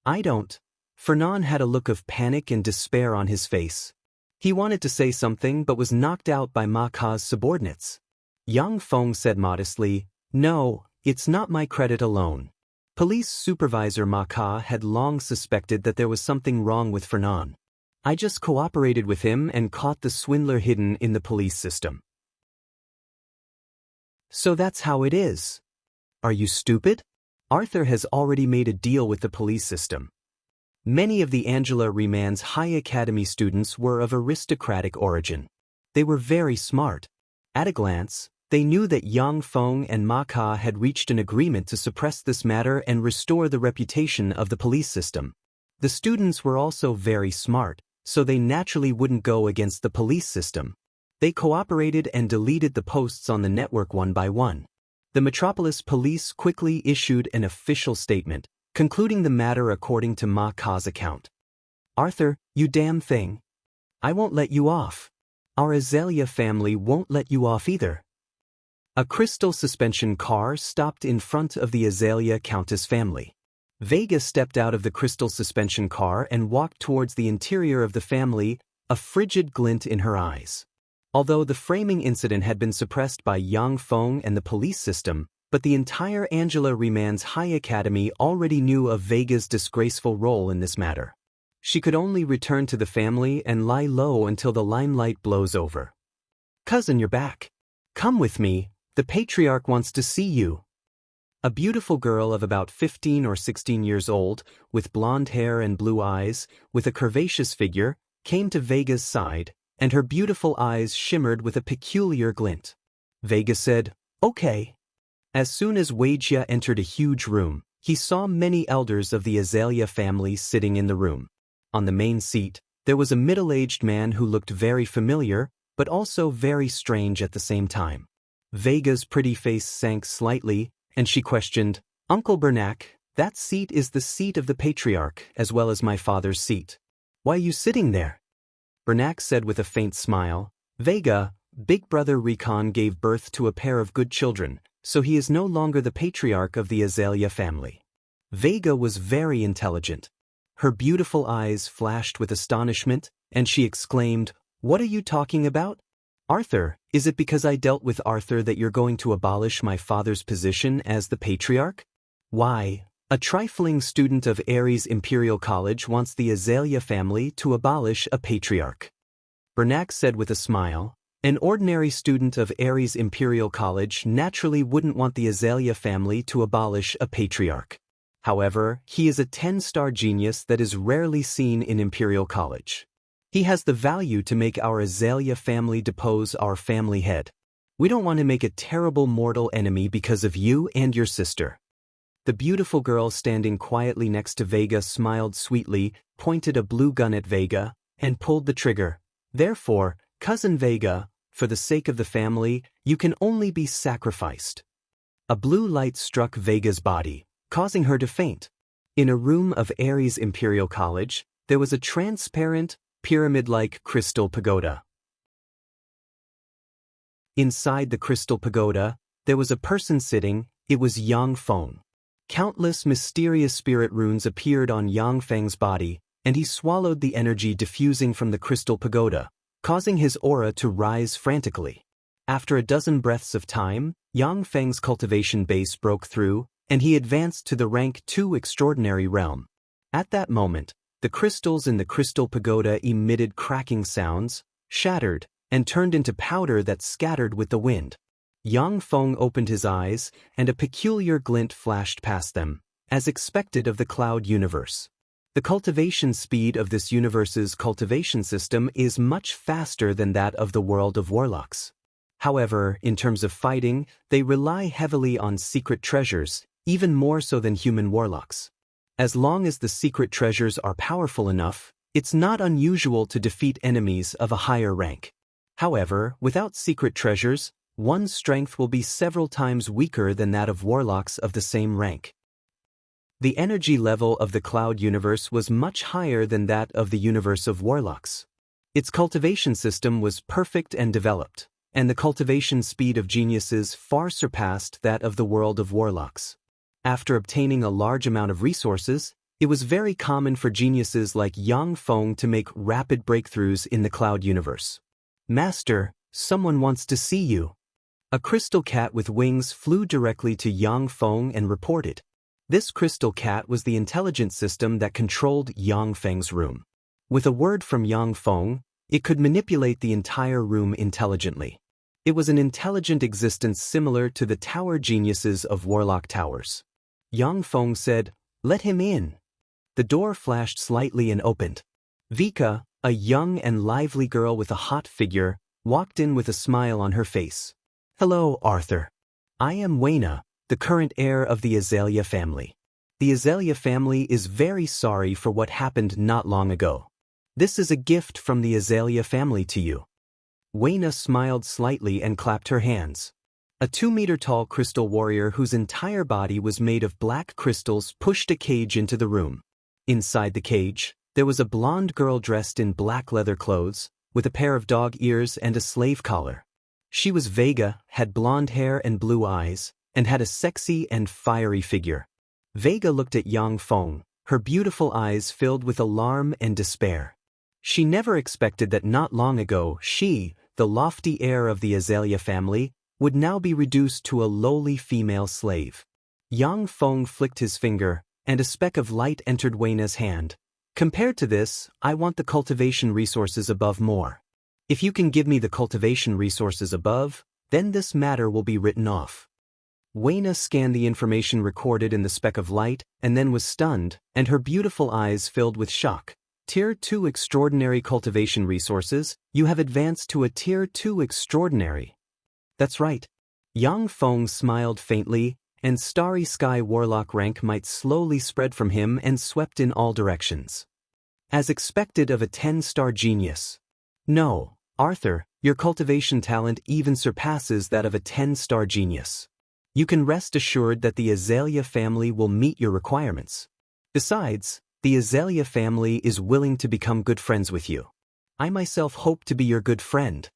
I don't. Fernand had a look of panic and despair on his face. He wanted to say something but was knocked out by Maka's subordinates. Yang Feng said modestly, "No, it's not my credit alone." Police supervisor Maka had long suspected that there was something wrong with Fernand. I just cooperated with him and caught the swindler hidden in the police system. So that's how it is. Are you stupid? Arthur has already made a deal with the police system. Many of the Angela Remand's High Academy students were of aristocratic origin. They were very smart. At a glance, they knew that Yang Feng and Maka had reached an agreement to suppress this matter and restore the reputation of the police system. The students were also very smart, so they naturally wouldn't go against the police system. They cooperated and deleted the posts on the network one by one. The Metropolis Police quickly issued an official statement, concluding the matter according to Maka's account. "Arthur, you damn thing. I won't let you off. Our Azalea family won't let you off either." A crystal suspension car stopped in front of the Azalea Countess family. Vega stepped out of the crystal suspension car and walked towards the interior of the family, a frigid glint in her eyes. Although the framing incident had been suppressed by Yang Feng and the police system, but the entire Angela Remand's High Academy already knew of Vega's disgraceful role in this matter. She could only return to the family and lie low until the limelight blows over. "Cousin, you're back. Come with me, the patriarch wants to see you." A beautiful girl of about 15 or 16 years old, with blonde hair and blue eyes, with a curvaceous figure, came to Vega's side, and her beautiful eyes shimmered with a peculiar glint. Vega said, "Okay." As soon as Weijia entered a huge room, he saw many elders of the Azalea family sitting in the room. On the main seat, there was a middle-aged man who looked very familiar, but also very strange at the same time. Vega's pretty face sank slightly, and she questioned, "Uncle Bernac, that seat is the seat of the patriarch as well as my father's seat. Why are you sitting there?" Bernac said with a faint smile, "Vega, big brother Recon gave birth to a pair of good children, so he is no longer the patriarch of the Azalea family." Vega was very intelligent. Her beautiful eyes flashed with astonishment, and she exclaimed, "What are you talking about? Arthur, is it because I dealt with Arthur that you're going to abolish my father's position as the patriarch? Why, a trifling student of Ares Imperial College wants the Azalea family to abolish a patriarch." Bernac said with a smile, "An ordinary student of Ares Imperial College naturally wouldn't want the Azalea family to abolish a patriarch. However, he is a 10-star genius that is rarely seen in Imperial College. He has the value to make our Azalea family depose our family head. We don't want to make a terrible mortal enemy because of you and your sister." The beautiful girl standing quietly next to Vega smiled sweetly, pointed a blue gun at Vega, and pulled the trigger. "Therefore, cousin Vega, for the sake of the family, you can only be sacrificed." A blue light struck Vega's body, causing her to faint. In a room of Ares Imperial College, there was a transparent, pyramid-like crystal pagoda. Inside the crystal pagoda, there was a person sitting. It was Yang Feng. Countless mysterious spirit runes appeared on Yang Feng's body, and he swallowed the energy diffusing from the crystal pagoda, causing his aura to rise frantically. After a dozen breaths of time, Yang Feng's cultivation base broke through, and he advanced to the rank 2 extraordinary realm. At that moment, the crystals in the crystal pagoda emitted cracking sounds, shattered, and turned into powder that scattered with the wind. Yang Feng opened his eyes, and a peculiar glint flashed past them, as expected of the cloud universe. The cultivation speed of this universe's cultivation system is much faster than that of the world of warlocks. However, in terms of fighting, they rely heavily on secret treasures, even more so than human warlocks. As long as the secret treasures are powerful enough, it's not unusual to defeat enemies of a higher rank. However, without secret treasures, one's strength will be several times weaker than that of warlocks of the same rank. The energy level of the cloud universe was much higher than that of the universe of warlocks. Its cultivation system was perfect and developed, and the cultivation speed of geniuses far surpassed that of the world of warlocks. After obtaining a large amount of resources, it was very common for geniuses like Yang Feng to make rapid breakthroughs in the cloud universe. "Master, someone wants to see you." A crystal cat with wings flew directly to Yang Feng and reported. This crystal cat was the intelligence system that controlled Yang Feng's room. With a word from Yang Feng, it could manipulate the entire room intelligently. It was an intelligent existence similar to the tower geniuses of warlock towers. Yang Feng said, "Let him in." The door flashed slightly and opened. Vika, a young and lively girl with a hot figure, walked in with a smile on her face. "Hello, Arthur. I am Wayna, the current heir of the Azalea family. The Azalea family is very sorry for what happened not long ago. This is a gift from the Azalea family to you." Wayna smiled slightly and clapped her hands. A 2-meter-tall crystal warrior whose entire body was made of black crystals pushed a cage into the room. Inside the cage, there was a blonde girl dressed in black leather clothes, with a pair of dog ears and a slave collar. She was Vega, had blonde hair and blue eyes, and had a sexy and fiery figure. Vega looked at Yang Feng, her beautiful eyes filled with alarm and despair. She never expected that not long ago she, the lofty heir of the Azalea family, would now be reduced to a lowly female slave. Yang Feng flicked his finger, and a speck of light entered Wayna's hand. "Compared to this, I want the cultivation resources above more. If you can give me the cultivation resources above, then this matter will be written off." Wayna scanned the information recorded in the speck of light, and then was stunned, and her beautiful eyes filled with shock. "Tier 2 Extraordinary Cultivation Resources, you have advanced to a Tier 2 Extraordinary." "That's right." Yang Feng smiled faintly, and Starry Sky Warlock rank might slowly spread from him and swept in all directions. As expected of a 10-star genius. "No, Arthur, your cultivation talent even surpasses that of a 10-star genius. You can rest assured that the Azalea family will meet your requirements. Besides, the Azalea family is willing to become good friends with you. I myself hope to be your good friend."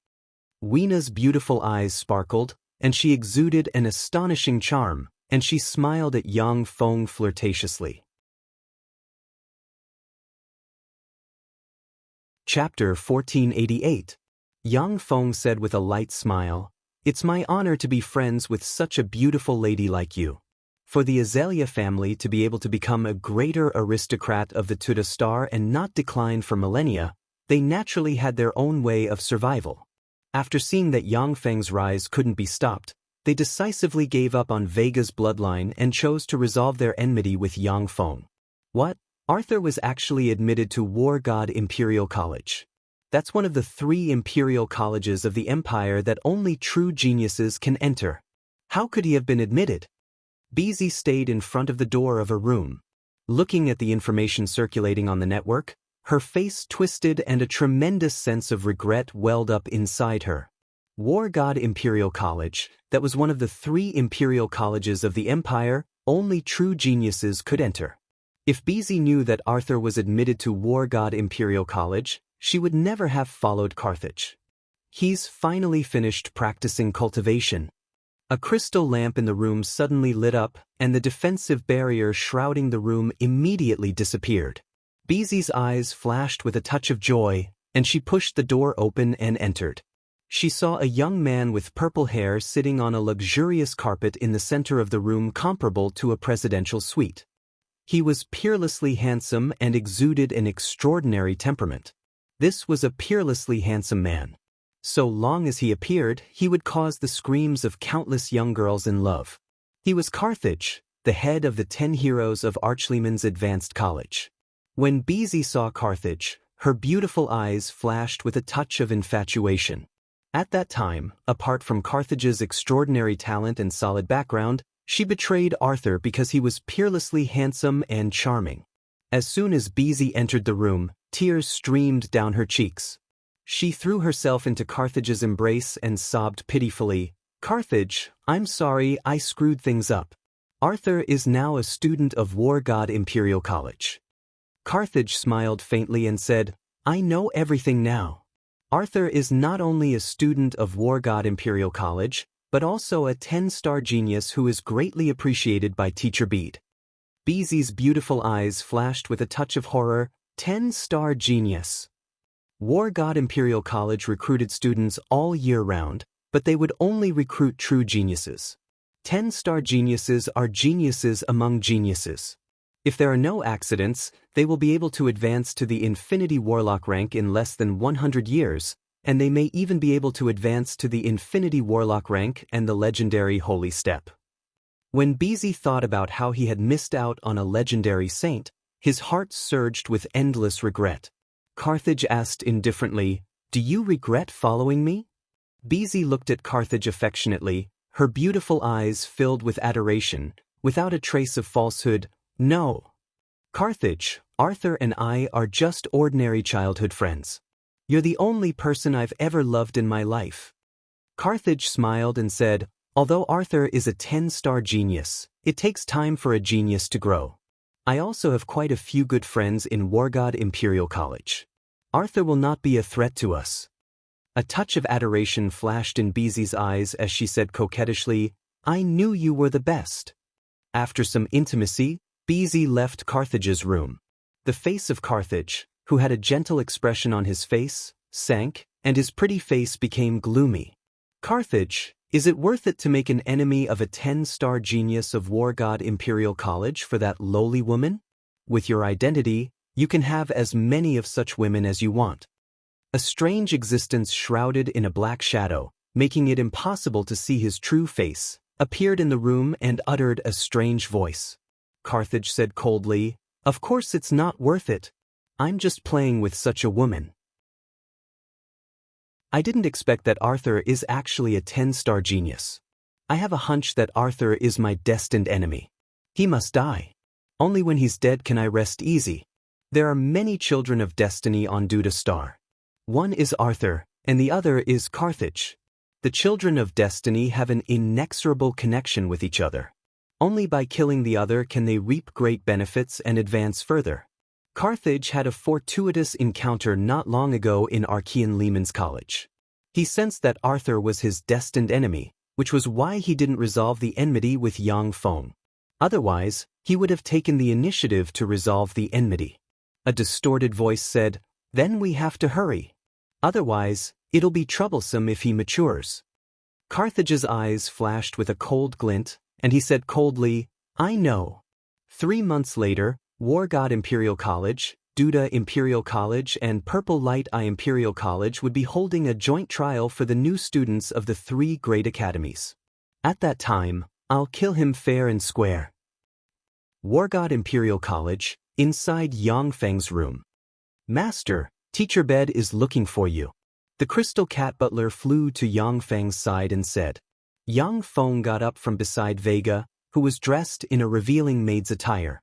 Weena's beautiful eyes sparkled, and she exuded an astonishing charm, and she smiled at Yang Feng flirtatiously. Chapter 1488. Yang Feng said with a light smile, "It's my honor to be friends with such a beautiful lady like you. For the Azalea family to be able to become a greater aristocrat of the Tuda star and not decline for millennia, they naturally had their own way of survival. After seeing that Yang Feng's rise couldn't be stopped, they decisively gave up on Vega's bloodline and chose to resolve their enmity with Yang Feng. What? Arthur was actually admitted to War God Imperial College. That's one of the 3 imperial colleges of the Empire that only true geniuses can enter. How could he have been admitted? Beezy stayed in front of the door of a room. Looking at the information circulating on the network, her face twisted and a tremendous sense of regret welled up inside her. War God Imperial College, that was one of the 3 imperial colleges of the Empire, only true geniuses could enter. If Beezy knew that Arthur was admitted to War God Imperial College, she would never have followed Carthage. He's finally finished practicing cultivation. A crystal lamp in the room suddenly lit up, and the defensive barrier shrouding the room immediately disappeared. Beezy's eyes flashed with a touch of joy, and she pushed the door open and entered. She saw a young man with purple hair sitting on a luxurious carpet in the center of the room comparable to a presidential suite. He was peerlessly handsome and exuded an extraordinary temperament. This was a peerlessly handsome man. So long as he appeared, he would cause the screams of countless young girls in love. He was Carthage, the head of the 10 heroes of Archleyman's Advanced College. When Beezy saw Carthage, her beautiful eyes flashed with a touch of infatuation. At that time, apart from Carthage's extraordinary talent and solid background, she betrayed Arthur because he was peerlessly handsome and charming. As soon as Beezy entered the room, tears streamed down her cheeks. She threw herself into Carthage's embrace and sobbed pitifully, "Carthage, I'm sorry I screwed things up. Arthur is now a student of War God Imperial College." Carthage smiled faintly and said, "I know everything now. Arthur is not only a student of War God Imperial College, but also a 10-star genius who is greatly appreciated by Teacher Bede." Beezy's beautiful eyes flashed with a touch of horror. 10-star genius. War God Imperial College recruited students all year round, but they would only recruit true geniuses. 10-star geniuses are geniuses among geniuses. If there are no accidents, they will be able to advance to the Infinity Warlock rank in less than 100 years, and they may even be able to advance to the Infinity Warlock rank and the legendary Holy Step. When Beezy thought about how he had missed out on a legendary saint, his heart surged with endless regret. Carthage asked indifferently, "Do you regret following me?" Beezy looked at Carthage affectionately, her beautiful eyes filled with adoration, without a trace of falsehood. "No. Carthage, Arthur and I are just ordinary childhood friends. You're the only person I've ever loved in my life." Carthage smiled and said, "Although Arthur is a 10-star genius, it takes time for a genius to grow. I also have quite a few good friends in War God Imperial College. Arthur will not be a threat to us." A touch of adoration flashed in Beezy's eyes as she said coquettishly, "I knew you were the best." After some intimacy, Beezy left Carthage's room. The face of Carthage, who had a gentle expression on his face, sank, and his pretty face became gloomy. "Carthage, is it worth it to make an enemy of a 10-star genius of War God Imperial College for that lowly woman? With your identity, you can have as many of such women as you want." A strange existence shrouded in a black shadow, making it impossible to see his true face, appeared in the room and uttered a strange voice. Carthage said coldly, "Of course it's not worth it. I'm just playing with such a woman. I didn't expect that Arthur is actually a 10-star genius. I have a hunch that Arthur is my destined enemy. He must die. Only when he's dead can I rest easy. There are many children of destiny on Duda Star. One is Arthur, and the other is Carthage. The children of destiny have an inexorable connection with each other. Only by killing the other can they reap great benefits and advance further. Carthage had a fortuitous encounter not long ago in Archean Lehman's College. He sensed that Arthur was his destined enemy, which was why he didn't resolve the enmity with Yang Feng. Otherwise, he would have taken the initiative to resolve the enmity. A distorted voice said, "Then we have to hurry. Otherwise, it'll be troublesome if he matures." Carthage's eyes flashed with a cold glint, and he said coldly, "I know." 3 months later, War God Imperial College, Duda Imperial College, and Purple Light Eye Imperial College would be holding a joint trial for the new students of the 3 great academies. At that time, I'll kill him fair and square. War God Imperial College, inside Yang Feng's room. "Master, Teacher Bede is looking for you." The crystal cat butler flew to Yang Feng's side and said. Yang Feng got up from beside Vega, who was dressed in a revealing maid's attire.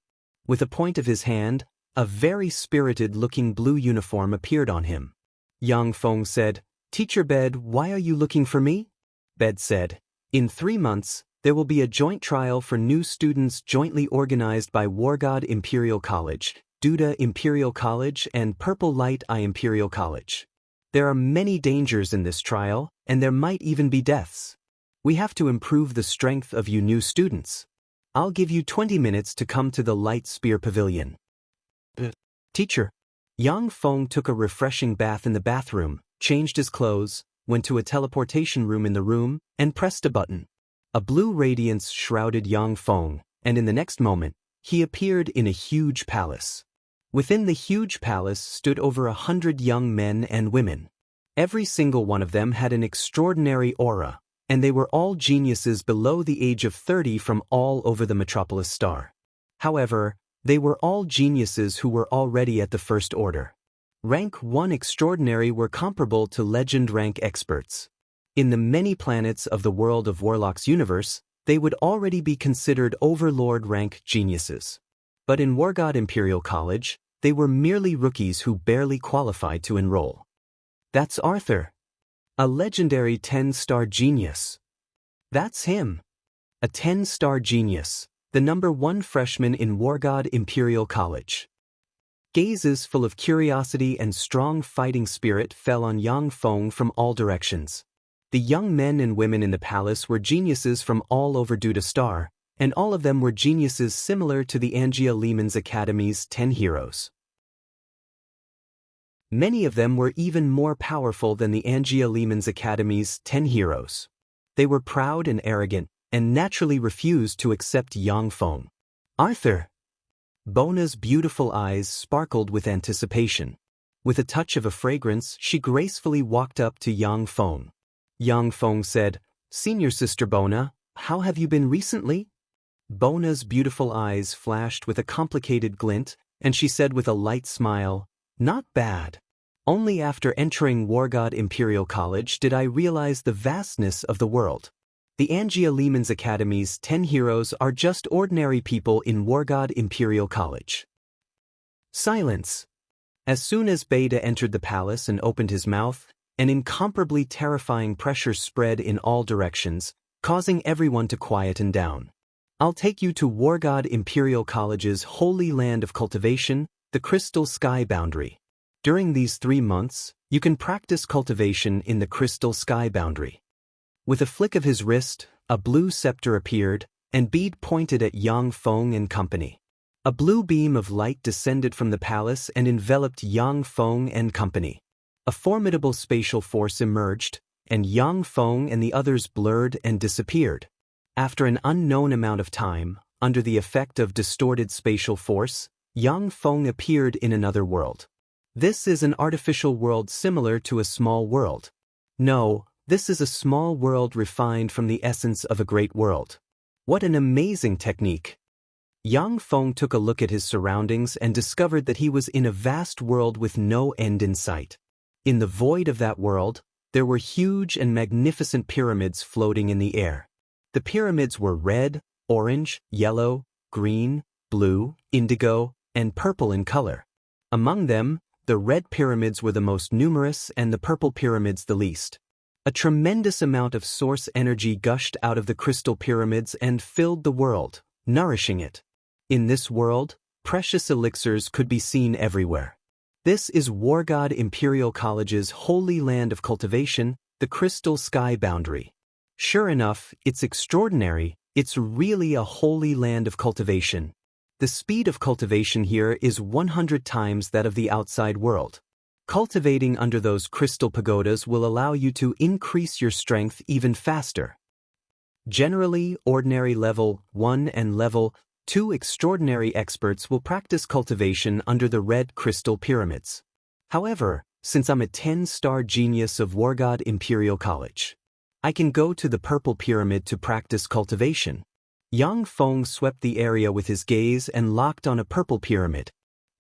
With a point of his hand, a very spirited-looking blue uniform appeared on him. Yang Feng said, "Teacher Bede, why are you looking for me?" Bede said, "In 3 months, there will be a joint trial for new students jointly organized by War God Imperial College, Duda Imperial College, and Purple Light Eye Imperial College. There are many dangers in this trial, and there might even be deaths. We have to improve the strength of you new students. I'll give you 20 minutes to come to the Light Spear Pavilion." Teacher. Yang Feng took a refreshing bath in the bathroom, changed his clothes, went to a teleportation room in the room, and pressed a button. A blue radiance shrouded Yang Feng, and in the next moment, he appeared in a huge palace. Within the huge palace stood over 100 young men and women. Every single one of them had an extraordinary aura, and they were all geniuses below the age of 30 from all over the Metropolis Star. However, they were all geniuses who were already at the First Order. Rank 1 extraordinary were comparable to legend rank experts. In the many planets of the world of Warlock's universe, they would already be considered overlord-rank geniuses. But in War God Imperial College, they were merely rookies who barely qualified to enroll. That's Arthur. A legendary 10-star genius. That's him. A 10-star genius, the #1 freshman in War God Imperial College. Gazes full of curiosity and strong fighting spirit fell on Yang Feng from all directions. The young men and women in the palace were geniuses from all over Duda Star, and all of them were geniuses similar to the Angia Lehman's Academy's 10 heroes. Many of them were even more powerful than the Angia Lehman's Academy's 10 heroes. They were proud and arrogant, and naturally refused to accept Yang Feng. Arthur! Bona's beautiful eyes sparkled with anticipation. With a touch of a fragrance, she gracefully walked up to Yang Feng. Yang Feng said, "Senior Sister Bona, how have you been recently?" Bona's beautiful eyes flashed with a complicated glint, and she said with a light smile, "Not bad. Only after entering War God Imperial College did I realize the vastness of the world. The Angia Lehman's Academy's 10 heroes are just ordinary people in War God Imperial College." Silence. As soon as Beta entered the palace and opened his mouth, an incomparably terrifying pressure spread in all directions, causing everyone to quieten down. "I'll take you to War God Imperial College's holy land of cultivation, the Crystal Sky Boundary. During these 3 months, you can practice cultivation in the Crystal Sky Boundary." With a flick of his wrist, a blue scepter appeared, and Bede pointed at Yang Feng and company. A blue beam of light descended from the palace and enveloped Yang Feng and company. A formidable spatial force emerged, and Yang Feng and the others blurred and disappeared. After an unknown amount of time, under the effect of distorted spatial force, Yang Feng appeared in another world. This is an artificial world similar to a small world. No, this is a small world refined from the essence of a great world. What an amazing technique! Yang Feng took a look at his surroundings and discovered that he was in a vast world with no end in sight. In the void of that world, there were huge and magnificent pyramids floating in the air. The pyramids were red, orange, yellow, green, blue, indigo, and purple in color. Among them, the red pyramids were the most numerous and the purple pyramids the least. A tremendous amount of source energy gushed out of the crystal pyramids and filled the world, nourishing it. In this world, precious elixirs could be seen everywhere. This is War God Imperial College's holy land of cultivation, the Crystal Sky Boundary. Sure enough, it's extraordinary. It's really a holy land of cultivation. The speed of cultivation here is 100 times that of the outside world. Cultivating under those crystal pagodas will allow you to increase your strength even faster. Generally, ordinary level 1 and level 2 extraordinary experts will practice cultivation under the red crystal pyramids. However, since I'm a 10-star genius of War God Imperial College, I can go to the purple pyramid to practice cultivation. Yang Feng swept the area with his gaze and locked on a purple pyramid.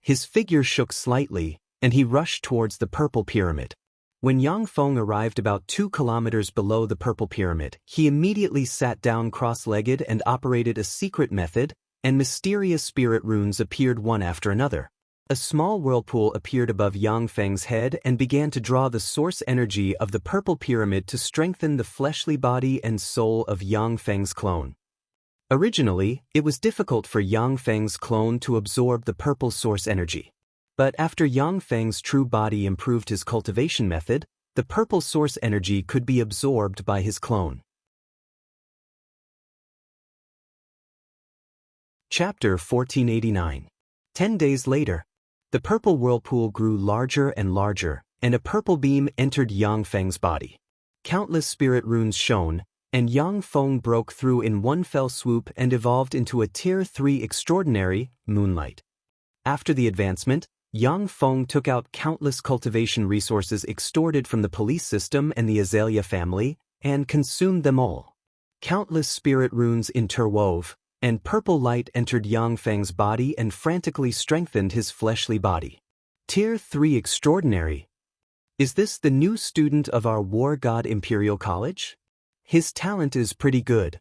His figure shook slightly, and he rushed towards the purple pyramid. When Yang Feng arrived about 2 kilometers below the purple pyramid, he immediately sat down cross-legged and operated a secret method, and mysterious spirit runes appeared one after another. A small whirlpool appeared above Yang Feng's head and began to draw the source energy of the purple pyramid to strengthen the fleshly body and soul of Yang Feng's clone. Originally, it was difficult for Yang Feng's clone to absorb the purple source energy. But after Yang Feng's true body improved his cultivation method, the purple source energy could be absorbed by his clone. Chapter 1489. 10 days later, the purple whirlpool grew larger and larger, and a purple beam entered Yang Feng's body. Countless spirit runes shone, and Yang Feng broke through in one fell swoop and evolved into a Tier 3 extraordinary, Moonlight. After the advancement, Yang Feng took out countless cultivation resources extorted from the police system and the Azalea family, and consumed them all. Countless spirit runes interwove, and purple light entered Yang Feng's body and frantically strengthened his fleshly body. Tier 3 extraordinary. Is this the new student of our war god Imperial College? His talent is pretty good.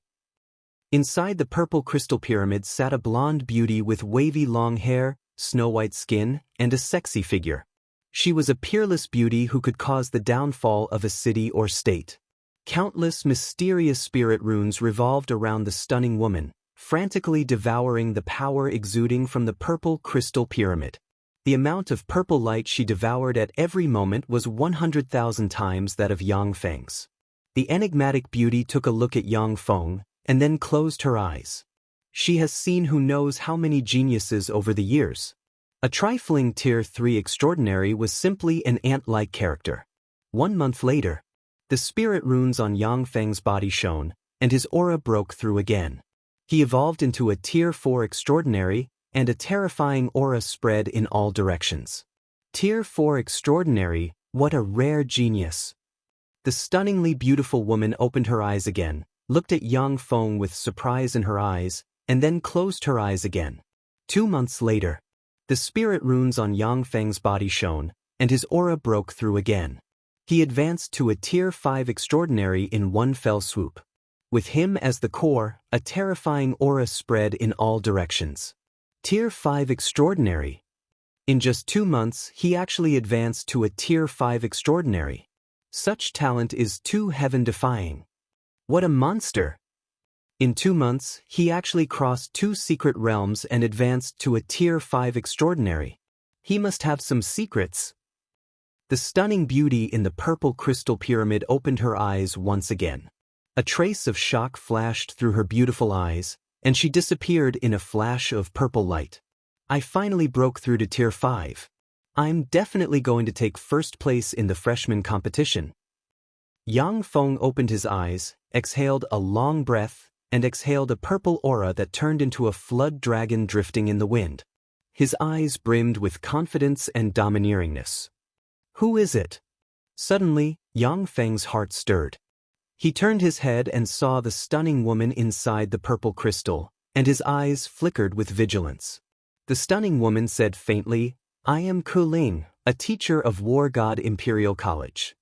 Inside the purple crystal pyramid sat a blonde beauty with wavy long hair, snow-white skin, and a sexy figure. She was a peerless beauty who could cause the downfall of a city or state. Countless mysterious spirit runes revolved around the stunning woman, frantically devouring the power exuding from the purple crystal pyramid. The amount of purple light she devoured at every moment was 100,000 times that of Yang Feng's. The enigmatic beauty took a look at Yang Feng, and then closed her eyes. She has seen who knows how many geniuses over the years. A trifling Tier 3 extraordinary was simply an ant-like character. 1 month later, the spirit runes on Yang Feng's body shone, and his aura broke through again. He evolved into a Tier 4 extraordinary, and a terrifying aura spread in all directions. Tier 4 extraordinary, what a rare genius. The stunningly beautiful woman opened her eyes again, looked at Yang Feng with surprise in her eyes, and then closed her eyes again. 2 months later, the spirit runes on Yang Feng's body shone, and his aura broke through again. He advanced to a Tier 5 extraordinary in one fell swoop. With him as the core, a terrifying aura spread in all directions. Tier 5 extraordinary. In just 2 months, he actually advanced to a Tier 5 extraordinary. Such talent is too heaven-defying. What a monster! In 2 months, he actually crossed 2 secret realms and advanced to a Tier 5 extraordinary. He must have some secrets. The stunning beauty in the purple crystal pyramid opened her eyes once again. A trace of shock flashed through her beautiful eyes, and she disappeared in a flash of purple light. I finally broke through to Tier 5. I'm definitely going to take first place in the freshman competition. Yang Feng opened his eyes, exhaled a long breath, and exhaled a purple aura that turned into a flood dragon drifting in the wind. His eyes brimmed with confidence and domineeringness. Who is it? Suddenly, Yang Feng's heart stirred. He turned his head and saw the stunning woman inside the purple crystal, and his eyes flickered with vigilance. The stunning woman said faintly, "I am Kuling, a teacher of War God Imperial College."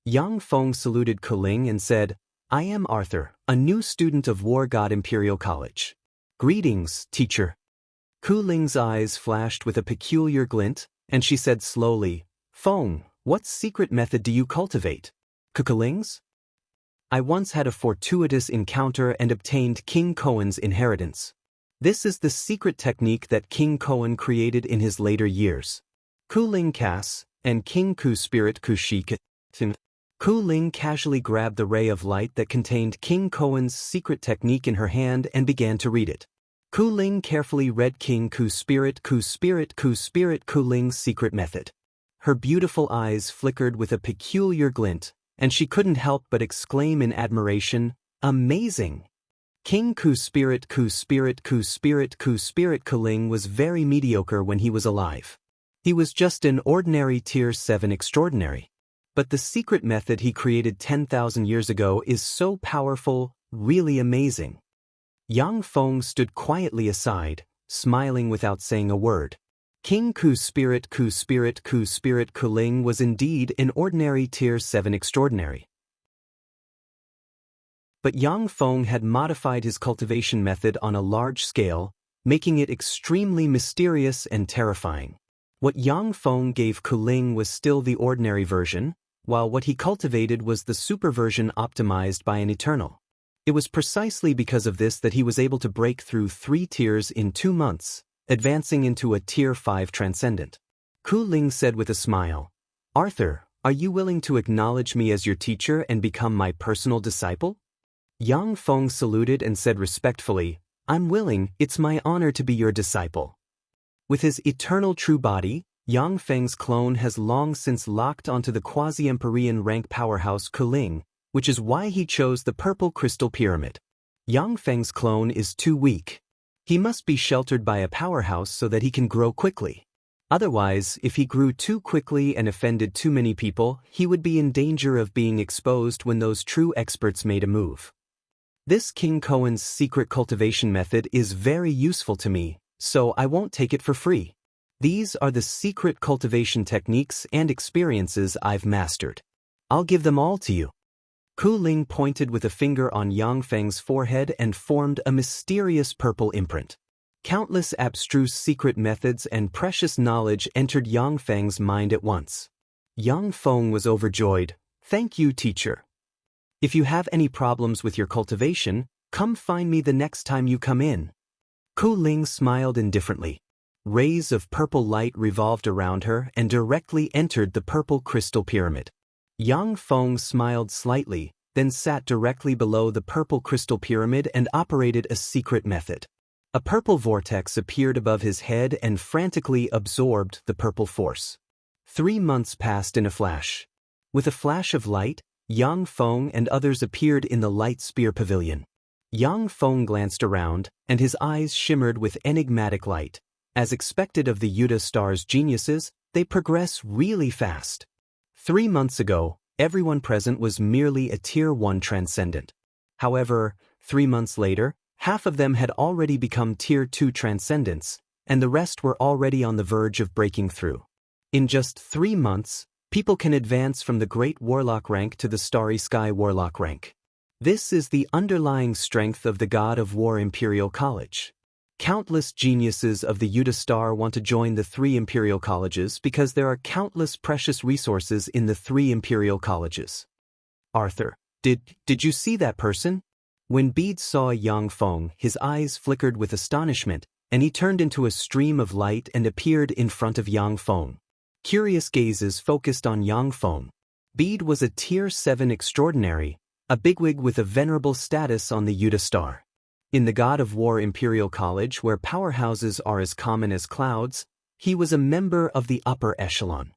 Yang Feng saluted Kuling and said, "I am Arthur, a new student of War God Imperial College." "Greetings, teacher." Kuling's eyes flashed with a peculiar glint, and she said slowly, "Feng, what secret method do you cultivate?" "Kuling's? I once had a fortuitous encounter and obtained King Koan's inheritance. This is the secret technique that King Koan created in his later years." Kuling Kas, and King Ku Spirit Ku Shik. Kuling casually grabbed the ray of light that contained King Koan's secret technique in her hand and began to read it. Kuling carefully read King Ku Spirit Ku Spirit Ku Spirit Kuling's secret method. Her beautiful eyes flickered with a peculiar glint, and she couldn't help but exclaim in admiration, "Amazing!" King Ku Spirit Ku Spirit Ku Spirit Ku Spirit Kuling was very mediocre when he was alive. He was just an ordinary Tier 7 extraordinary. But the secret method he created 10,000 years ago is so powerful, really amazing. Yang Feng stood quietly aside, smiling without saying a word. King Ku Spirit Ku Spirit Ku Spirit Kuling was indeed an ordinary Tier 7 extraordinary. But Yang Feng had modified his cultivation method on a large scale, making it extremely mysterious and terrifying. What Yang Feng gave Kuling was still the ordinary version, while what he cultivated was the super version optimized by an eternal. It was precisely because of this that he was able to break through 3 tiers in 2 months, advancing into a Tier 5 transcendent. Kuling said with a smile, "Arthur, are you willing to acknowledge me as your teacher and become my personal disciple?" Yang Feng saluted and said respectfully, "I'm willing, it's my honor to be your disciple." With his eternal true body, Yang Feng's clone has long since locked onto the quasi-Empyrean rank powerhouse Kuling, which is why he chose the purple crystal pyramid. Yang Feng's clone is too weak. He must be sheltered by a powerhouse so that he can grow quickly. Otherwise, if he grew too quickly and offended too many people, he would be in danger of being exposed when those true experts made a move. This King Koan's secret cultivation method is very useful to me, so I won't take it for free. These are the secret cultivation techniques and experiences I've mastered. I'll give them all to you. Ku Ling pointed with a finger on Yang Feng's forehead and formed a mysterious purple imprint. Countless abstruse secret methods and precious knowledge entered Yang Feng's mind at once. Yang Feng was overjoyed. Thank you, teacher. If you have any problems with your cultivation, come find me the next time you come in. Ku Ling smiled indifferently. Rays of purple light revolved around her and directly entered the purple crystal pyramid. Yang Feng smiled slightly, then sat directly below the purple crystal pyramid and operated a secret method. A purple vortex appeared above his head and frantically absorbed the purple force. 3 months passed in a flash. With a flash of light, Yang Feng and others appeared in the light spear pavilion. Yang Feng glanced around, and his eyes shimmered with enigmatic light. As expected of the Yuta Star's geniuses, they progress really fast. 3 months ago, everyone present was merely a Tier 1 transcendent. However, 3 months later, half of them had already become Tier 2 transcendents, and the rest were already on the verge of breaking through. In just 3 months, people can advance from the Great Warlock rank to the Starry Sky Warlock rank. This is the underlying strength of the God of War Imperial College. Countless geniuses of the Yuta Star want to join the 3 Imperial Colleges because there are countless precious resources in the 3 Imperial Colleges. Arthur, did you see that person? When Bede saw Yang Feng, his eyes flickered with astonishment, and he turned into a stream of light and appeared in front of Yang Feng. Curious gazes focused on Yang Feng. Bede was a Tier 7 extraordinary, a bigwig with a venerable status on the Yuta Star. In the God of War Imperial College, where powerhouses are as common as clouds, he was a member of the upper echelon.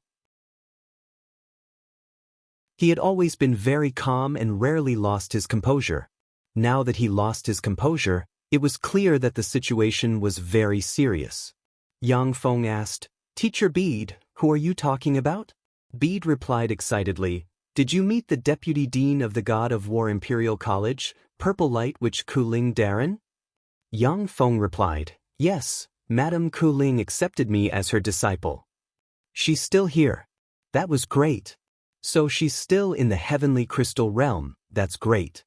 He had always been very calm and rarely lost his composure. Now that he lost his composure, it was clear that the situation was very serious. Yang Feng asked, "Teacher Bede, who are you talking about?" Bede replied excitedly, "Did you meet the Deputy Dean of the God of War Imperial College, Purple Light Witch Ku Ling Darren?" Yang Feng replied, "Yes, Madame Ku Ling accepted me as her disciple." "She's still here." "That was great." "So she's still in the heavenly crystal realm, that's great."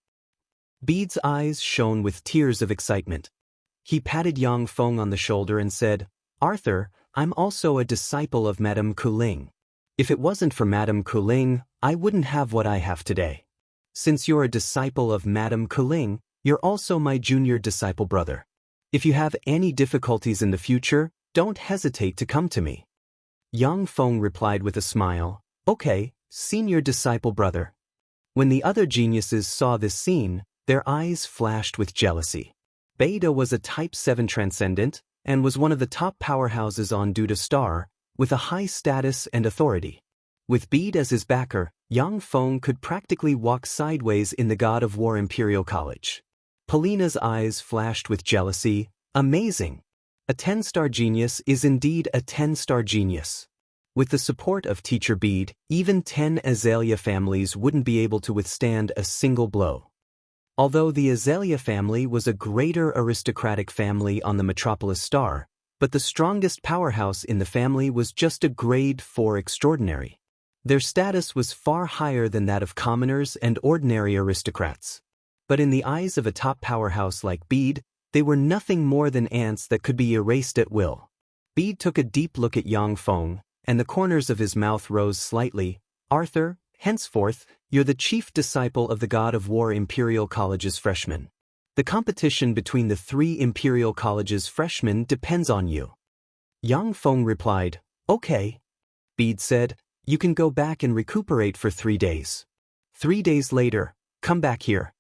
Bede's eyes shone with tears of excitement. He patted Yang Feng on the shoulder and said, "Arthur, I'm also a disciple of Madame Ku Ling. If it wasn't for Madame Ku Ling, I wouldn't have what I have today. Since you're a disciple of Madame Ku Ling, you're also my junior disciple brother. If you have any difficulties in the future, don't hesitate to come to me." Yang Feng replied with a smile, "Okay, senior disciple brother." When the other geniuses saw this scene, their eyes flashed with jealousy. Beta was a Type 7 transcendent, and was one of the top powerhouses on Yuta Star, with a high status and authority. With Bede as his backer, Yang Feng could practically walk sideways in the God of War Imperial College. Polina's eyes flashed with jealousy. Amazing! A 10-star genius is indeed a 10-star genius. With the support of Teacher Bede, even 10 Azalea families wouldn't be able to withstand a single blow. Although the Azalea family was a greater aristocratic family on the Metropolis Star, but the strongest powerhouse in the family was just a Grade 4 extraordinary. Their status was far higher than that of commoners and ordinary aristocrats. But in the eyes of a top powerhouse like Bede, they were nothing more than ants that could be erased at will. Bede took a deep look at Yang Feng, and the corners of his mouth rose slightly. "Arthur, henceforth, you're the chief disciple of the God of War Imperial College's freshmen. The competition between the 3 Imperial College's freshmen depends on you." Yang Feng replied, "Okay." Bede said, "You can go back and recuperate for 3 days. 3 days later, come back here."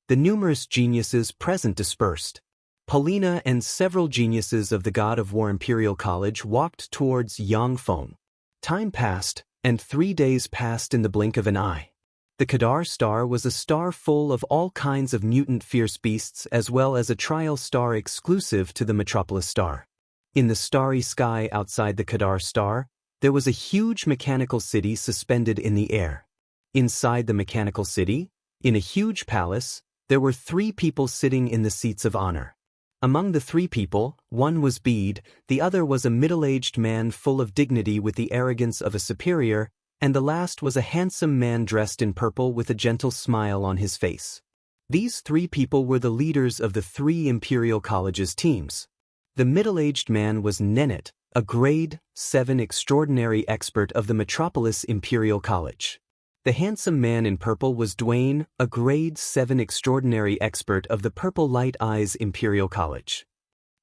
The numerous geniuses present dispersed. Polina and several geniuses of the God of War Imperial College walked towards Yang Feng. Time passed, and 3 days passed in the blink of an eye. The Kadar Star was a star full of all kinds of mutant fierce beasts as well as a trial star exclusive to the Metropolis Star. In the starry sky outside the Kadar Star, there was a huge mechanical city suspended in the air. Inside the mechanical city, in a huge palace, there were 3 people sitting in the seats of honor. Among the three people, one was Bede, the other was a middle-aged man full of dignity with the arrogance of a superior, and the last was a handsome man dressed in purple with a gentle smile on his face. These three people were the leaders of the three Imperial College's teams. The middle-aged man was Nennet, a grade 7 extraordinary expert of the Metropolis Imperial College. The handsome man in purple was Dwayne, a grade 7 extraordinary expert of the Purple Light Eyes Imperial College.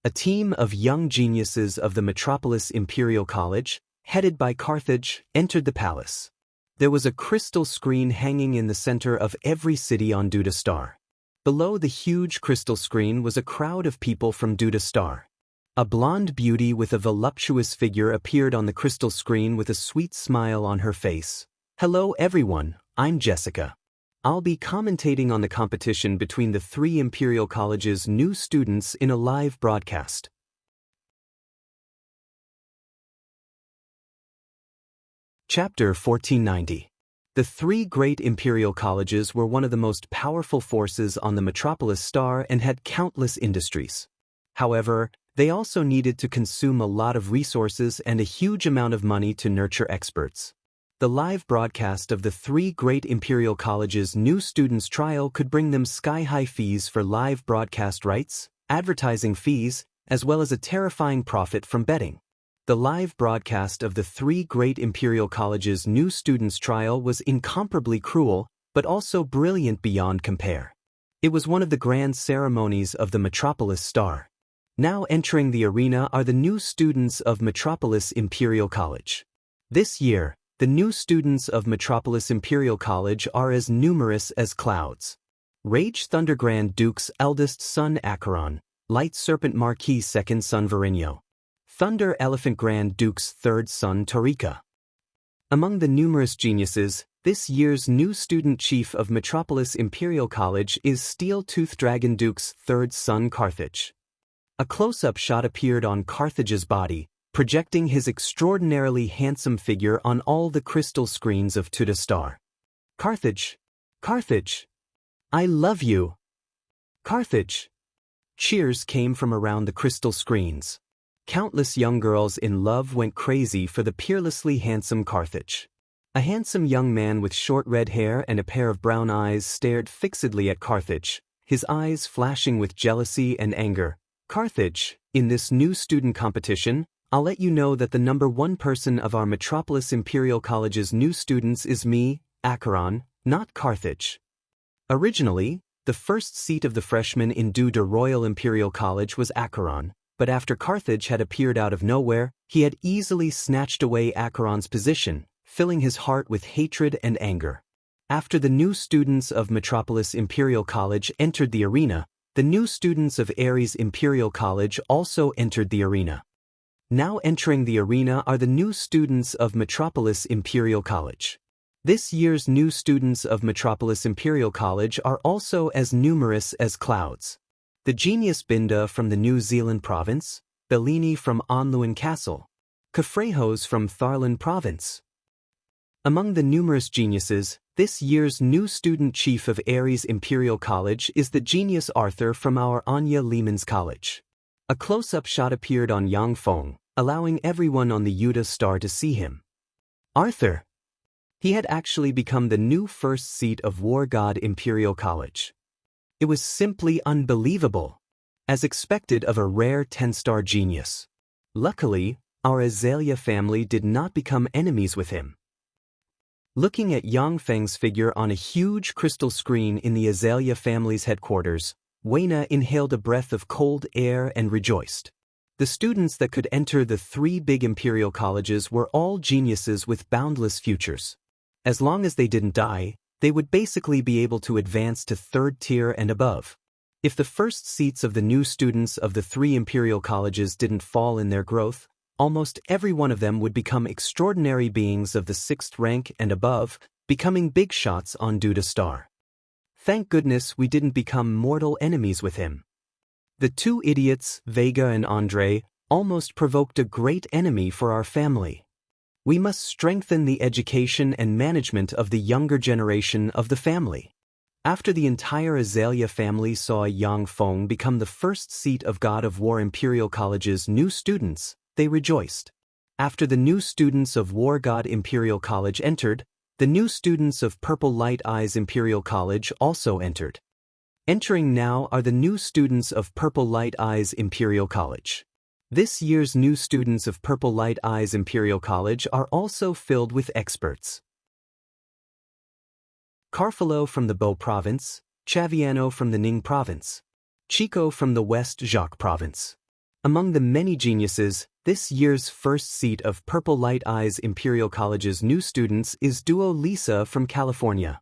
A team of young geniuses of the Metropolis Imperial College, headed by Carthage, entered the palace. There was a crystal screen hanging in the center of every city on Duda Star. Below the huge crystal screen was a crowd of people from Duda Star. A blonde beauty with a voluptuous figure appeared on the crystal screen with a sweet smile on her face. Hello everyone, I'm Jessica. I'll be commentating on the competition between the three Imperial College's new students in a live broadcast. Chapter 1490. The three great Imperial Colleges were one of the most powerful forces on the Metropolis Star and had countless industries. However, they also needed to consume a lot of resources and a huge amount of money to nurture experts. The live broadcast of the three great Imperial Colleges' new students' trial could bring them sky-high fees for live broadcast rights, advertising fees, as well as a terrifying profit from betting. The live broadcast of the three great Imperial Colleges' new students' trial was incomparably cruel, but also brilliant beyond compare. It was one of the grand ceremonies of the Metropolis Star. Now entering the arena are the new students of Metropolis Imperial College. This year, the new students of Metropolis Imperial College are as numerous as clouds. Rage Thunder Grand Duke's eldest son Acheron, Light Serpent Marquis' second son Varinho. Thunder Elephant Grand Duke's third son Torika. Among the numerous geniuses, this year's new student chief of Metropolis Imperial College is Steel Tooth Dragon Duke's third son Carthage. A close-up shot appeared on Carthage's body, projecting his extraordinarily handsome figure on all the crystal screens of Duda Star. Carthage! Carthage! I love you! Carthage! Cheers came from around the crystal screens. Countless young girls in love went crazy for the peerlessly handsome Carthage. A handsome young man with short red hair and a pair of brown eyes stared fixedly at Carthage, his eyes flashing with jealousy and anger. Carthage, in this new student competition, I'll let you know that the number one person of our Metropolis Imperial College's new students is me, Acheron, not Carthage. Originally, the first seat of the freshmen in Duda Royal Imperial College was Acheron, but after Carthage had appeared out of nowhere, he had easily snatched away Acheron's position, filling his heart with hatred and anger. After the new students of Metropolis Imperial College entered the arena, the new students of Ares Imperial College also entered the arena. Now entering the arena are the new students of Metropolis Imperial College. This year's new students of Metropolis Imperial College are also as numerous as clouds. The genius Binda from the New Zealand province, Bellini from Onluin Castle, Kafrejos from Tharlan province. Among the numerous geniuses, this year's new student chief of Ares Imperial College is the genius Arthur from our Anya Lehman's College. A close-up shot appeared on Yang Feng, allowing everyone on the Duda Star to see him. Arthur! He had actually become the new first seat of War God Imperial College. It was simply unbelievable, as expected of a rare 10-star genius. Luckily, our Azalea family did not become enemies with him. Looking at Yang Feng's figure on a huge crystal screen in the Azalea family's headquarters, Weina inhaled a breath of cold air and rejoiced. The students that could enter the three big Imperial Colleges were all geniuses with boundless futures. As long as they didn't die, they would basically be able to advance to third tier and above. If the first seats of the new students of the three Imperial Colleges didn't fall in their growth, almost every one of them would become extraordinary beings of the 6th rank and above, becoming big shots on Duda Star. Thank goodness we didn't become mortal enemies with him. The two idiots, Vega and Andre, almost provoked a great enemy for our family. We must strengthen the education and management of the younger generation of the family. After the entire Azalea family saw Yang Feng become the first seat of God of War Imperial College's new students, they rejoiced. After the new students of War God Imperial College entered, the new students of Purple Light Eyes Imperial College also entered. Entering now are the new students of Purple Light Eyes Imperial College. This year's new students of Purple Light Eyes Imperial College are also filled with experts. Carfalo from the Bo Province, Chaviano from the Ning Province, Chico from the West Jacques Province. Among the many geniuses, this year's first seat of Purple Light Eyes Imperial College's new students is duo Lisa from California.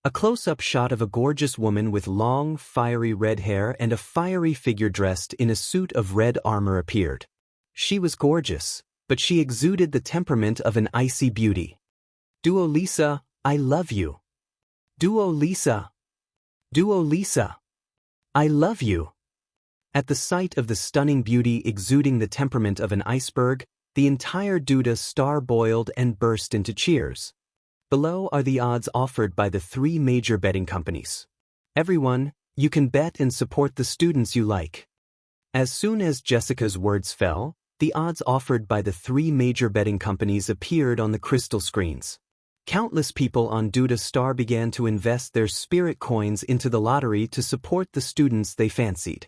A close-up shot of a gorgeous woman with long, fiery red hair and a fiery figure dressed in a suit of red armor appeared. She was gorgeous, but she exuded the temperament of an icy beauty. Duo Lisa, I love you. Duo Lisa. Duo Lisa. I love you. At the sight of the stunning beauty exuding the temperament of an iceberg, the entire Duda star-boiled and burst into cheers. Below are the odds offered by the three major betting companies. Everyone, you can bet and support the students you like. As soon as Jessica's words fell, the odds offered by the three major betting companies appeared on the crystal screens. Countless people on Duda Star began to invest their spirit coins into the lottery to support the students they fancied.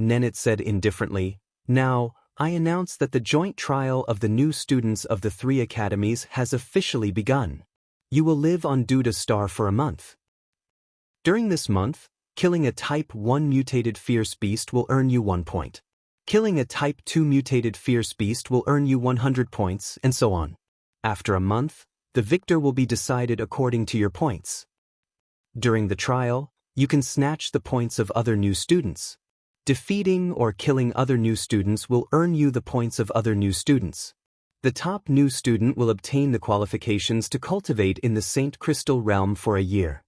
Nennet said indifferently, "Now, I announce that the joint trial of the new students of the three academies has officially begun. You will live on Duda Star for a month. During this month, killing a Type 1 mutated fierce beast will earn you 1 point. Killing a Type 2 mutated fierce beast will earn you 100 points, and so on. After a month, the victor will be decided according to your points. During the trial, you can snatch the points of other new students. Defeating or killing other new students will earn you the points of other new students. The top new student will obtain the qualifications to cultivate in the Saint Crystal Realm for a year."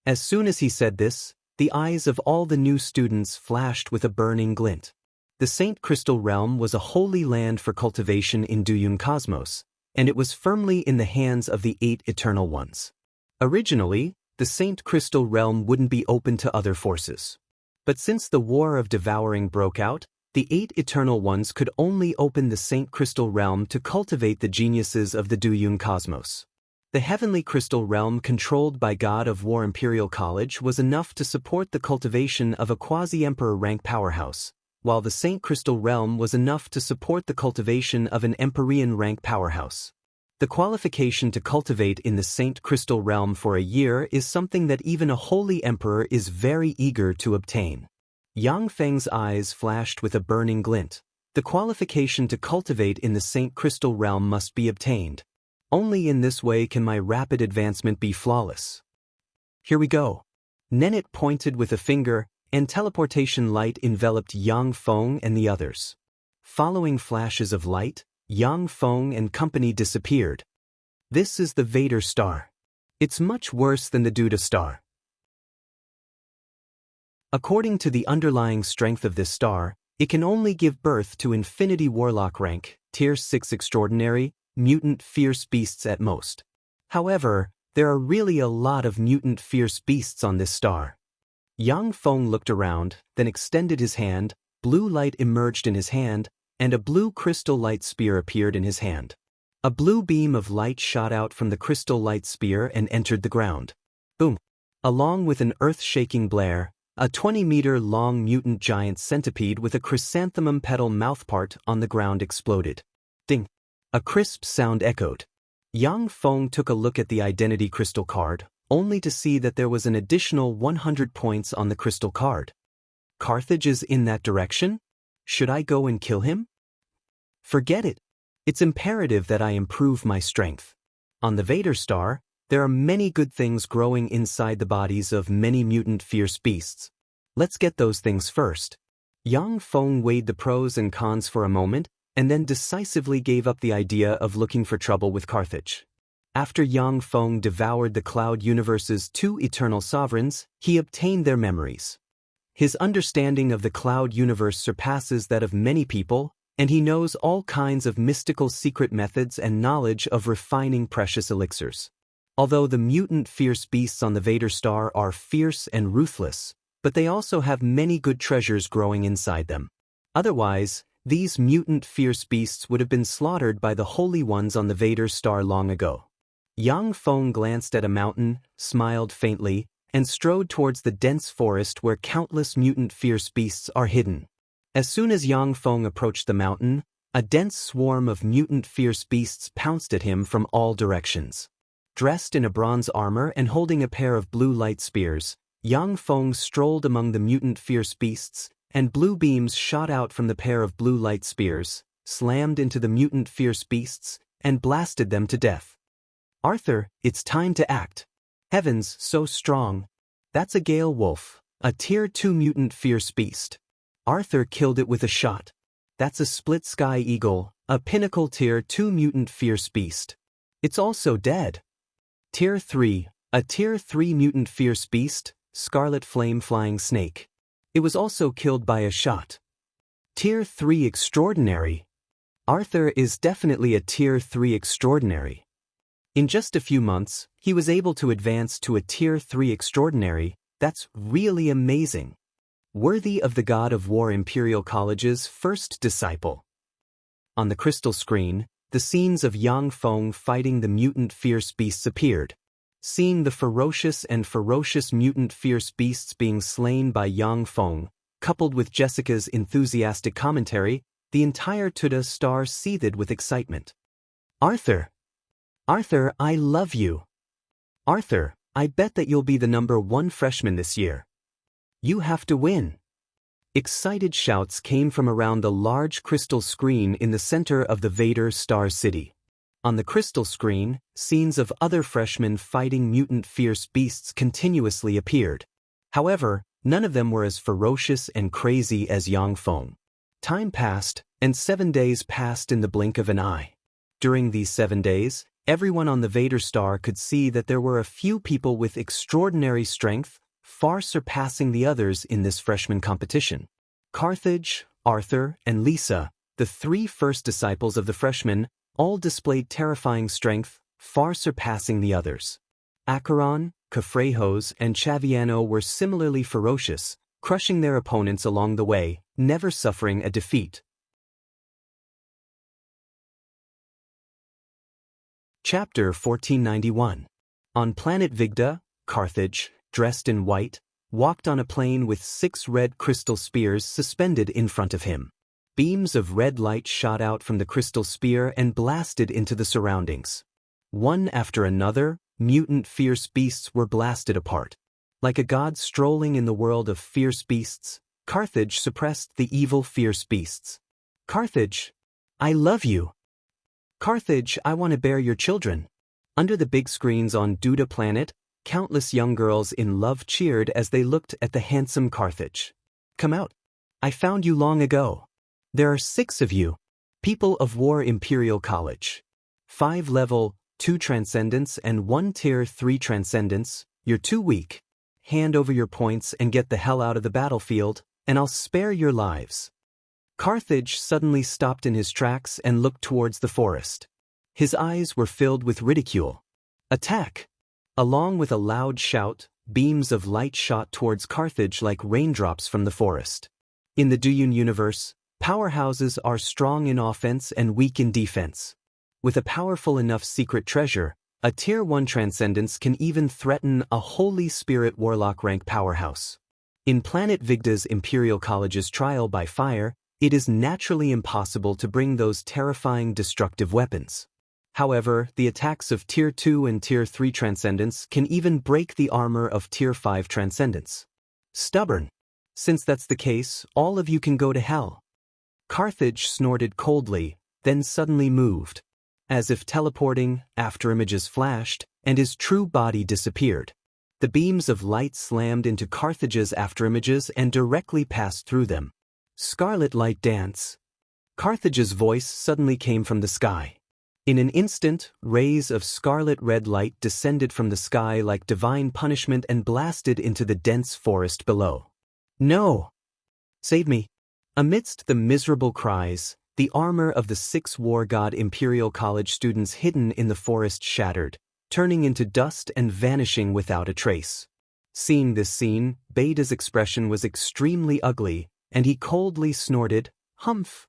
As soon as he said this, the eyes of all the new students flashed with a burning glint. The Saint Crystal Realm was a holy land for cultivation in Duyun Cosmos, and it was firmly in the hands of the 8 Eternal Ones. Originally, the Saint Crystal Realm wouldn't be open to other forces. But since the War of Devouring broke out, the 8 Eternal Ones could only open the Saint Crystal Realm to cultivate the geniuses of the Duyun Cosmos. The Heavenly Crystal Realm controlled by God of War Imperial College was enough to support the cultivation of a quasi-emperor rank powerhouse, while the Saint Crystal Realm was enough to support the cultivation of an Empyrean rank powerhouse. The qualification to cultivate in the Saint Crystal Realm for a year is something that even a holy emperor is very eager to obtain. Yang Feng's eyes flashed with a burning glint. The qualification to cultivate in the Saint Crystal Realm must be obtained. Only in this way can my rapid advancement be flawless. Here we go. Nennet pointed with a finger, and teleportation light enveloped Yang Feng and the others. Following flashes of light, Yang Feng and company disappeared. This is the Vader Star. It's much worse than the Duda Star. According to the underlying strength of this star, it can only give birth to Infinity Warlock rank, Tier 6 Extraordinary, mutant fierce beasts at most. However, there are really a lot of mutant fierce beasts on this star. Yang Feng looked around, then extended his hand, blue light emerged in his hand, and a blue crystal light spear appeared in his hand. A blue beam of light shot out from the crystal light spear and entered the ground. Boom! Along with an earth-shaking blare, a 20-meter-long mutant giant centipede with a chrysanthemum petal mouthpart on the ground exploded. Ding! A crisp sound echoed. Yang Feng took a look at the identity crystal card, only to see that there was an additional 100 points on the crystal card. Carthage is in that direction? Should I go and kill him? Forget it. It's imperative that I improve my strength. On the Vader Star, there are many good things growing inside the bodies of many mutant fierce beasts. Let's get those things first. Yang Feng weighed the pros and cons for a moment, and then decisively gave up the idea of looking for trouble with Carthage. After Yang Feng devoured the Cloud Universe's 2 eternal sovereigns, he obtained their memories. His understanding of the Cloud Universe surpasses that of many people, and he knows all kinds of mystical secret methods and knowledge of refining precious elixirs. Although the mutant fierce beasts on the Vader star are fierce and ruthless, but they also have many good treasures growing inside them. Otherwise, these mutant fierce beasts would have been slaughtered by the holy ones on the Vader star long ago. Yang Feng glanced at a mountain, smiled faintly, and strode towards the dense forest where countless mutant fierce beasts are hidden. As soon as Yang Feng approached the mountain, a dense swarm of mutant fierce beasts pounced at him from all directions. Dressed in a bronze armor and holding a pair of blue light spears, Yang Feng strolled among the mutant fierce beasts, and blue beams shot out from the pair of blue light spears, slammed into the mutant fierce beasts, and blasted them to death. "Arthur, it's time to act. Heavens, so strong. That's a Gale Wolf, a Tier 2 mutant fierce beast. Arthur killed it with a shot. That's a Split Sky Eagle, a Pinnacle Tier 2 mutant fierce beast. It's also dead. Tier 3, a Tier 3 mutant fierce beast, Scarlet Flame Flying Snake. It was also killed by a shot. Tier 3 Extraordinary. Arthur is definitely a Tier 3 Extraordinary. In just a few months, he was able to advance to a Tier 3 Extraordinary. That's really amazing. Worthy of the God of War Imperial College's first disciple." On the crystal screen, the scenes of Yang Feng fighting the mutant fierce beasts appeared. Seeing the ferocious mutant fierce beasts being slain by Yang Feng, coupled with Jessica's enthusiastic commentary, the entire Tuda star seethed with excitement. "Arthur! Arthur, I love you! Arthur, I bet that you'll be the #1 freshman this year. You have to win!" Excited shouts came from around the large crystal screen in the center of the Vader Star City. On the crystal screen, scenes of other freshmen fighting mutant fierce beasts continuously appeared. However, none of them were as ferocious and crazy as Yang Feng. Time passed, and 7 days passed in the blink of an eye. During these 7 days, everyone on the Vader star could see that there were a few people with extraordinary strength, far surpassing the others in this freshman competition. Carthage, Arthur, and Lisa, the 3 first disciples of the freshmen, all displayed terrifying strength, far surpassing the others. Acheron, Cafrejos, and Chaviano were similarly ferocious, crushing their opponents along the way, never suffering a defeat. Chapter 1491. On planet Vigda, Carthage, dressed in white, walked on a plane with 6 red crystal spears suspended in front of him. Beams of red light shot out from the crystal spear and blasted into the surroundings. One after another, mutant fierce beasts were blasted apart. Like a god strolling in the world of fierce beasts, Carthage suppressed the evil fierce beasts. "Carthage, I love you. Carthage, I want to bear your children." Under the big screens on Duda Planet, countless young girls in love cheered as they looked at the handsome Carthage. "Come out. I found you long ago. There are 6 of you. People of War Imperial College. 5 level 2 Transcendence and 1 Tier 3 Transcendence. You're too weak. Hand over your points and get the hell out of the battlefield, and I'll spare your lives." Carthage suddenly stopped in his tracks and looked towards the forest. His eyes were filled with ridicule. "Attack!" Along with a loud shout, beams of light shot towards Carthage like raindrops from the forest. In the Duyun universe, powerhouses are strong in offense and weak in defense. With a powerful enough secret treasure, a Tier 1 Transcendence can even threaten a Holy Spirit Warlock rank powerhouse. In Planet Vigda's Imperial College's trial by fire, it is naturally impossible to bring those terrifying destructive weapons. However, the attacks of Tier 2 and Tier 3 Transcendence can even break the armor of Tier 5 Transcendence. "Stubborn. Since that's the case, all of you can go to hell." Carthage snorted coldly, then suddenly moved. As if teleporting, afterimages flashed, and his true body disappeared. The beams of light slammed into Carthage's afterimages and directly passed through them. "Scarlet light dance." Carthage's voice suddenly came from the sky. In an instant, rays of scarlet red light descended from the sky like divine punishment and blasted into the dense forest below. "No! Save me!" Amidst the miserable cries, the armor of the 6 War God Imperial College students hidden in the forest shattered, turning into dust and vanishing without a trace. Seeing this scene, Beta's expression was extremely ugly, and he coldly snorted, "Humph."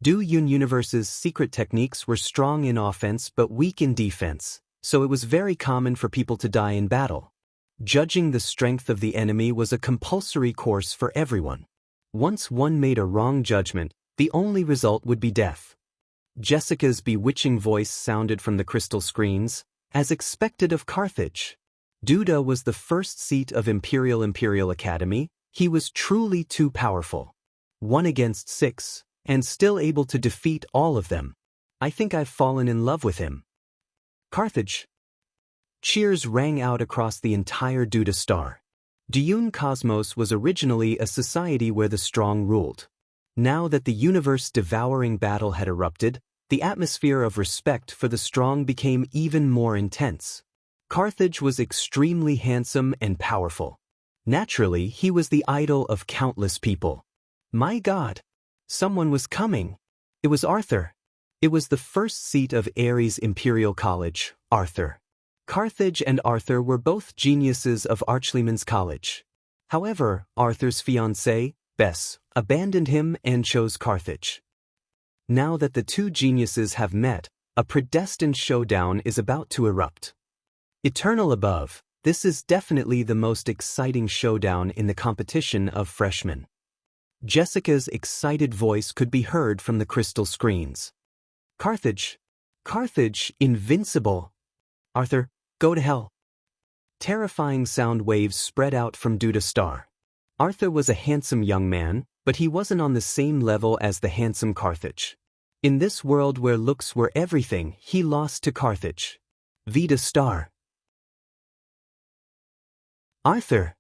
Du Yun Universe's secret techniques were strong in offense but weak in defense, so it was very common for people to die in battle. Judging the strength of the enemy was a compulsory course for everyone. Once one made a wrong judgment, the only result would be death. Jessica's bewitching voice sounded from the crystal screens, as expected of Carthage. Duda was the first seat of Imperial Academy. He was truly too powerful. 1 against 6, and still able to defeat all of them. I think I've fallen in love with him. Carthage. Cheers rang out across the entire Duda star. Dune Cosmos was originally a society where the strong ruled. Now that the universe-devouring battle had erupted, the atmosphere of respect for the strong became even more intense. Carthage was extremely handsome and powerful. Naturally, he was the idol of countless people. My God! Someone was coming. It was Arthur. It was the first seat of Ares Imperial College, Arthur. Carthage and Arthur were both geniuses of Archleman's College. However, Arthur's fiancée, Bess, abandoned him and chose Carthage. Now that the two geniuses have met, a predestined showdown is about to erupt. Eternal above, this is definitely the most exciting showdown in the competition of freshmen. Jessica's excited voice could be heard from the crystal screens. Carthage. Carthage, invincible. Arthur, go to hell. Terrifying sound waves spread out from Duda Star. Arthur was a handsome young man, but he wasn't on the same level as the handsome Carthage. In this world where looks were everything, he lost to Carthage. Vita Star. Arthur.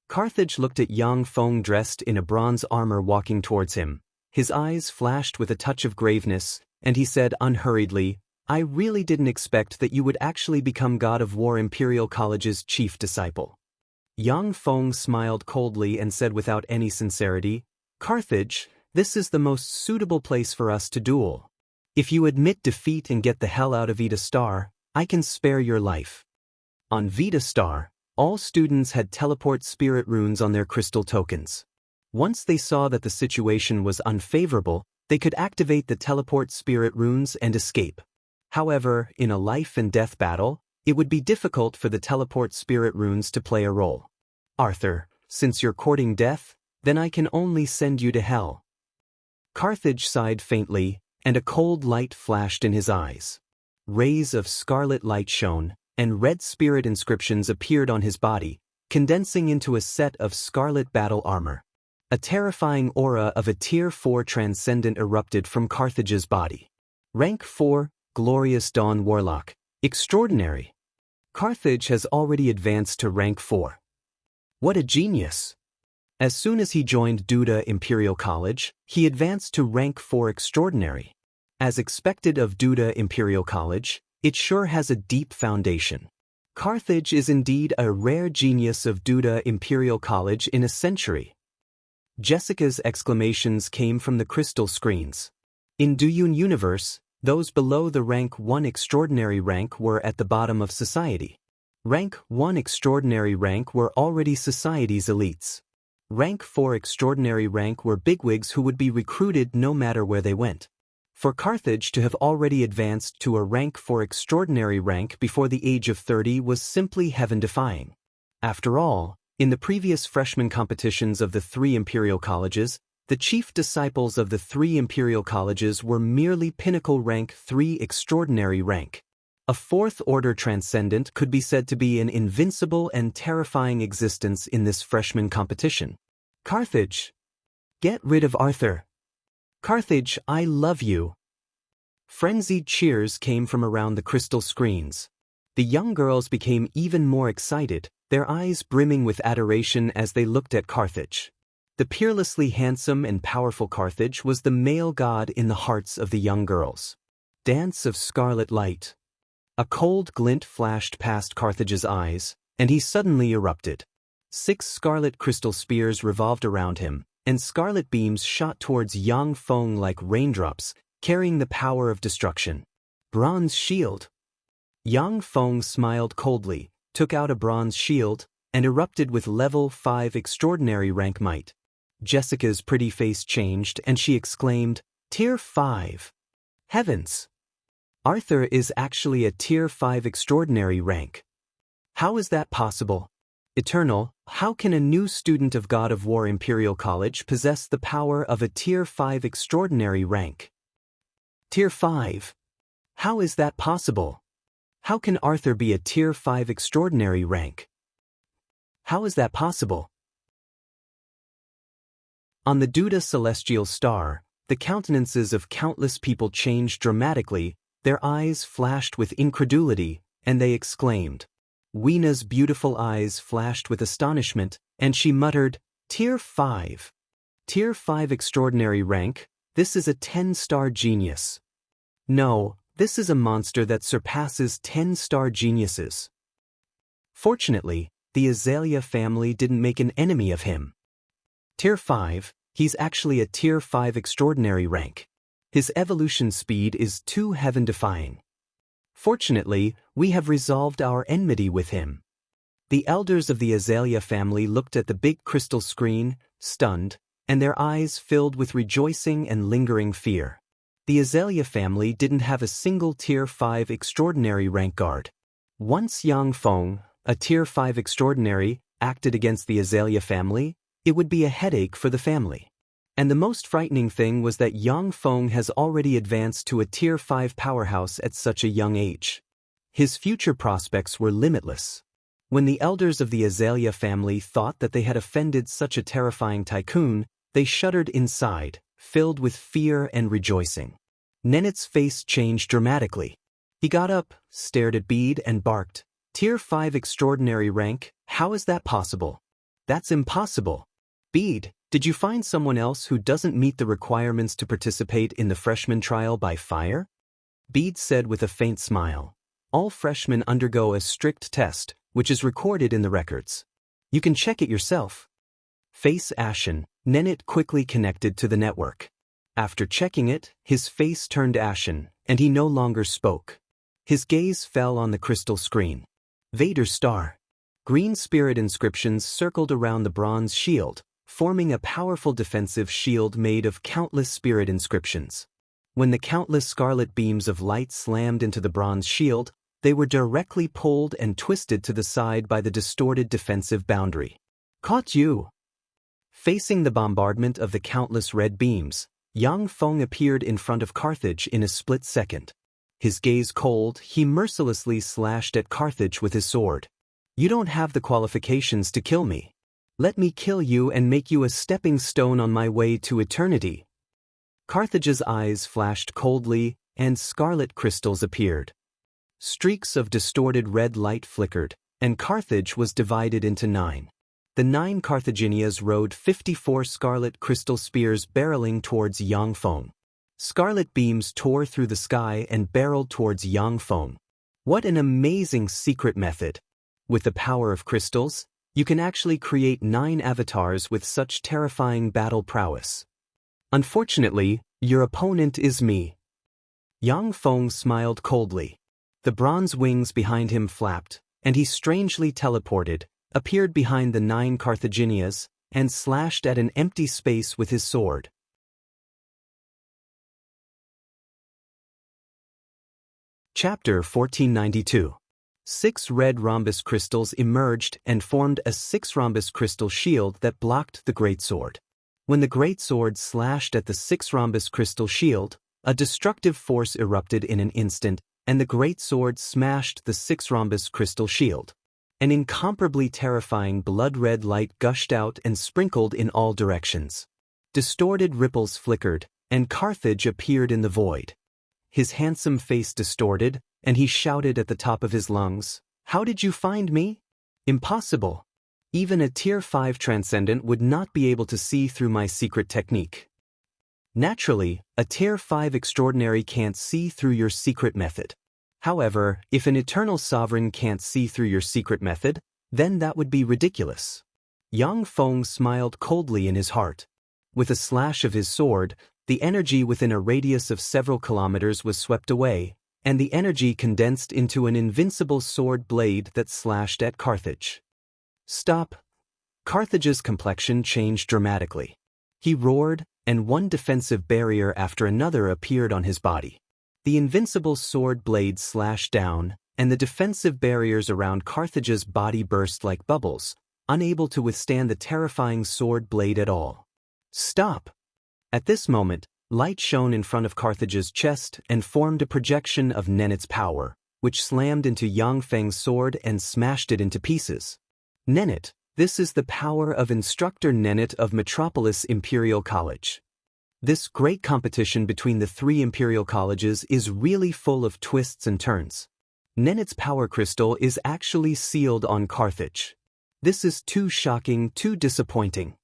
Carthage looked at Yang Feng dressed in a bronze armor walking towards him. His eyes flashed with a touch of graveness, and he said unhurriedly, I really didn't expect that you would actually become God of War Imperial College's chief disciple. Yang Feng smiled coldly and said without any sincerity, Carthage, this is the most suitable place for us to duel. If you admit defeat and get the hell out of Vita Star, I can spare your life. On Vita Star, all students had teleport spirit runes on their crystal tokens. Once they saw that the situation was unfavorable, they could activate the teleport spirit runes and escape. However, in a life and death battle, it would be difficult for the teleport spirit runes to play a role. Arthur, since you're courting death, then I can only send you to hell. Carthage sighed faintly, and a cold light flashed in his eyes. Rays of scarlet light shone, and red spirit inscriptions appeared on his body, condensing into a set of scarlet battle armor. A terrifying aura of a Tier 4 transcendent erupted from Carthage's body. Rank 4, Glorious Dawn Warlock. Extraordinary. Carthage has already advanced to rank 4. What a genius! As soon as he joined Duda Imperial College, he advanced to rank 4 Extraordinary. As expected of Duda Imperial College, it sure has a deep foundation. Carthage is indeed a rare genius of Duda Imperial College in a century. Jessica's exclamations came from the crystal screens. In Duyun Universe, those below the rank 1 Extraordinary rank were at the bottom of society. Rank 1 Extraordinary rank were already society's elites. Rank 4 Extraordinary rank were bigwigs who would be recruited no matter where they went. For Carthage to have already advanced to a rank 4 Extraordinary rank before the age of 30 was simply heaven-defying. After all, in the previous freshman competitions of the 3 Imperial Colleges, the chief disciples of the 3 Imperial Colleges were merely pinnacle rank 3 Extraordinary rank. A 4th-order transcendent could be said to be an invincible and terrifying existence in this freshman competition. Carthage. Get rid of Arthur. Carthage, I love you. Frenzied cheers came from around the crystal screens. The young girls became even more excited, their eyes brimming with adoration as they looked at Carthage. The peerlessly handsome and powerful Carthage was the male god in the hearts of the young girls. Dance of scarlet light. A cold glint flashed past Carthage's eyes, and he suddenly erupted. 6 scarlet crystal spears revolved around him, and scarlet beams shot towards Yang Feng like raindrops, carrying the power of destruction. Bronze shield. Yang Feng smiled coldly, took out a bronze shield, and erupted with level 5 extraordinary rank might. Jessica's pretty face changed and she exclaimed, "Tier 5! Heavens! Arthur is actually a Tier 5 extraordinary rank. How is that possible? Eternal, how can a new student of God of War Imperial College possess the power of a Tier 5 extraordinary rank? Tier 5? How is that possible? How can Arthur be a Tier 5 extraordinary rank? How is that possible?" On the Duda celestial star, the countenances of countless people changed dramatically, their eyes flashed with incredulity, and they exclaimed. Weena's beautiful eyes flashed with astonishment, and she muttered, "Tier 5. Tier 5 extraordinary rank, this is a 10-star genius. No, this is a monster that surpasses 10-star geniuses." Fortunately, the Azalea family didn't make an enemy of him. Tier 5, he's actually a Tier 5 extraordinary rank. His evolution speed is too heaven-defying. Fortunately, we have resolved our enmity with him. The elders of the Azalea family looked at the big crystal screen, stunned, and their eyes filled with rejoicing and lingering fear. The Azalea family didn't have a single Tier 5 extraordinary rank guard. Once Yang Feng, a Tier 5 extraordinary, acted against the Azalea family, it would be a headache for the family. And the most frightening thing was that Yang Feng has already advanced to a Tier 5 powerhouse at such a young age. His future prospects were limitless. When the elders of the Azalea family thought that they had offended such a terrifying tycoon, they shuddered inside, filled with fear and rejoicing. Nenet's face changed dramatically. He got up, stared at Bede and barked, "Tier 5 extraordinary rank, how is that possible? That's impossible. Bede, did you find someone else who doesn't meet the requirements to participate in the freshman trial by fire?" Bede said with a faint smile. "All freshmen undergo a strict test, which is recorded in the records. You can check it yourself." Face ashen, Nenet quickly connected to the network. After checking it, his face turned ashen, and he no longer spoke. His gaze fell on the crystal screen. Vader's star. Green spirit inscriptions circled around the bronze shield, forming a powerful defensive shield made of countless spirit inscriptions. When the countless scarlet beams of light slammed into the bronze shield, they were directly pulled and twisted to the side by the distorted defensive boundary. "Caught you!" Facing the bombardment of the countless red beams, Yang Feng appeared in front of Carthage in a split second. His gaze cold, he mercilessly slashed at Carthage with his sword. "You don't have the qualifications to kill me. Let me kill you and make you a stepping stone on my way to eternity." Carthage's eyes flashed coldly, and scarlet crystals appeared. Streaks of distorted red light flickered, and Carthage was divided into 9. The 9 Carthaginians rode 54 scarlet crystal spears barreling towards Yang Feng. Scarlet beams tore through the sky and barreled towards Yang Feng. What an amazing secret method! With the power of crystals, you can actually create 9 avatars with such terrifying battle prowess. Unfortunately, your opponent is me. Yang Feng smiled coldly. The bronze wings behind him flapped, and he strangely teleported, appeared behind the 9 Carthaginians, and slashed at an empty space with his sword. Chapter 1492. 6 red rhombus crystals emerged and formed a 6 rhombus crystal shield that blocked the greatsword. When the greatsword slashed at the 6 rhombus crystal shield, a destructive force erupted in an instant, and the greatsword smashed the 6 rhombus crystal shield. An incomparably terrifying blood-red light gushed out and sprinkled in all directions. Distorted ripples flickered, and Carthage appeared in the void. His handsome face distorted, and he shouted at the top of his lungs, "How did you find me? Impossible. Even a Tier 5 transcendent would not be able to see through my secret technique." Naturally, a Tier 5 extraordinary can't see through your secret method. However, if an eternal sovereign can't see through your secret method, then that would be ridiculous. Yang Feng smiled coldly in his heart. With a slash of his sword, the energy within a radius of several kilometers was swept away, and the energy condensed into an invincible sword blade that slashed at Carthage. Stop! Carthage's complexion changed dramatically. He roared, and one defensive barrier after another appeared on his body. The invincible sword blade slashed down, and the defensive barriers around Carthage's body burst like bubbles, unable to withstand the terrifying sword blade at all. Stop! At this moment, light shone in front of Carthage's chest and formed a projection of Nenet's power, which slammed into Yang Feng's sword and smashed it into pieces. Nenet, this is the power of Instructor Nenet of Metropolis Imperial College. This great competition between the three Imperial Colleges is really full of twists and turns. Nenet's power crystal is actually sealed on Carthage. This is too shocking, too disappointing.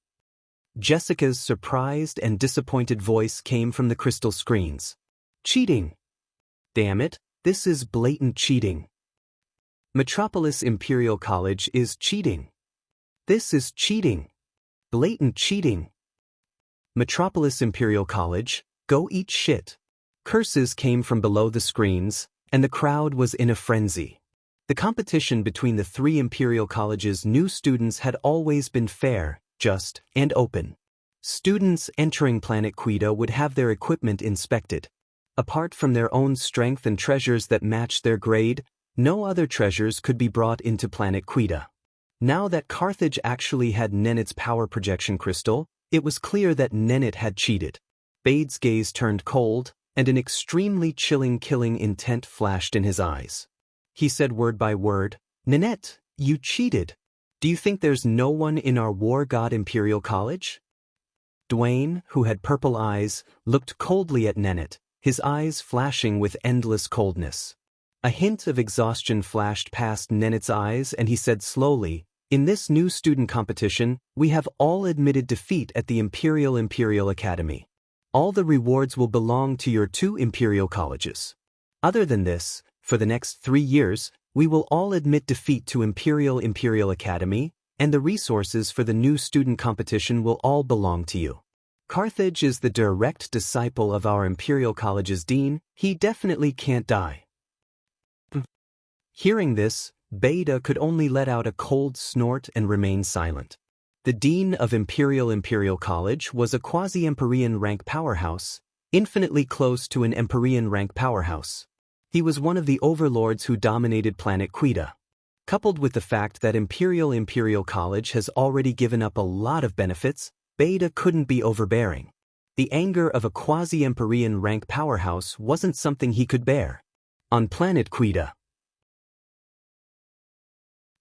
Jessica's surprised and disappointed voice came from the crystal screens. Cheating! Damn it, this is blatant cheating. Metropolis Imperial College is cheating. This is cheating. Blatant cheating. Metropolis Imperial College, go eat shit. Curses came from below the screens, and the crowd was in a frenzy. The competition between the three Imperial Colleges' new students had always been fair, just, and open. Students entering Planet Quita would have their equipment inspected. Apart from their own strength and treasures that matched their grade, no other treasures could be brought into Planet Quita. Now that Carthage actually had Nenet's power projection crystal, it was clear that Nenet had cheated. Bade's gaze turned cold, and an extremely chilling killing intent flashed in his eyes. He said word by word, "Nenet, you cheated. Do you think there's no one in our War God Imperial College?" Dwayne, who had purple eyes, looked coldly at Nenet, his eyes flashing with endless coldness. A hint of exhaustion flashed past Nenet's eyes and he said slowly, "In this new student competition, we have all admitted defeat at the Imperial Academy. All the rewards will belong to your two Imperial Colleges. Other than this, for the next 3 years, we will all admit defeat to Imperial Academy, and the resources for the new student competition will all belong to you. Carthage is the direct disciple of our Imperial College's dean, he definitely can't die." Hearing this, Beta could only let out a cold snort and remain silent. The dean of Imperial College was a quasi-Empyrean rank powerhouse, infinitely close to an Empyrean rank powerhouse. He was one of the overlords who dominated Planet Quita. Coupled with the fact that Imperial College has already given up a lot of benefits, Beta couldn't be overbearing. The anger of a quasi-Empyrean rank powerhouse wasn't something he could bear. On Planet Quita.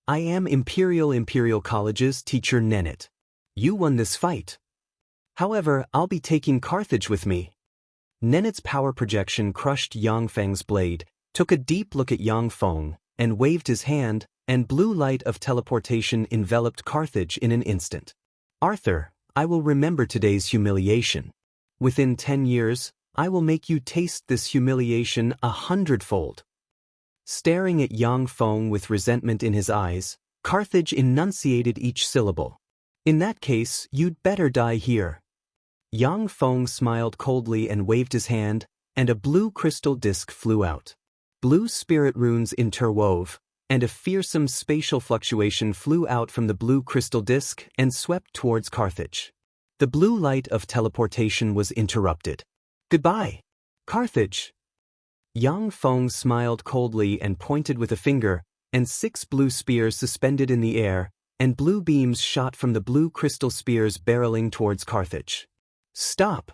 "I am Imperial College's teacher Nenet. You won this fight. However, I'll be taking Carthage with me." Nenet's power projection crushed Yang Feng's blade, took a deep look at Yang Feng, and waved his hand, and blue light of teleportation enveloped Carthage in an instant. "Arthur, I will remember today's humiliation. Within 10 years, I will make you taste this humiliation 100-fold. Staring at Yang Feng with resentment in his eyes, Carthage enunciated each syllable. "In that case, you'd better die here." Yang Feng smiled coldly and waved his hand, and a blue crystal disk flew out. Blue spirit runes interwove, and a fearsome spatial fluctuation flew out from the blue crystal disk and swept towards Carthage. The blue light of teleportation was interrupted. "Goodbye, Carthage." Yang Feng smiled coldly and pointed with a finger, and 6 blue spears suspended in the air, and blue beams shot from the blue crystal spears barreling towards Carthage. "Stop!"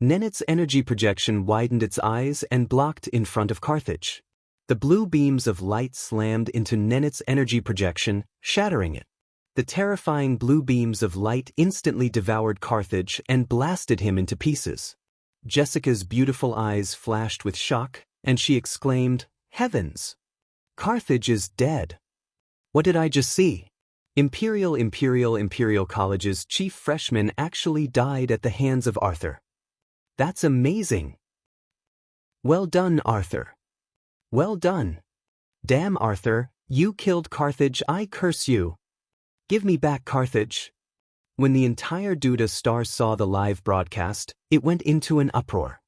Nenet's energy projection widened its eyes and blocked in front of Carthage. The blue beams of light slammed into Nenet's energy projection, shattering it. The terrifying blue beams of light instantly devoured Carthage and blasted him into pieces. Jessica's beautiful eyes flashed with shock, and she exclaimed, "Heavens! Carthage is dead. What did I just see? Imperial College's chief freshman actually died at the hands of Arthur. That's amazing. Well done, Arthur. Well done. Damn, Arthur, you killed Carthage, I curse you. Give me back Carthage." When the entire Duda Star saw the live broadcast, it went into an uproar.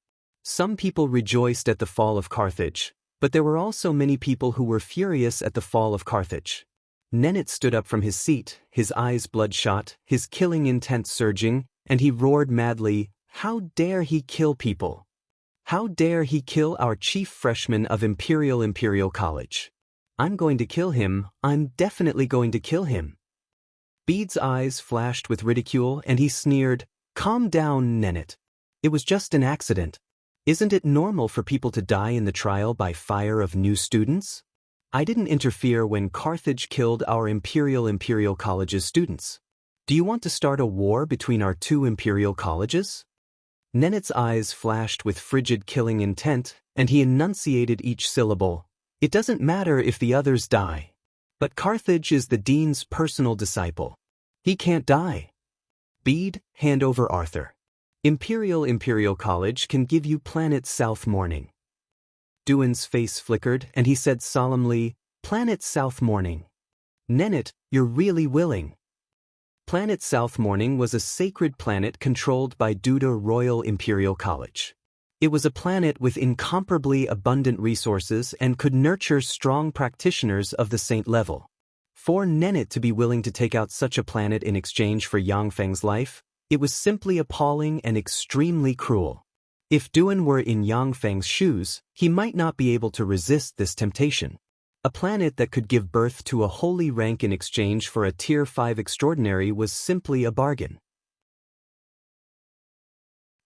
Some people rejoiced at the fall of Carthage, But there were also many people who were furious at the fall of Carthage. Nennet stood up from his seat, his eyes bloodshot, his killing intent surging, and he roared madly, "How dare he kill people? How dare he kill our chief freshman of Imperial College? I'm going to kill him, I'm definitely going to kill him." Bede's eyes flashed with ridicule and he sneered, "Calm down, Nennet. It was just an accident. Isn't it normal for people to die in the trial by fire of new students? I didn't interfere when Carthage killed our Imperial College's students. Do you want to start a war between our two Imperial Colleges?" Nennet's eyes flashed with frigid killing intent, and he enunciated each syllable. "It doesn't matter if the others die. But Carthage is the dean's personal disciple. He can't die. Bede, hand over Arthur. Imperial College can give you Planet South Morning." Duan's face flickered, and he said solemnly, "Planet South Morning. Nennet, you're really willing." Planet South Morning was a sacred planet controlled by Duda Royal Imperial College. It was a planet with incomparably abundant resources and could nurture strong practitioners of the saint level. For Nennet to be willing to take out such a planet in exchange for Yangfeng's life, it was simply appalling and extremely cruel. If Duan were in Yangfeng's shoes, he might not be able to resist this temptation. A planet that could give birth to a holy rank in exchange for a Tier 5 extraordinary was simply a bargain.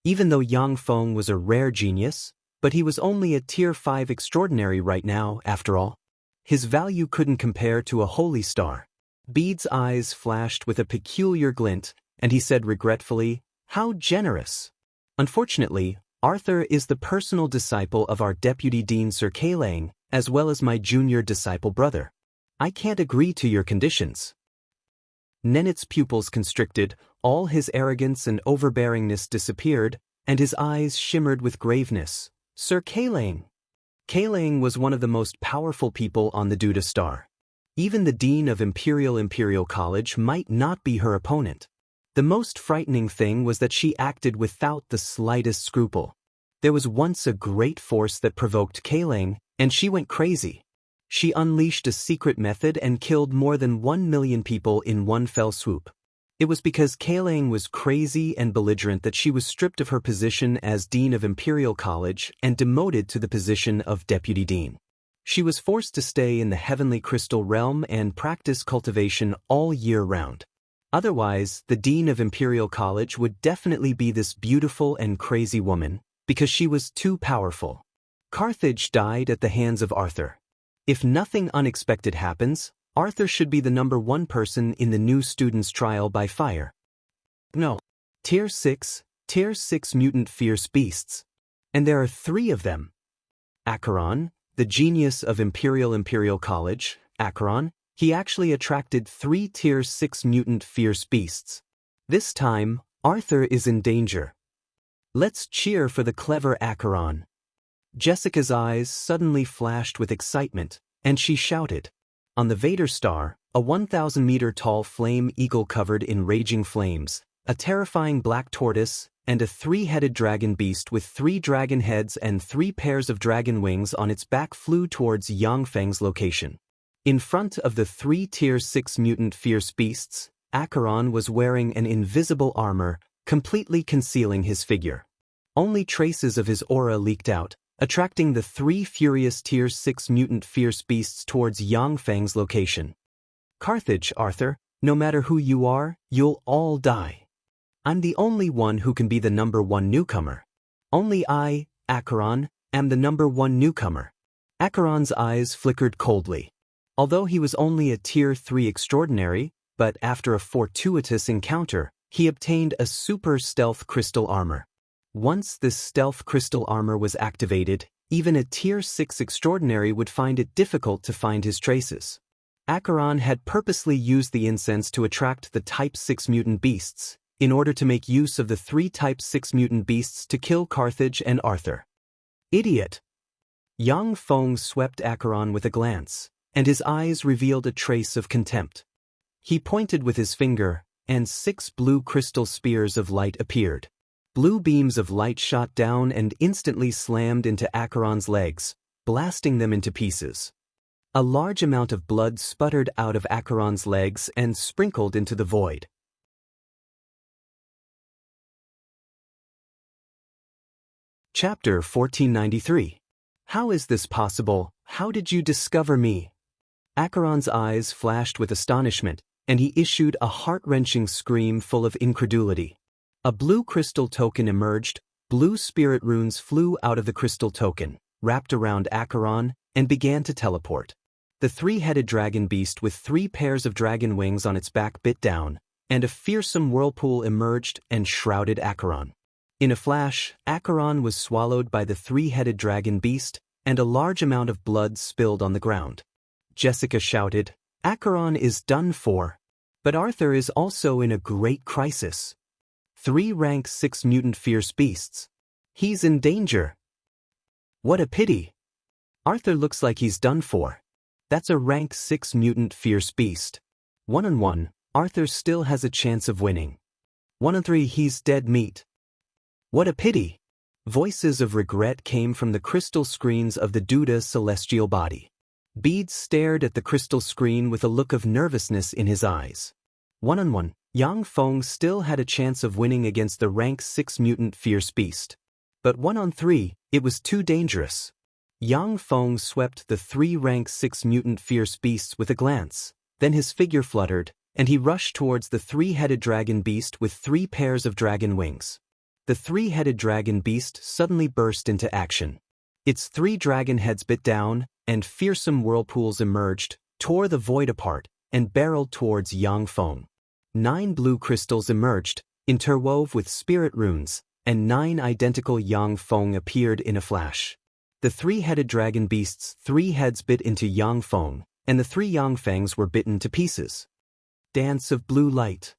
Even though Yang Feng was a rare genius, but he was only a Tier 5 extraordinary right now, after all. His value couldn't compare to a holy star. Bede's eyes flashed with a peculiar glint, and he said regretfully, "How generous! Unfortunately, Arthur is the personal disciple of our Deputy Dean Sir Kailang, as well as my junior disciple brother. I can't agree to your conditions." Nennet's pupils constricted, all his arrogance and overbearingness disappeared, and his eyes shimmered with graveness. "Sir Kailang." Kailang was one of the most powerful people on the Duda Star. Even the Dean of Imperial College might not be her opponent. The most frightening thing was that she acted without the slightest scruple. There was once a great force that provoked Kailang, and she went crazy. She unleashed a secret method and killed more than 1 million people in one fell swoop. It was because Kailang was crazy and belligerent that she was stripped of her position as Dean of Imperial College and demoted to the position of Deputy Dean. She was forced to stay in the Heavenly Crystal Realm and practice cultivation all year round. Otherwise, the Dean of Imperial College would definitely be this beautiful and crazy woman, because she was too powerful. Carthage died at the hands of Arthur. If nothing unexpected happens, Arthur should be the #1 person in the new student's trial by fire. No. Tier 6 mutant fierce beasts. And there are 3 of them. Acheron, the genius of Imperial College, Acheron, he actually attracted 3 Tier 6 mutant fierce beasts. This time, Arthur is in danger. Let's cheer for the clever Acheron. Jessica's eyes suddenly flashed with excitement, and she shouted. On the Vader Star, a 1,000-meter-tall flame eagle covered in raging flames, a terrifying black tortoise, and a 3-headed dragon beast with 3 dragon heads and 3 pairs of dragon wings on its back flew towards Yangfeng's location. In front of the 3 Tier 6 mutant fierce beasts, Acheron was wearing an invisible armor, completely concealing his figure. Only traces of his aura leaked out, attracting the 3 furious Tier 6 mutant fierce beasts towards Yangfeng's location. "Carthage, Arthur, no matter who you are, you'll all die. I'm the only one who can be the #1 newcomer. Only I, Acheron, am the #1 newcomer." Acheron's eyes flickered coldly. Although he was only a Tier 3 extraordinary, but after a fortuitous encounter, he obtained a super stealth crystal armor. Once this stealth crystal armor was activated, even a Tier 6 extraordinary would find it difficult to find his traces. Acheron had purposely used the incense to attract the Type 6 mutant beasts, in order to make use of the 3 Type 6 mutant beasts to kill Carthage and Arthur. Idiot! Yang Feng swept Acheron with a glance, and his eyes revealed a trace of contempt. He pointed with his finger, and 6 blue crystal spears of light appeared. Blue beams of light shot down and instantly slammed into Acheron's legs, blasting them into pieces. A large amount of blood sputtered out of Acheron's legs and sprinkled into the void. Chapter 1493. How is this possible? How did you discover me? Acheron's eyes flashed with astonishment, and he issued a heart-wrenching scream full of incredulity. A blue crystal token emerged, blue spirit runes flew out of the crystal token, wrapped around Acheron, and began to teleport. The three-headed dragon beast with 3 pairs of dragon wings on its back bit down, and a fearsome whirlpool emerged and shrouded Acheron. In a flash, Acheron was swallowed by the three-headed dragon beast, and a large amount of blood spilled on the ground. Jessica shouted, "Acheron is done for." But Arthur is also in a great crisis. 3 rank 6 mutant fierce beasts. He's in danger. What a pity. Arthur looks like he's done for. That's a rank 6 mutant fierce beast. 1-on-1, Arthur still has a chance of winning. 1-on-3, he's dead meat. What a pity. Voices of regret came from the crystal screens of the Duda celestial body. Bede stared at the crystal screen with a look of nervousness in his eyes. 1-on-1, Yang Feng still had a chance of winning against the rank 6 mutant fierce beast. But 1-on-3, it was too dangerous. Yang Feng swept the 3 rank 6 mutant fierce beasts with a glance, then his figure fluttered, and he rushed towards the 3-headed dragon beast with 3 pairs of dragon wings. The 3-headed dragon beast suddenly burst into action. Its 3 dragon heads bit down, and fearsome whirlpools emerged, tore the void apart, and barreled towards Yang Feng. 9 blue crystals emerged, interwove with spirit runes, and 9 identical Yang Feng appeared in a flash. The 3-headed dragon beast's 3 heads bit into Yang Feng, and the 3 Yang Fangs were bitten to pieces. Dance of blue light.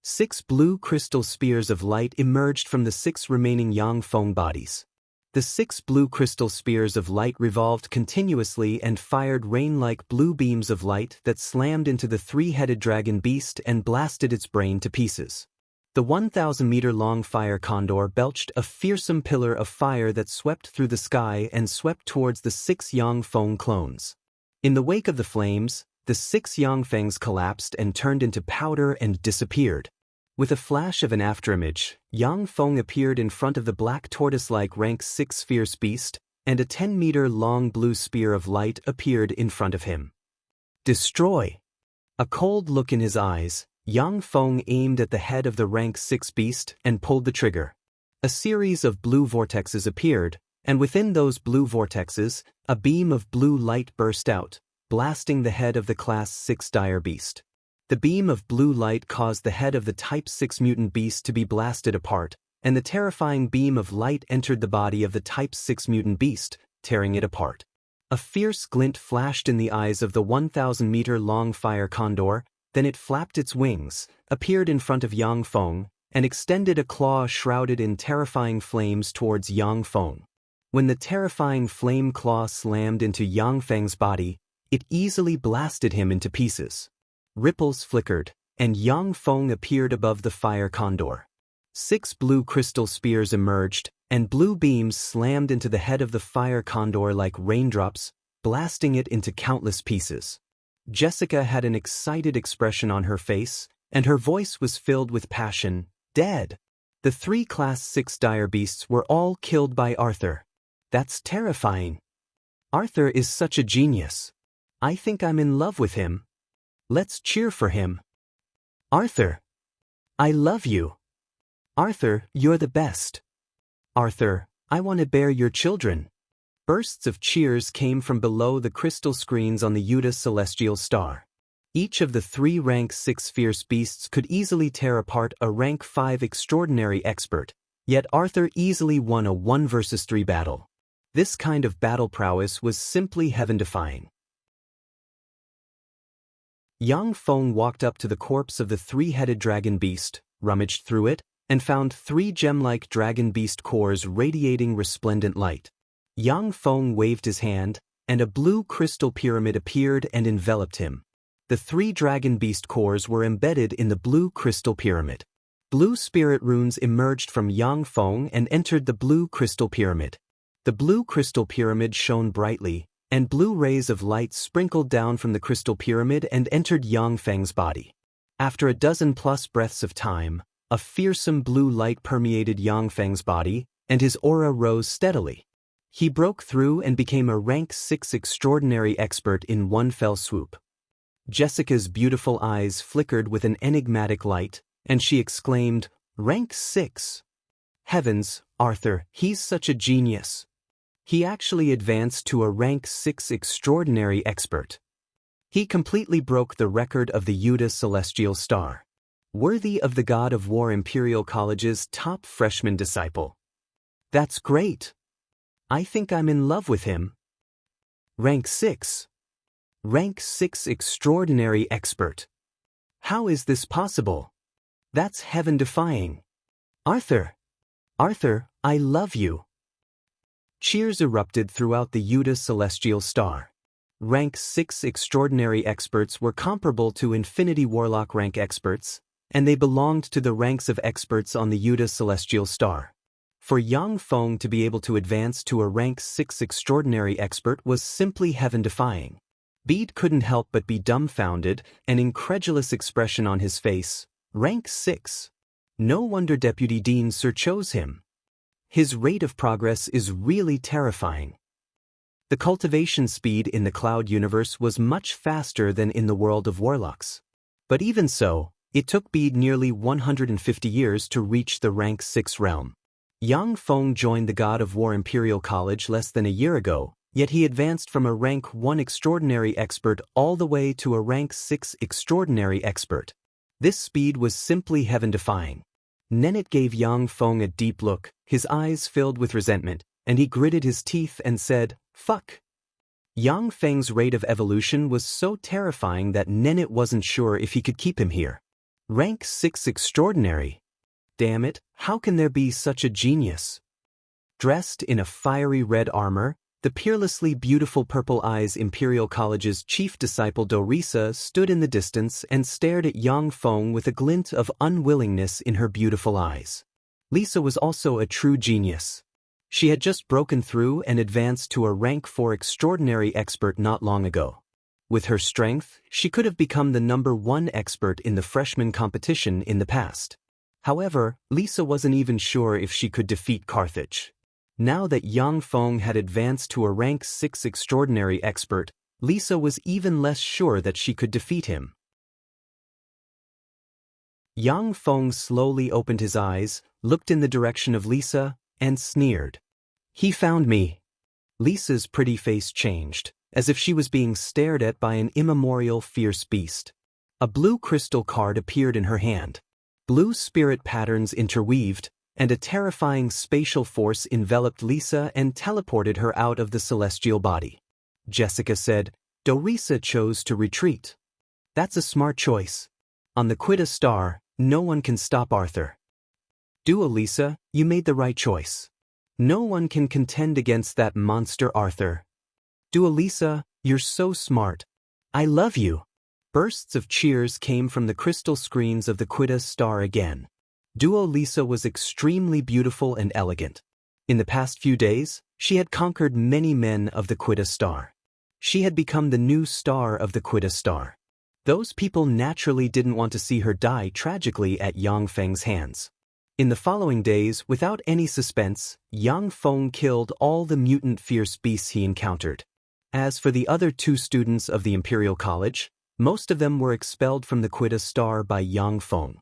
6 blue crystal spears of light emerged from the 6 remaining Yang Feng bodies. The 6 blue crystal spears of light revolved continuously and fired rain-like blue beams of light that slammed into the 3-headed dragon beast and blasted its brain to pieces. The 1,000-meter-long fire condor belched a fearsome pillar of fire that swept through the sky and swept towards the 6 Yang Feng clones. In the wake of the flames, the 6 Yang Fangs collapsed and turned into powder and disappeared. With a flash of an afterimage, Yang Feng appeared in front of the black tortoise-like rank 6 fierce beast, and a 10-meter-long blue spear of light appeared in front of him. Destroy! A cold look in his eyes, Yang Feng aimed at the head of the rank 6 beast and pulled the trigger. A series of blue vortexes appeared, and within those blue vortexes, a beam of blue light burst out, blasting the head of the Class 6 dire beast. The beam of blue light caused the head of the Type 6 mutant beast to be blasted apart, and the terrifying beam of light entered the body of the Type 6 mutant beast, tearing it apart. A fierce glint flashed in the eyes of the 1,000-meter-long fire condor, then it flapped its wings, appeared in front of Yang Feng, and extended a claw shrouded in terrifying flames towards Yang Feng. When the terrifying flame claw slammed into Yang Feng's body, it easily blasted him into pieces. Ripples flickered, and Yang Feng appeared above the fire condor. 6 blue crystal spears emerged, and blue beams slammed into the head of the fire condor like raindrops, blasting it into countless pieces. Jessica had an excited expression on her face, and her voice was filled with passion. Dead! The 3 Class 6 dire beasts were all killed by Arthur. That's terrifying. Arthur is such a genius. I think I'm in love with him. Let's cheer for him. Arthur! I love you. Arthur, you're the best. Arthur, I want to bear your children. Bursts of cheers came from below the crystal screens on the Yuta celestial star. Each of the 3 rank 6 fierce beasts could easily tear apart a rank 5 extraordinary expert, yet Arthur easily won a 1 versus 3 battle. This kind of battle prowess was simply heaven-defying. Yang Feng walked up to the corpse of the 3-headed dragon beast, rummaged through it, and found 3 gem-like dragon beast cores radiating resplendent light. Yang Feng waved his hand, and a blue crystal pyramid appeared and enveloped him. The 3 dragon beast cores were embedded in the blue crystal pyramid. Blue spirit runes emerged from Yang Feng and entered the blue crystal pyramid. The blue crystal pyramid shone brightly, and blue rays of light sprinkled down from the crystal pyramid and entered Yang Feng's body. After a dozen-plus breaths of time, a fearsome blue light permeated Yang Feng's body, and his aura rose steadily. He broke through and became a rank 6 extraordinary expert in one fell swoop. Jessica's beautiful eyes flickered with an enigmatic light, and she exclaimed, "Rank 6? Heavens, Arthur, he's such a genius. He actually advanced to a rank 6 extraordinary expert. He completely broke the record of the Yuta celestial star. Worthy of the God of War Imperial College's top freshman disciple. That's great. I think I'm in love with him. Rank 6. Rank 6 extraordinary expert. How is this possible? That's heaven-defying. Arthur, I love you." Cheers erupted throughout the Yuta celestial star. Rank 6 extraordinary experts were comparable to Infinity Warlock rank experts, and they belonged to the ranks of experts on the Yuta celestial star. For Yang Feng to be able to advance to a rank 6 extraordinary expert was simply heaven-defying. Bede couldn't help but be dumbfounded, an incredulous expression on his face. Rank 6. No wonder Deputy Dean Sir chose him. His rate of progress is really terrifying. The cultivation speed in the Cloud universe was much faster than in the world of warlocks. But even so, it took Bede nearly 150 years to reach the rank 6 realm. Yang Feng joined the God of War Imperial College less than a year ago, yet he advanced from a rank 1 extraordinary expert all the way to a rank 6 extraordinary expert. This speed was simply heaven-defying. Nennet gave Yang Feng a deep look, his eyes filled with resentment, and he gritted his teeth and said, "Fuck." Yang Feng's rate of evolution was so terrifying that Nennet wasn't sure if he could keep him here. Rank 6 extraordinary. Damn it, how can there be such a genius? Dressed in a fiery red armor, the peerlessly beautiful Purple Eyes Imperial College's chief disciple Dorisa stood in the distance and stared at Yang Feng with a glint of unwillingness in her beautiful eyes. Lisa was also a true genius. She had just broken through and advanced to a rank 4 extraordinary expert not long ago. With her strength, she could have become the number 1 expert in the freshman competition in the past. However, Lisa wasn't even sure if she could defeat Carthage. Now that Yang Feng had advanced to a rank 6 extraordinary expert, Lisa was even less sure that she could defeat him. Yang Feng slowly opened his eyes, looked in the direction of Lisa, and sneered. "He found me." Lisa's pretty face changed, as if she was being stared at by an immemorial fierce beast. A blue crystal card appeared in her hand. Blue spirit patterns interweaved, and a terrifying spatial force enveloped Lisa and teleported her out of the celestial body. Jessica said, "Dorisa chose to retreat. That's a smart choice. On the Quita star, no one can stop Arthur. Dua Lisa, you made the right choice. No one can contend against that monster Arthur. Dua Lisa, you're so smart. I love you." Bursts of cheers came from the crystal screens of the Quita star again. Duo Lisa was extremely beautiful and elegant. In the past few days, she had conquered many men of the Quita star. She had become the new star of the Quita star. Those people naturally didn't want to see her die tragically at Yang Feng's hands. In the following days, without any suspense, Yang Feng killed all the mutant fierce beasts he encountered. As for the other 2 students of the Imperial College, most of them were expelled from the Quita star by Yang Feng.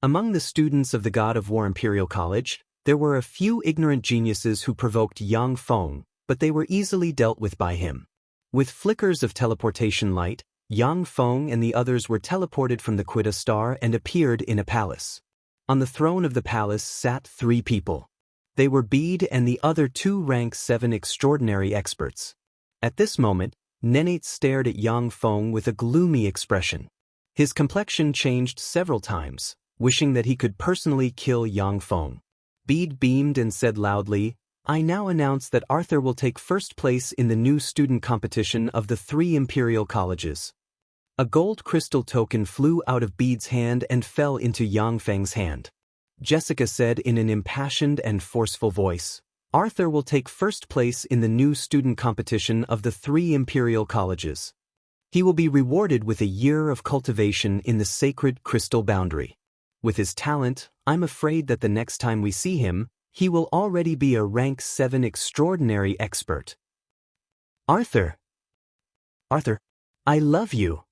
Among the students of the God of War Imperial College, there were a few ignorant geniuses who provoked Yang Feng, but they were easily dealt with by him. With flickers of teleportation light, Yang Feng and the others were teleported from the Quita star and appeared in a palace. On the throne of the palace sat 3 people. They were Bede and the other 2 rank 7 extraordinary experts. At this moment, Nenate stared at Yang Feng with a gloomy expression. His complexion changed several times, wishing that he could personally kill Yang Feng. Bede beamed and said loudly, "I now announce that Arthur will take first place in the new student competition of the 3 Imperial Colleges." A gold crystal token flew out of Bede's hand and fell into Yang Feng's hand. Jessica said in an impassioned and forceful voice, Arthur will take first place in the new student competition of the 3 imperial colleges. He will be rewarded with a year of cultivation in the sacred crystal boundary. With his talent, I'm afraid that the next time we see him, he will already be a rank 7 extraordinary expert. Arthur! Arthur! I love you!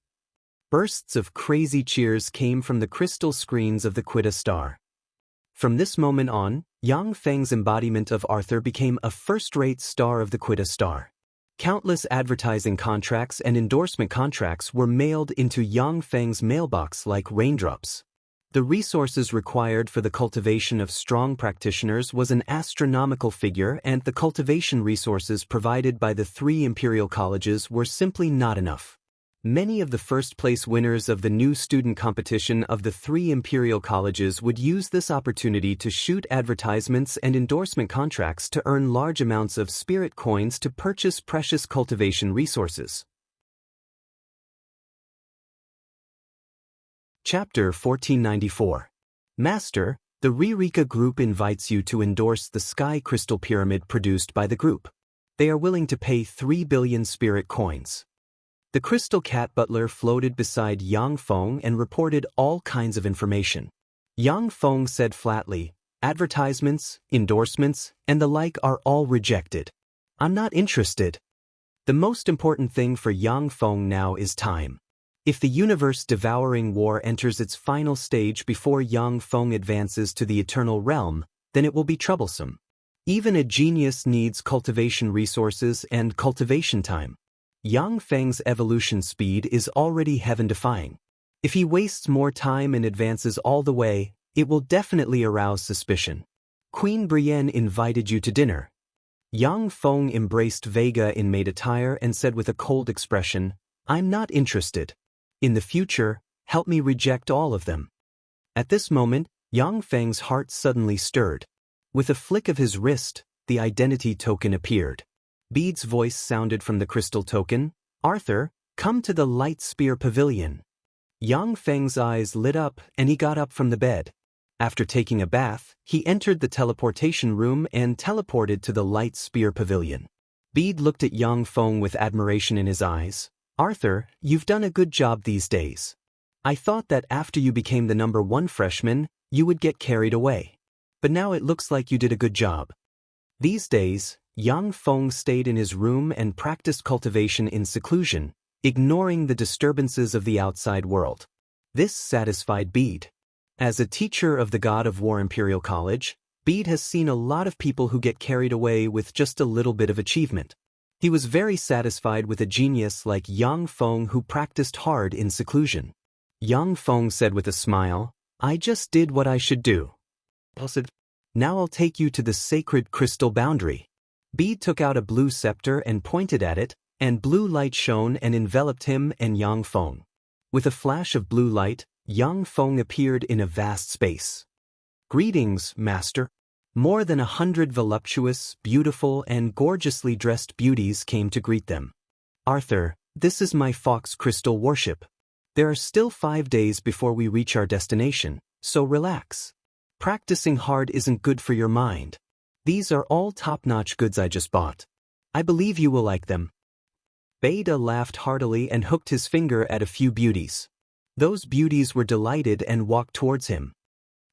Bursts of crazy cheers came from the crystal screens of the Quita star. From this moment on, Yang Feng's embodiment of Arthur became a first-rate star of the Quita star. Countless advertising contracts and endorsement contracts were mailed into Yang Feng's mailbox like raindrops. The resources required for the cultivation of strong practitioners was an astronomical figure, and the cultivation resources provided by the 3 imperial colleges were simply not enough. Many of the first-place winners of the new student competition of the 3 imperial colleges would use this opportunity to shoot advertisements and endorsement contracts to earn large amounts of spirit coins to purchase precious cultivation resources. Chapter 1494. Master, the Ririka Group invites you to endorse the Sky Crystal Pyramid produced by the group. They are willing to pay 3 billion spirit coins. The crystal cat butler floated beside Yang Feng and reported all kinds of information. Yang Feng said flatly, advertisements, endorsements, and the like are all rejected. I'm not interested. The most important thing for Yang Feng now is time. If the universe-devouring war enters its final stage before Yang Feng advances to the eternal realm, then it will be troublesome. Even a genius needs cultivation resources and cultivation time. Yang Feng's evolution speed is already heaven-defying. If he wastes more time and advances all the way, it will definitely arouse suspicion. Queen Brienne invited you to dinner. Yang Feng embraced Vega in maid attire and said with a cold expression, I'm not interested. In the future, help me reject all of them. At this moment, Yang Feng's heart suddenly stirred. With a flick of his wrist, the identity token appeared. Bede's voice sounded from the crystal token, Arthur, come to the Light Spear Pavilion. Yang Feng's eyes lit up and he got up from the bed. After taking a bath, he entered the teleportation room and teleported to the Light Spear Pavilion. Bede looked at Yang Feng with admiration in his eyes. Arthur, you've done a good job these days. I thought that after you became the number 1 freshman, you would get carried away. But now it looks like you did a good job. These days, Yang Feng stayed in his room and practiced cultivation in seclusion, ignoring the disturbances of the outside world. This satisfied Bede. As a teacher of the God of War Imperial College, Bede has seen a lot of people who get carried away with just a little bit of achievement. He was very satisfied with a genius like Yang Feng who practiced hard in seclusion. Yang Feng said with a smile, I just did what I should do. Now I'll take you to the sacred crystal boundary. Bede took out a blue scepter and pointed at it, and blue light shone and enveloped him and Yang Feng. With a flash of blue light, Yang Feng appeared in a vast space. Greetings, Master. More than 100 voluptuous, beautiful, and gorgeously dressed beauties came to greet them. Arthur, this is my fox crystal worship. There are still 5 days before we reach our destination, so relax. Practicing hard isn't good for your mind. These are all top-notch goods I just bought. I believe you will like them. Beda laughed heartily and hooked his finger at a few beauties. Those beauties were delighted and walked towards him.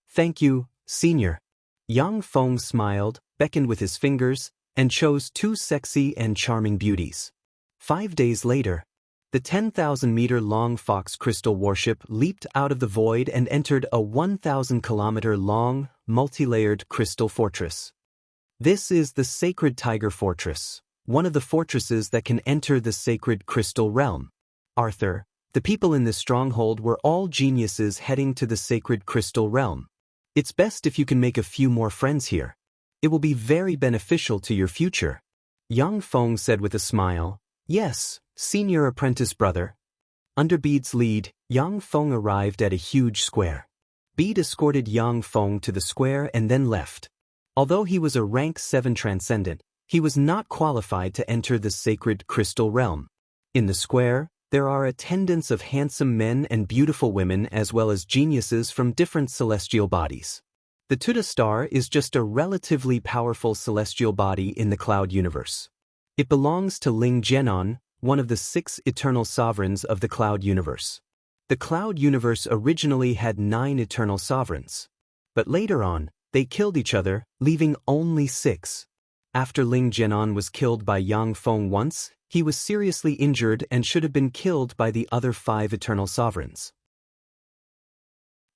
Thank you, Senior. Yang Feng smiled, beckoned with his fingers, and chose 2 sexy and charming beauties. 5 days later, the 10,000-meter-long fox crystal warship leaped out of the void and entered a 1,000-kilometer-long, multi-layered crystal fortress. This is the Sacred Tiger Fortress, one of the fortresses that can enter the sacred crystal realm. Arthur, the people in this stronghold were all geniuses heading to the sacred crystal realm. It's best if you can make a few more friends here. It will be very beneficial to your future. Yang Feng said with a smile, Yes, senior apprentice brother. Under Bede's lead, Yang Feng arrived at a huge square. Bede escorted Yang Feng to the square and then left. Although he was a rank 7 transcendent, he was not qualified to enter the sacred crystal realm. In the square, there are attendants of handsome men and beautiful women as well as geniuses from different celestial bodies. The Tuta star is just a relatively powerful celestial body in the cloud universe. It belongs to Ling Zhenan, one of the 6 eternal sovereigns of the cloud universe. The cloud universe originally had 9 eternal sovereigns. But later on, they killed each other, leaving only 6. After Ling Zhenan was killed by Yang Feng once, he was seriously injured and should have been killed by the other 5 eternal sovereigns.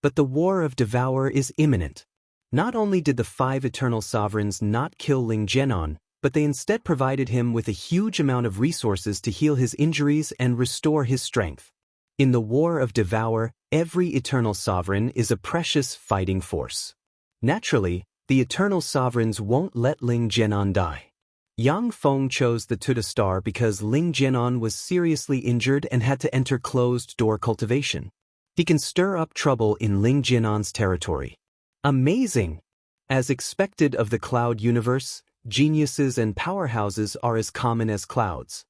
But the War of Devour is imminent. Not only did the 5 eternal sovereigns not kill Ling Zhenan, but they instead provided him with a huge amount of resources to heal his injuries and restore his strength. In the War of Devour, every eternal sovereign is a precious fighting force. Naturally, the eternal sovereigns won't let Ling Zhenan die. Yang Feng chose the Tuta star because Ling Zhenan was seriously injured and had to enter closed-door cultivation. He can stir up trouble in Ling Zhenan's territory. Amazing! As expected of the cloud universe, geniuses and powerhouses are as common as clouds.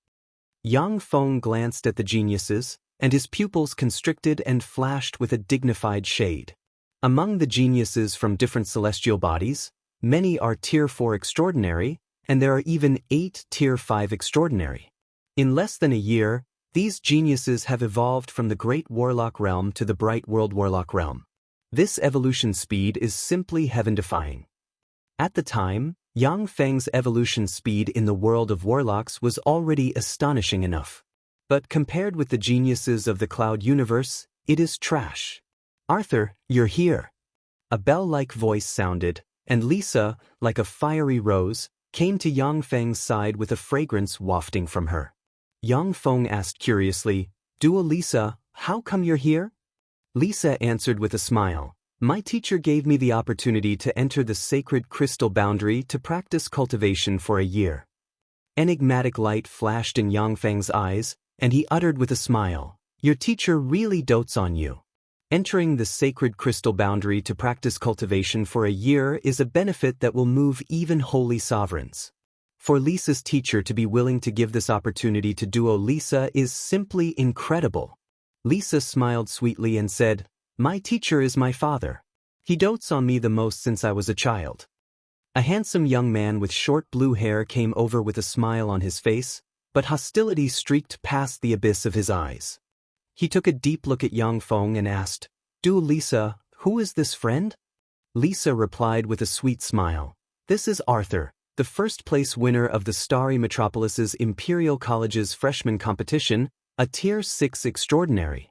Yang Feng glanced at the geniuses, and his pupils constricted and flashed with a dignified shade. Among the geniuses from different celestial bodies, many are Tier 4 extraordinary, and there are even 8 Tier 5 extraordinary. In less than a year, these geniuses have evolved from the Great Warlock Realm to the Bright World Warlock Realm. This evolution speed is simply heaven-defying. At the time, Yang Feng's evolution speed in the world of warlocks was already astonishing enough. But compared with the geniuses of the cloud universe, it is trash. "Arthur, you're here." A bell-like voice sounded, and Lisa, like a fiery rose, came to Yang Feng's side with a fragrance wafting from her. Yang Feng asked curiously, "Duo Lisa, how come you're here?" Lisa answered with a smile, "My teacher gave me the opportunity to enter the sacred crystal boundary to practice cultivation for a year." Enigmatic light flashed in Yang Feng's eyes, and he uttered with a smile, "Your teacher really dotes on you." Entering the sacred crystal boundary to practice cultivation for a year is a benefit that will move even holy sovereigns. For Lisa's teacher to be willing to give this opportunity to Duo Lisa is simply incredible. Lisa smiled sweetly and said, "My teacher is my father. He dotes on me the most since I was a child." A handsome young man with short blue hair came over with a smile on his face, but hostility streaked past the abyss of his eyes. He took a deep look at Yang Feng and asked, "Duo Lisa, who is this friend?" Lisa replied with a sweet smile, "This is Arthur, the first-place winner of the Starry Metropolis's Imperial College's freshman competition, a Tier 6 extraordinary."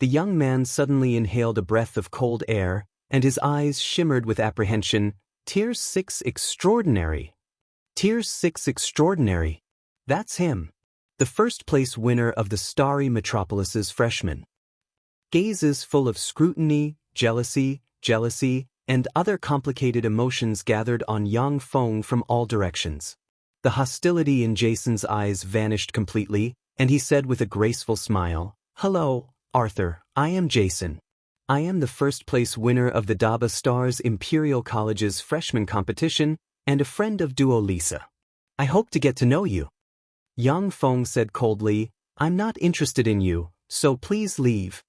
The young man suddenly inhaled a breath of cold air, and his eyes shimmered with apprehension. "Tier 6 extraordinary? Tier 6 extraordinary? That's him. The first-place winner of the Starry Metropolis's freshman." Gazes full of scrutiny, jealousy, and other complicated emotions gathered on Yang Feng from all directions. The hostility in Jason's eyes vanished completely, and he said with a graceful smile, "Hello, Arthur, I am Jason. I am the first-place winner of the Daba Stars Imperial College's freshman competition and a friend of Duo Lisa. I hope to get to know you." Yang Feng said coldly, "I'm not interested in you, so please leave."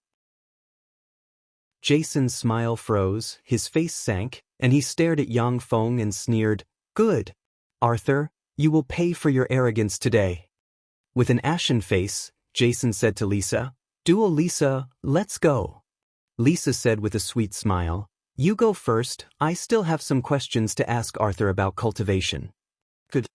Jason's smile froze, his face sank, and he stared at Yang Feng and sneered, "Good. Arthur, you will pay for your arrogance today." With an ashen face, Jason said to Lisa, "Duo Lisa, let's go." Lisa said with a sweet smile, "You go first, I still have some questions to ask Arthur about cultivation." Good.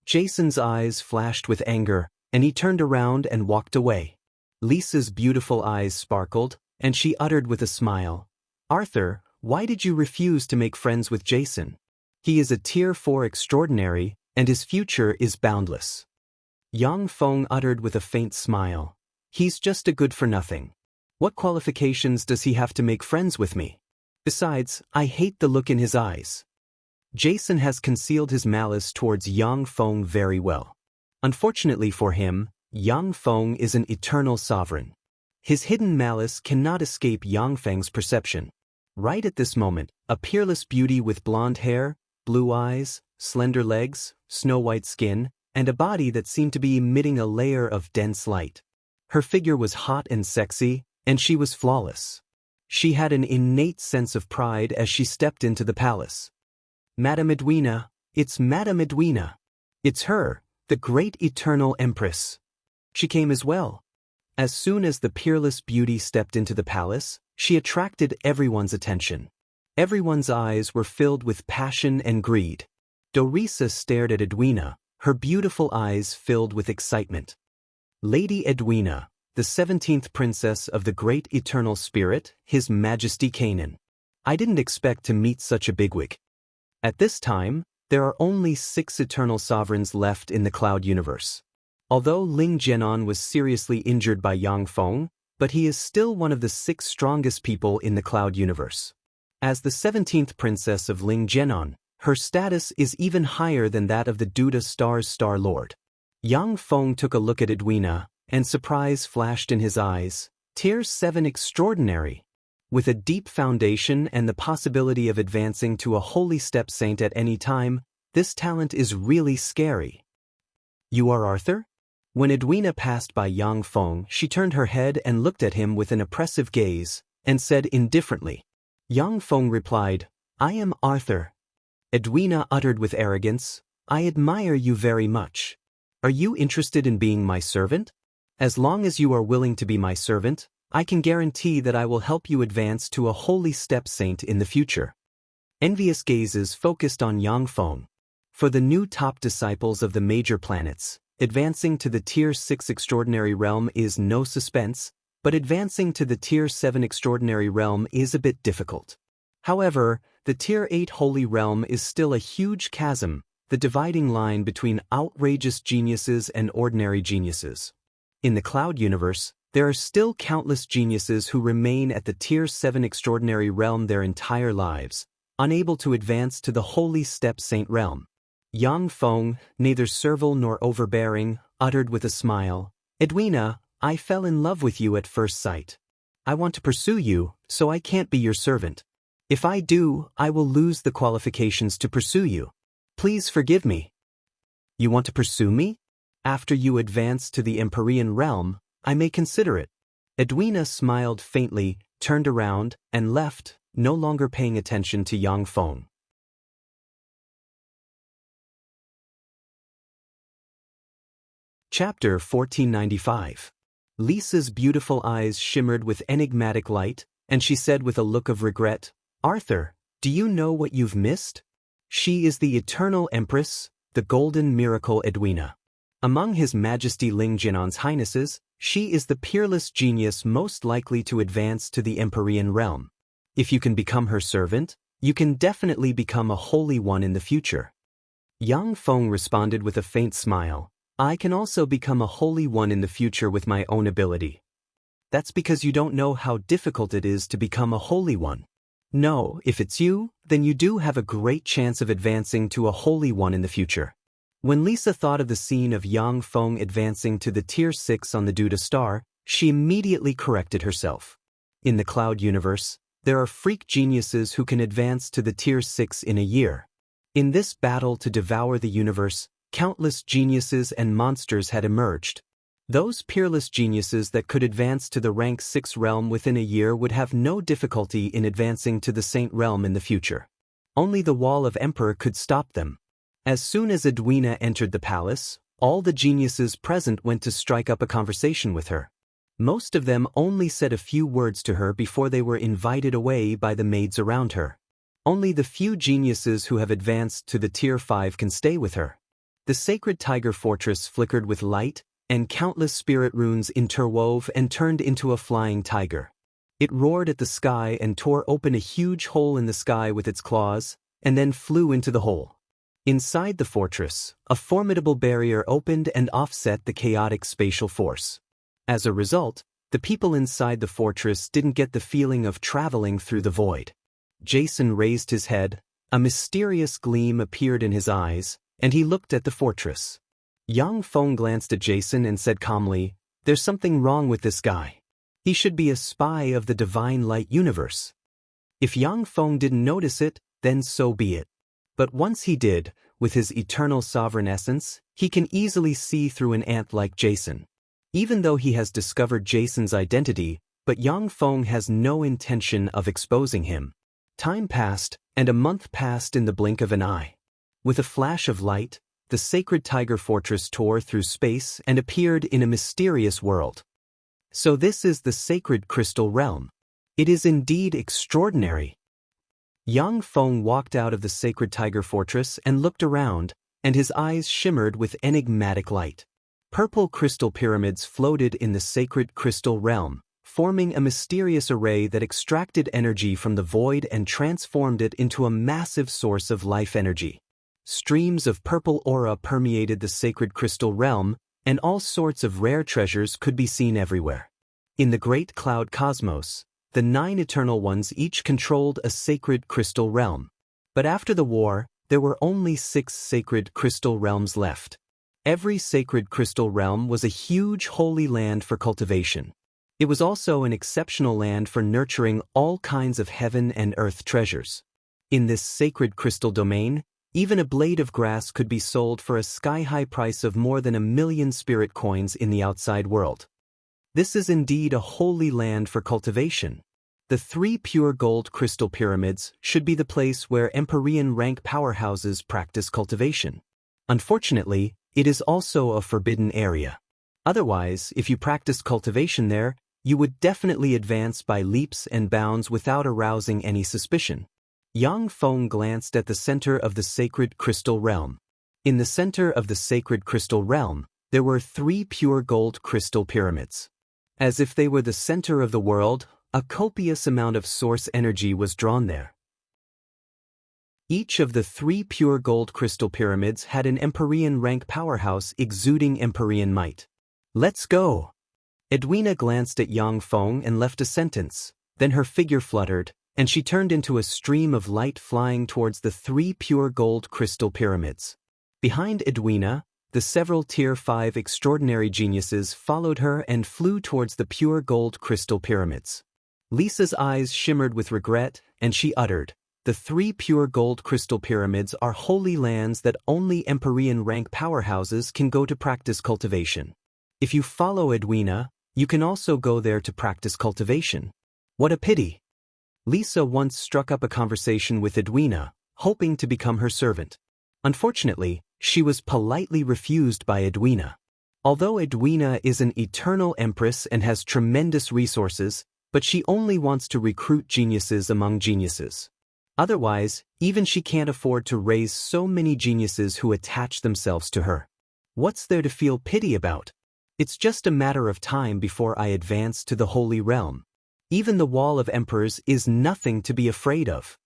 Jason's eyes flashed with anger, and he turned around and walked away. Lisa's beautiful eyes sparkled, and she uttered with a smile, "Arthur, why did you refuse to make friends with Jason? He is a Tier 4 extraordinary, and his future is boundless." Yang Feng uttered with a faint smile, "He's just a good-for-nothing. What qualifications does he have to make friends with me? Besides, I hate the look in his eyes." Jason has concealed his malice towards Yang Feng very well. Unfortunately for him, Yang Feng is an eternal sovereign. His hidden malice cannot escape Yang Feng's perception. Right at this moment, a peerless beauty with blonde hair, blue eyes, slender legs, snow-white skin, and a body that seemed to be emitting a layer of dense light. Her figure was hot and sexy, and she was flawless. She had an innate sense of pride as she stepped into the palace. "Madame Edwina, it's Madame Edwina. It's her, the great eternal empress." She came as well. As soon as the peerless beauty stepped into the palace, she attracted everyone's attention. Everyone's eyes were filled with passion and greed. Dorisa stared at Edwina, her beautiful eyes filled with excitement. "Lady Edwina, the 17th princess of the great eternal spirit, His Majesty Canaan. I didn't expect to meet such a bigwig." At this time, there are only 6 eternal sovereigns left in the Cloud universe. Although Ling Zhenan was seriously injured by Yang Feng, but he is still one of the 6 strongest people in the Cloud universe. As the 17th princess of Ling Zhenan, her status is even higher than that of the Duda Star's Star Lord. Yang Feng took a look at Edwina, and surprise flashed in his eyes. Tier 7 extraordinary. With a deep foundation and the possibility of advancing to a holy step saint at any time, this talent is really scary. "You are Arthur?" When Edwina passed by Yang Feng, she turned her head and looked at him with an oppressive gaze, and said indifferently. Yang Feng replied, "I am Arthur." Edwina uttered with arrogance, "I admire you very much. Are you interested in being my servant? As long as you are willing to be my servant, I can guarantee that I will help you advance to a holy step saint in the future." Envious gazes focused on Yang Feng. For the new top disciples of the major planets, advancing to the Tier 6 extraordinary realm is no suspense, but advancing to the Tier 7 extraordinary realm is a bit difficult. However, the Tier 8 holy realm is still a huge chasm, the dividing line between outrageous geniuses and ordinary geniuses. In the Cloud universe, there are still countless geniuses who remain at the Tier 7 extraordinary realm their entire lives, unable to advance to the holy step saint realm. Yang Feng, neither servile nor overbearing, uttered with a smile, "Edwina, I fell in love with you at first sight. I want to pursue you, so I can't be your servant. If I do, I will lose the qualifications to pursue you. Please forgive me." "You want to pursue me? After you advance to the Empyrean realm, I may consider it." Edwina smiled faintly, turned around, and left, no longer paying attention to Yang Feng. Chapter 1495. Lisa's beautiful eyes shimmered with enigmatic light, and she said with a look of regret, "Arthur, do you know what you've missed? She is the eternal empress, the golden miracle Edwina. Among His Majesty Ling Zhenan's highnesses, she is the peerless genius most likely to advance to the Empyrean realm. If you can become her servant, you can definitely become a holy one in the future." Yang Feng responded with a faint smile, "I can also become a holy one in the future with my own ability." "That's because you don't know how difficult it is to become a holy one. No, if it's you, then you do have a great chance of advancing to a holy one in the future." When Lisa thought of the scene of Yang Feng advancing to the Tier 6 on the Duda Star, she immediately corrected herself. In the Cloud universe, there are freak geniuses who can advance to the Tier 6 in a year. In this battle to devour the universe, countless geniuses and monsters had emerged. Those peerless geniuses that could advance to the rank 6 realm within a year would have no difficulty in advancing to the Saint realm in the future. Only the Wall of Emperor could stop them. As soon as Edwina entered the palace, all the geniuses present went to strike up a conversation with her. Most of them only said a few words to her before they were invited away by the maids around her. Only the few geniuses who have advanced to the Tier 5 can stay with her. The sacred tiger fortress flickered with light, and countless spirit runes interwove and turned into a flying tiger. It roared at the sky and tore open a huge hole in the sky with its claws, and then flew into the hole. Inside the fortress, a formidable barrier opened and offset the chaotic spatial force. As a result, the people inside the fortress didn't get the feeling of traveling through the void. Jason raised his head, a mysterious gleam appeared in his eyes, and he looked at the fortress. Yang Feng glanced at Jason and said calmly, "There's something wrong with this guy. He should be a spy of the Divine Light universe." If Yang Feng didn't notice it, then so be it. But once he did, with his eternal sovereign essence, he can easily see through an ant like Jason. Even though he has discovered Jason's identity, but Yang Feng has no intention of exposing him. Time passed, and a month passed in the blink of an eye. With a flash of light, the sacred tiger fortress tore through space and appeared in a mysterious world. So this is the sacred crystal realm. It is indeed extraordinary. Yang Feng walked out of the sacred tiger fortress and looked around, and his eyes shimmered with enigmatic light. Purple crystal pyramids floated in the sacred crystal realm, forming a mysterious array that extracted energy from the void and transformed it into a massive source of life energy. Streams of purple aura permeated the sacred crystal realm, and all sorts of rare treasures could be seen everywhere. In the great cloud cosmos, the 9 eternal ones each controlled a sacred crystal realm. But after the war, there were only 6 sacred crystal realms left. Every sacred crystal realm was a huge holy land for cultivation. It was also an exceptional land for nurturing all kinds of heaven and earth treasures. In this sacred crystal domain, even a blade of grass could be sold for a sky-high price of more than 1,000,000 spirit coins in the outside world. This is indeed a holy land for cultivation. The 3 pure gold crystal pyramids should be the place where Empyrean rank powerhouses practice cultivation. Unfortunately, it is also a forbidden area. Otherwise, if you practiced cultivation there, you would definitely advance by leaps and bounds without arousing any suspicion. Yang Feng glanced at the center of the sacred crystal realm. In the center of the sacred crystal realm, there were 3 pure gold crystal pyramids. As if they were the center of the world, a copious amount of source energy was drawn there. Each of the 3 pure gold crystal pyramids had an Empyrean rank powerhouse exuding Empyrean might. Let's go! Edwina glanced at Yang Feng and left a sentence, then her figure fluttered, and she turned into a stream of light flying towards the 3 pure gold crystal pyramids. Behind Edwina, the several Tier 5 extraordinary geniuses followed her and flew towards the pure gold crystal pyramids. Lisa's eyes shimmered with regret, and she uttered, "The 3 pure gold crystal pyramids are holy lands that only Empyrean rank powerhouses can go to practice cultivation. If you follow Edwina, you can also go there to practice cultivation. What a pity." Lisa once struck up a conversation with Edwina, hoping to become her servant. Unfortunately, she was politely refused by Edwina. Although Edwina is an eternal empress and has tremendous resources, but she only wants to recruit geniuses among geniuses. Otherwise, even she can't afford to raise so many geniuses who attach themselves to her. What's there to feel pity about? It's just a matter of time before I advance to the Holy Realm. Even the Wall of Emperors is nothing to be afraid of.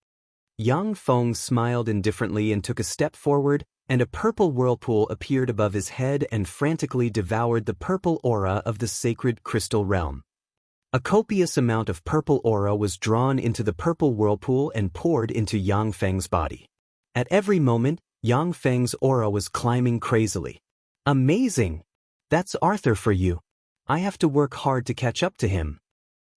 Yang Feng smiled indifferently and took a step forward, and a purple whirlpool appeared above his head and frantically devoured the purple aura of the sacred crystal realm. A copious amount of purple aura was drawn into the purple whirlpool and poured into Yang Feng's body. At every moment, Yang Feng's aura was climbing crazily. Amazing! That's Arthur for you. I have to work hard to catch up to him.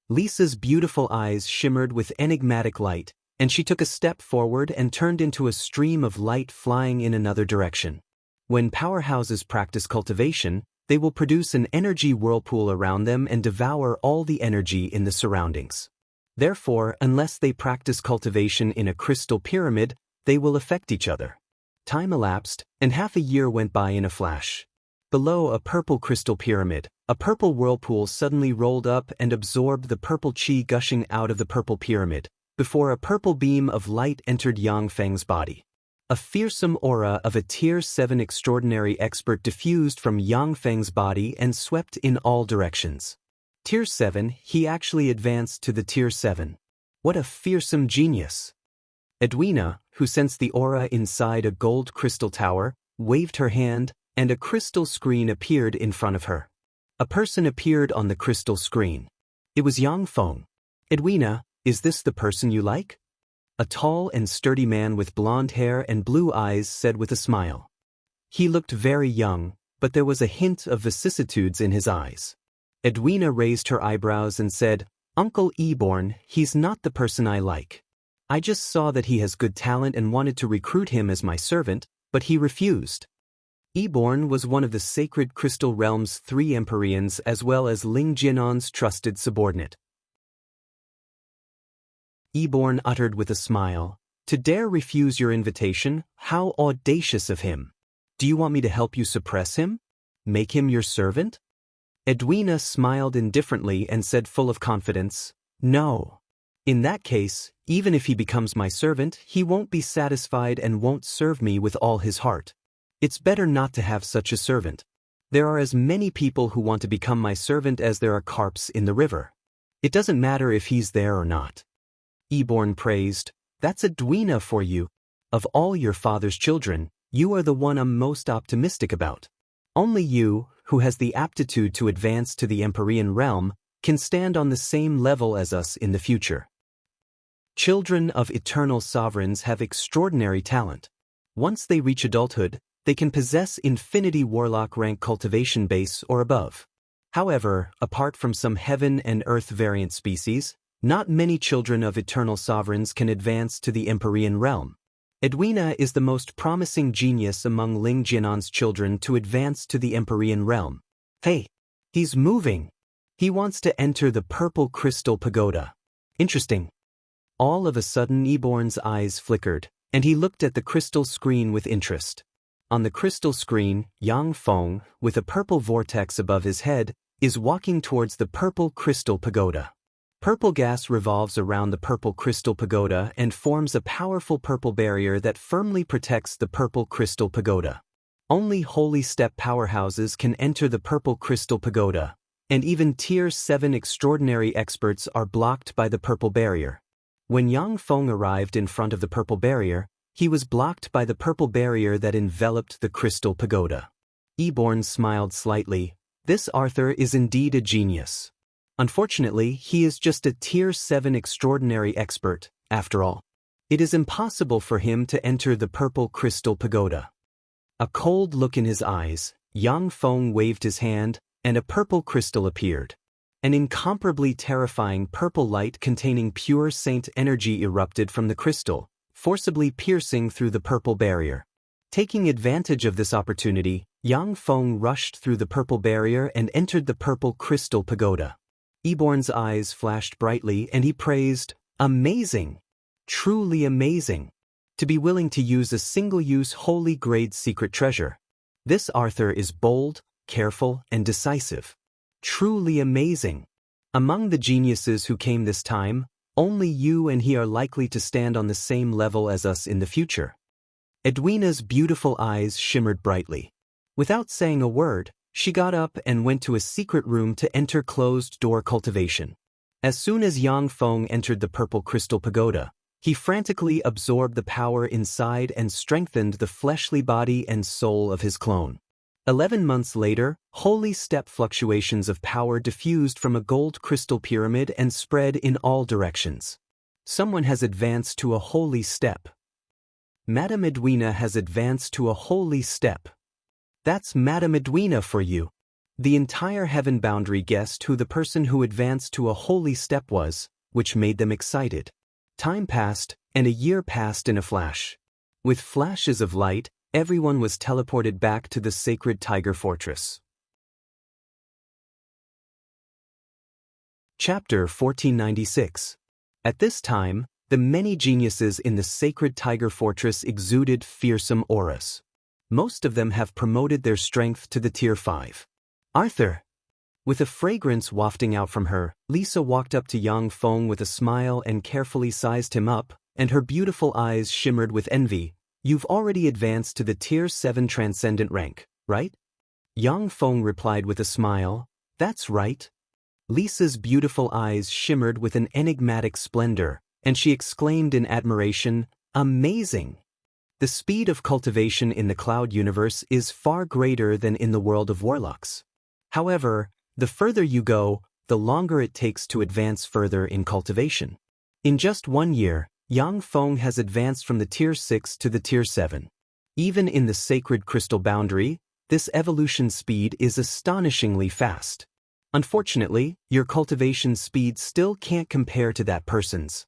Lisa's beautiful eyes shimmered with enigmatic light, and she took a step forward and turned into a stream of light flying in another direction. When powerhouses practice cultivation, they will produce an energy whirlpool around them and devour all the energy in the surroundings. Therefore, unless they practice cultivation in a crystal pyramid, they will affect each other. Time elapsed, and half a year went by in a flash. Below a purple crystal pyramid, a purple whirlpool suddenly rolled up and absorbed the purple chi gushing out of the purple pyramid, before a purple beam of light entered Yang Feng's body. A fearsome aura of a Tier 7 extraordinary expert diffused from Yang Feng's body and swept in all directions. Tier 7, he actually advanced to the Tier 7. What a fearsome genius! Edwina, who sensed the aura inside a gold crystal tower, waved her hand, and a crystal screen appeared in front of her. A person appeared on the crystal screen. It was Yang Feng. "Edwina, is this the person you like?" A tall and sturdy man with blonde hair and blue eyes said with a smile. He looked very young, but there was a hint of vicissitudes in his eyes. Edwina raised her eyebrows and said, "Uncle Eborn, he's not the person I like. I just saw that he has good talent and wanted to recruit him as my servant, but he refused." Eborn was one of the sacred crystal realm's 3 Empyreans as well as Ling Jianan's trusted subordinate. Eborn uttered with a smile. To dare refuse your invitation? How audacious of him! Do you want me to help you suppress him? Make him your servant? Edwina smiled indifferently and said full of confidence, No. In that case, even if he becomes my servant, he won't be satisfied and won't serve me with all his heart. It's better not to have such a servant. There are as many people who want to become my servant as there are carps in the river. It doesn't matter if he's there or not. Eborn praised, That's Edwina for you. Of all your father's children, you are the one I'm most optimistic about. Only you, who has the aptitude to advance to the Empyrean realm, can stand on the same level as us in the future. Children of eternal sovereigns have extraordinary talent. Once they reach adulthood, they can possess Infinity Warlock rank cultivation base or above. However, apart from some heaven and earth variant species, not many children of eternal sovereigns can advance to the Empyrean realm. Edwina is the most promising genius among Ling Jianan's children to advance to the Empyrean realm. Hey, he's moving. He wants to enter the purple crystal pagoda. Interesting. All of a sudden Eborn's eyes flickered, and he looked at the crystal screen with interest. On the crystal screen, Yang Feng, with a purple vortex above his head, is walking towards the purple crystal pagoda. Purple gas revolves around the purple crystal pagoda and forms a powerful purple barrier that firmly protects the purple crystal pagoda. Only holy step powerhouses can enter the purple crystal pagoda, and even Tier 7 extraordinary experts are blocked by the purple barrier. When Yang Feng arrived in front of the purple barrier, he was blocked by the purple barrier that enveloped the crystal pagoda. Eborn smiled slightly. This Arthur is indeed a genius. Unfortunately, he is just a Tier 7 extraordinary expert, after all. It is impossible for him to enter the purple crystal pagoda. A cold look in his eyes, Yang Feng waved his hand, and a purple crystal appeared. An incomparably terrifying purple light containing pure saint energy erupted from the crystal, forcibly piercing through the purple barrier. Taking advantage of this opportunity, Yang Feng rushed through the purple barrier and entered the purple crystal pagoda. Eborn's eyes flashed brightly and he praised, Amazing! Truly amazing! To be willing to use a single-use holy-grade secret treasure. This Arthur is bold, careful, and decisive. Truly amazing. Among the geniuses who came this time, only you and he are likely to stand on the same level as us in the future. Edwina's beautiful eyes shimmered brightly. Without saying a word, she got up and went to a secret room to enter closed-door cultivation. As soon as Yang Feng entered the purple crystal pagoda, he frantically absorbed the power inside and strengthened the fleshly body and soul of his clone. 11 months later, holy step fluctuations of power diffused from a gold crystal pyramid and spread in all directions. Someone has advanced to a holy step. Madame Edwina has advanced to a holy step. That's Madame Edwina for you. The entire heaven boundary guessed who the person who advanced to a holy step was, which made them excited. Time passed, and a year passed in a flash. With flashes of light, everyone was teleported back to the sacred tiger fortress. Chapter 1496. At this time, the many geniuses in the sacred tiger fortress exuded fearsome auras. Most of them have promoted their strength to the Tier 5. Arthur! With a fragrance wafting out from her, Lisa walked up to Yang Feng with a smile and carefully sized him up, and her beautiful eyes shimmered with envy. You've already advanced to the Tier 7 transcendent rank, right? Yang Feng replied with a smile, That's right. Lisa's beautiful eyes shimmered with an enigmatic splendor, and she exclaimed in admiration, Amazing! The speed of cultivation in the cloud universe is far greater than in the world of warlocks. However, the further you go, the longer it takes to advance further in cultivation. In just 1 year, Yang Feng has advanced from the Tier 6 to the Tier 7. Even in the sacred crystal boundary, this evolution speed is astonishingly fast. Unfortunately, your cultivation speed still can't compare to that person's.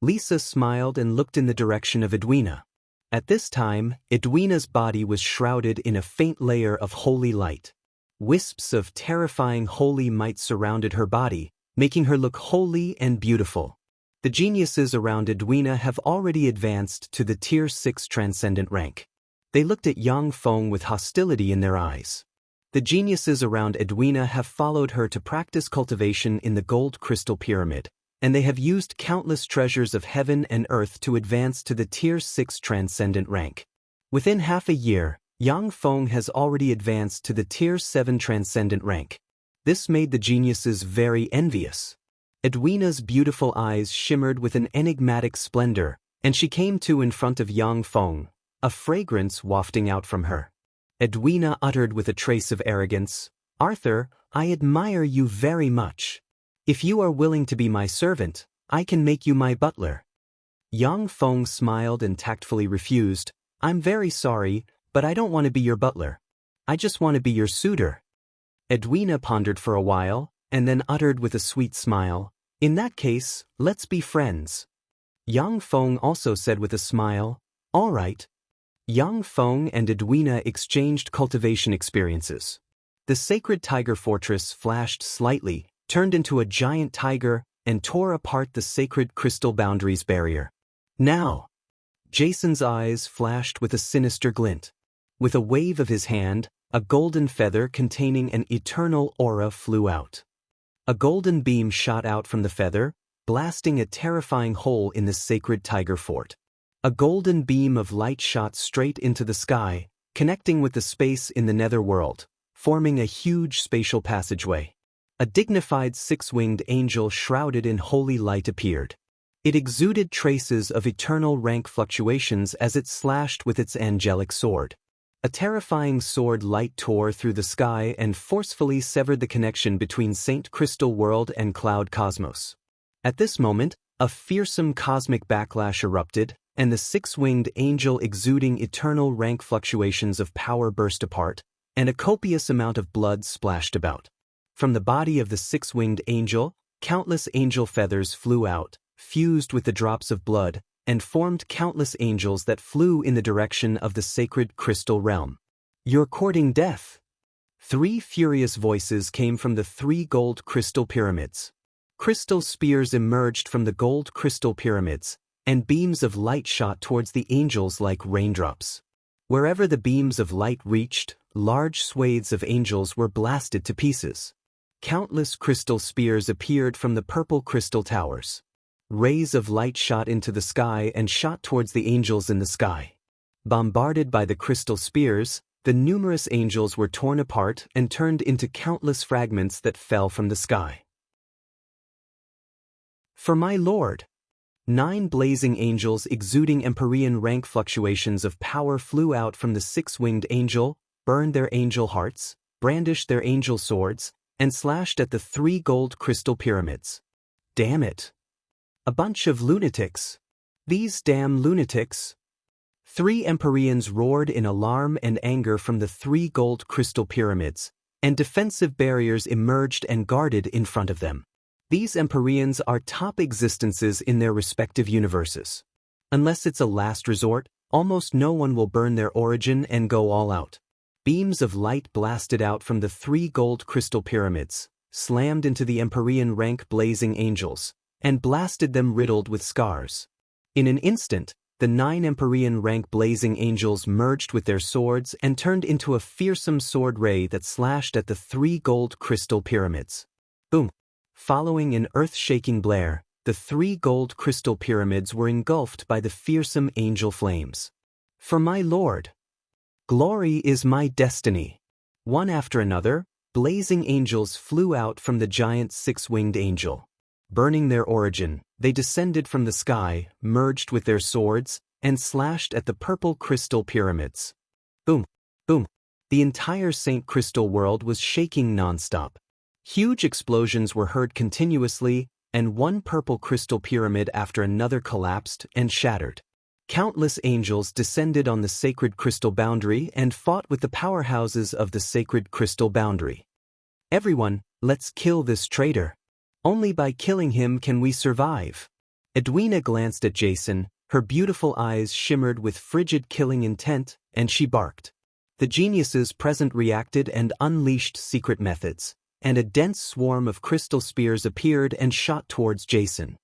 Lisa smiled and looked in the direction of Edwina. At this time, Edwina's body was shrouded in a faint layer of holy light. Wisps of terrifying holy might surrounded her body, making her look holy and beautiful. The geniuses around Edwina have already advanced to the Tier 6 Transcendent rank. They looked at Yang Feng with hostility in their eyes. The geniuses around Edwina have followed her to practice cultivation in the Gold Crystal Pyramid, and they have used countless treasures of heaven and earth to advance to the Tier 6 Transcendent rank. Within half a year, Yang Feng has already advanced to the Tier 7 Transcendent rank. This made the geniuses very envious. Edwina's beautiful eyes shimmered with an enigmatic splendor, and she came to in front of Yang Feng, a fragrance wafting out from her. Edwina uttered with a trace of arrogance, "Arthur, I admire you very much. If you are willing to be my servant, I can make you my butler." Yang Feng smiled and tactfully refused, "I'm very sorry, but I don't want to be your butler. I just want to be your suitor." Edwina pondered for a while, and then uttered with a sweet smile, "In that case, let's be friends." Yang Feng also said with a smile, "All right." Yang Feng and Edwina exchanged cultivation experiences. The sacred tiger fortress flashed slightly, turned into a giant tiger, and tore apart the sacred crystal boundaries barrier. "Now!" Jason's eyes flashed with a sinister glint. With a wave of his hand, a golden feather containing an eternal aura flew out. A golden beam shot out from the feather, blasting a terrifying hole in the sacred tiger fort. A golden beam of light shot straight into the sky, connecting with the space in the netherworld, forming a huge spatial passageway. A dignified six-winged angel shrouded in holy light appeared. It exuded traces of eternal rank fluctuations as it slashed with its angelic sword. A terrifying sword light tore through the sky and forcefully severed the connection between Saint Crystal World and Cloud Cosmos. At this moment, a fearsome cosmic backlash erupted, and the six-winged angel exuding eternal rank fluctuations of power burst apart, and a copious amount of blood splashed about. From the body of the six-winged angel, countless angel feathers flew out, fused with the drops of blood, and formed countless angels that flew in the direction of the sacred crystal realm. "You're courting death." 3 furious voices came from the 3 gold crystal pyramids. Crystal spears emerged from the gold crystal pyramids, and beams of light shot towards the angels like raindrops. Wherever the beams of light reached, large swathes of angels were blasted to pieces. Countless crystal spears appeared from the purple crystal towers. Rays of light shot into the sky and shot towards the angels in the sky. Bombarded by the crystal spears, the numerous angels were torn apart and turned into countless fragments that fell from the sky. "For my lord!" 9 blazing angels exuding Empyrean rank fluctuations of power flew out from the 6-winged angel, burned their angel hearts, brandished their angel swords, and slashed at the 3 gold crystal pyramids. "Damn it! A bunch of lunatics. These damn lunatics." 3 Empyreans roared in alarm and anger from the 3 gold crystal pyramids, and defensive barriers emerged and guarded in front of them. These Empyreans are top existences in their respective universes. Unless it's a last resort, almost no one will burn their origin and go all out. Beams of light blasted out from the 3 gold crystal pyramids, slammed into the Empyrean rank blazing angels, and blasted them riddled with scars. In an instant, the 9 Empyrean rank blazing angels merged with their swords and turned into a fearsome sword ray that slashed at the 3 gold crystal pyramids. Boom! Following an earth-shaking blare, the 3 gold crystal pyramids were engulfed by the fearsome angel flames. "For my lord! Glory is my destiny." One after another, blazing angels flew out from the giant 6-winged angel. Burning their origin, they descended from the sky, merged with their swords, and slashed at the purple crystal pyramids. Boom! Boom! The entire Saint Crystal world was shaking non-stop. Huge explosions were heard continuously, and one purple crystal pyramid after another collapsed and shattered. Countless angels descended on the sacred crystal boundary and fought with the powerhouses of the sacred crystal boundary. "Everyone, let's kill this traitor. Only by killing him can we survive." Edwina glanced at Jason, her beautiful eyes shimmered with frigid killing intent, and she barked. The geniuses present reacted and unleashed secret methods, and a dense swarm of crystal spears appeared and shot towards Jason.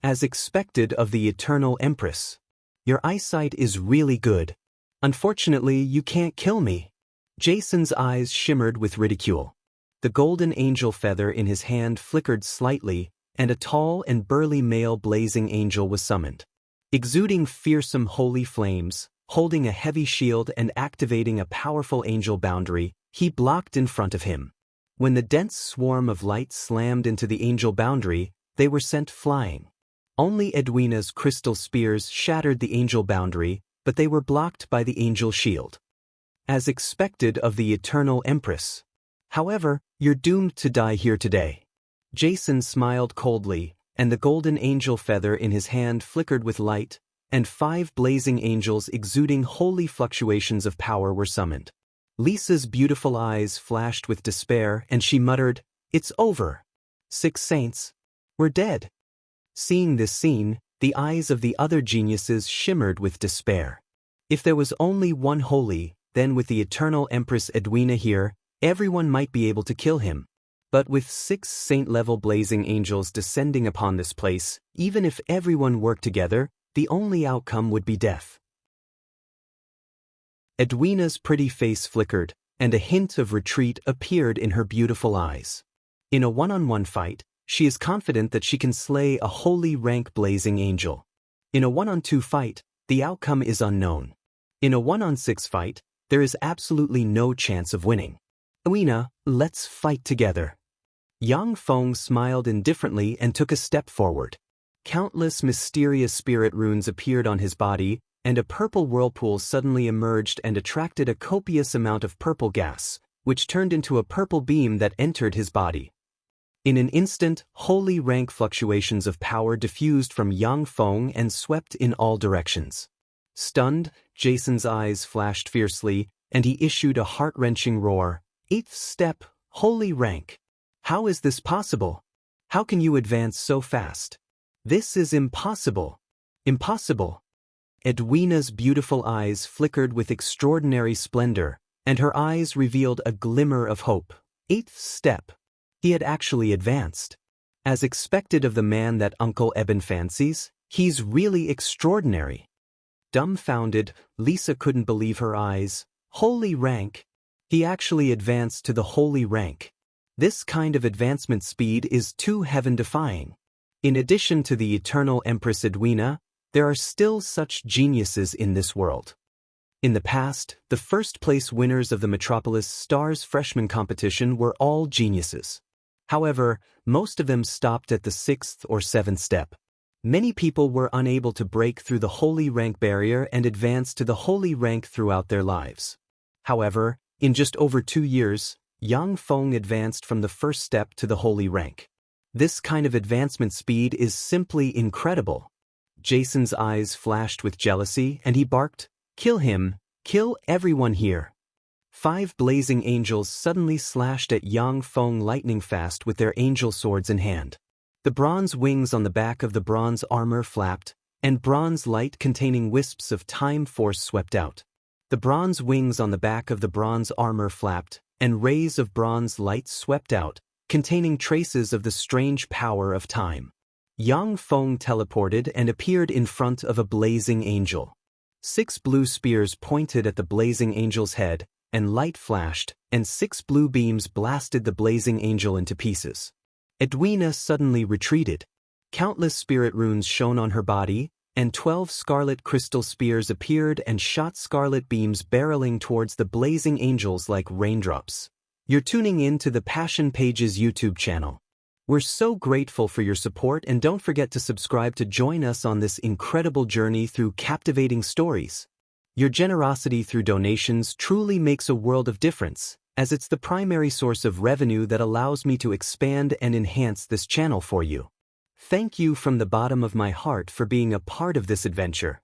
As expected of the Eternal Empress. Your eyesight is really good. Unfortunately, you can't kill me. Jason's eyes shimmered with ridicule. The golden angel feather in his hand flickered slightly, and a tall and burly male blazing angel was summoned. Exuding fearsome holy flames, holding a heavy shield and activating a powerful angel boundary, he blocked in front of him. When the dense swarm of light slammed into the angel boundary, they were sent flying. Only Edwina's crystal spears shattered the angel boundary, but they were blocked by the angel shield. As expected of the Eternal Empress. However, you're doomed to die here today. Jason smiled coldly, and the golden angel feather in his hand flickered with light, and 5 blazing angels exuding holy fluctuations of power were summoned. Lisa's beautiful eyes flashed with despair, and she muttered, "It's over. 6 saints. We're dead." Seeing this scene, the eyes of the other geniuses shimmered with despair. If there was only one holy, then with the Eternal Empress Edwina here, everyone might be able to kill him. But with 6 saint-level blazing angels descending upon this place, even if everyone worked together, the only outcome would be death. Edwina's pretty face flickered, and a hint of retreat appeared in her beautiful eyes. In a one-on-one fight, she is confident that she can slay a holy rank blazing angel. In a one-on-2 fight, the outcome is unknown. In a 1-on-6 fight, there is absolutely no chance of winning. Edwina, let's fight together. Yang Feng smiled indifferently and took a step forward. Countless mysterious spirit runes appeared on his body, and a purple whirlpool suddenly emerged and attracted a copious amount of purple gas, which turned into a purple beam that entered his body. In an instant, holy rank fluctuations of power diffused from Yang Feng and swept in all directions. Stunned, Jason's eyes flashed fiercely, and he issued a heart-wrenching roar. 8th step, holy rank. How is this possible? How can you advance so fast? This is impossible. Impossible. Edwina's beautiful eyes flickered with extraordinary splendor, and her eyes revealed a glimmer of hope. 8th step. He had actually advanced. As expected of the man that Uncle Eben fancies, he's really extraordinary. Dumbfounded, Lisa couldn't believe her eyes. Holy rank. He actually advanced to the holy rank. This kind of advancement speed is too heaven-defying. In addition to the Eternal Empress Edwina, there are still such geniuses in this world. In the past, the first-place winners of the Metropolis Stars freshman competition were all geniuses. However, most of them stopped at the 6th or 7th step. Many people were unable to break through the holy rank barrier and advance to the holy rank throughout their lives. However, in just over 2 years, Yang Feng advanced from the 1st step to the holy rank. This kind of advancement speed is simply incredible. Jason's eyes flashed with jealousy, and he barked, "Kill him! Kill everyone here!" 5 blazing angels suddenly slashed at Yang Feng lightning fast with their angel swords in hand. The bronze wings on the back of the bronze armor flapped, and bronze light containing wisps of time force swept out. The bronze wings on the back of the bronze armor flapped, and rays of bronze light swept out, containing traces of the strange power of time. Yang Feng teleported and appeared in front of a blazing angel. 6 blue spears pointed at the blazing angel's head, and light flashed, and 6 blue beams blasted the blazing angel into pieces. Edwina suddenly retreated. Countless spirit runes shone on her body, and 12 scarlet crystal spears appeared and shot scarlet beams barreling towards the blazing angels like raindrops. You're tuning in to the Passion Pages YouTube channel. We're so grateful for your support, and don't forget to subscribe to join us on this incredible journey through captivating stories. Your generosity through donations truly makes a world of difference, as it's the primary source of revenue that allows me to expand and enhance this channel for you. Thank you from the bottom of my heart for being a part of this adventure.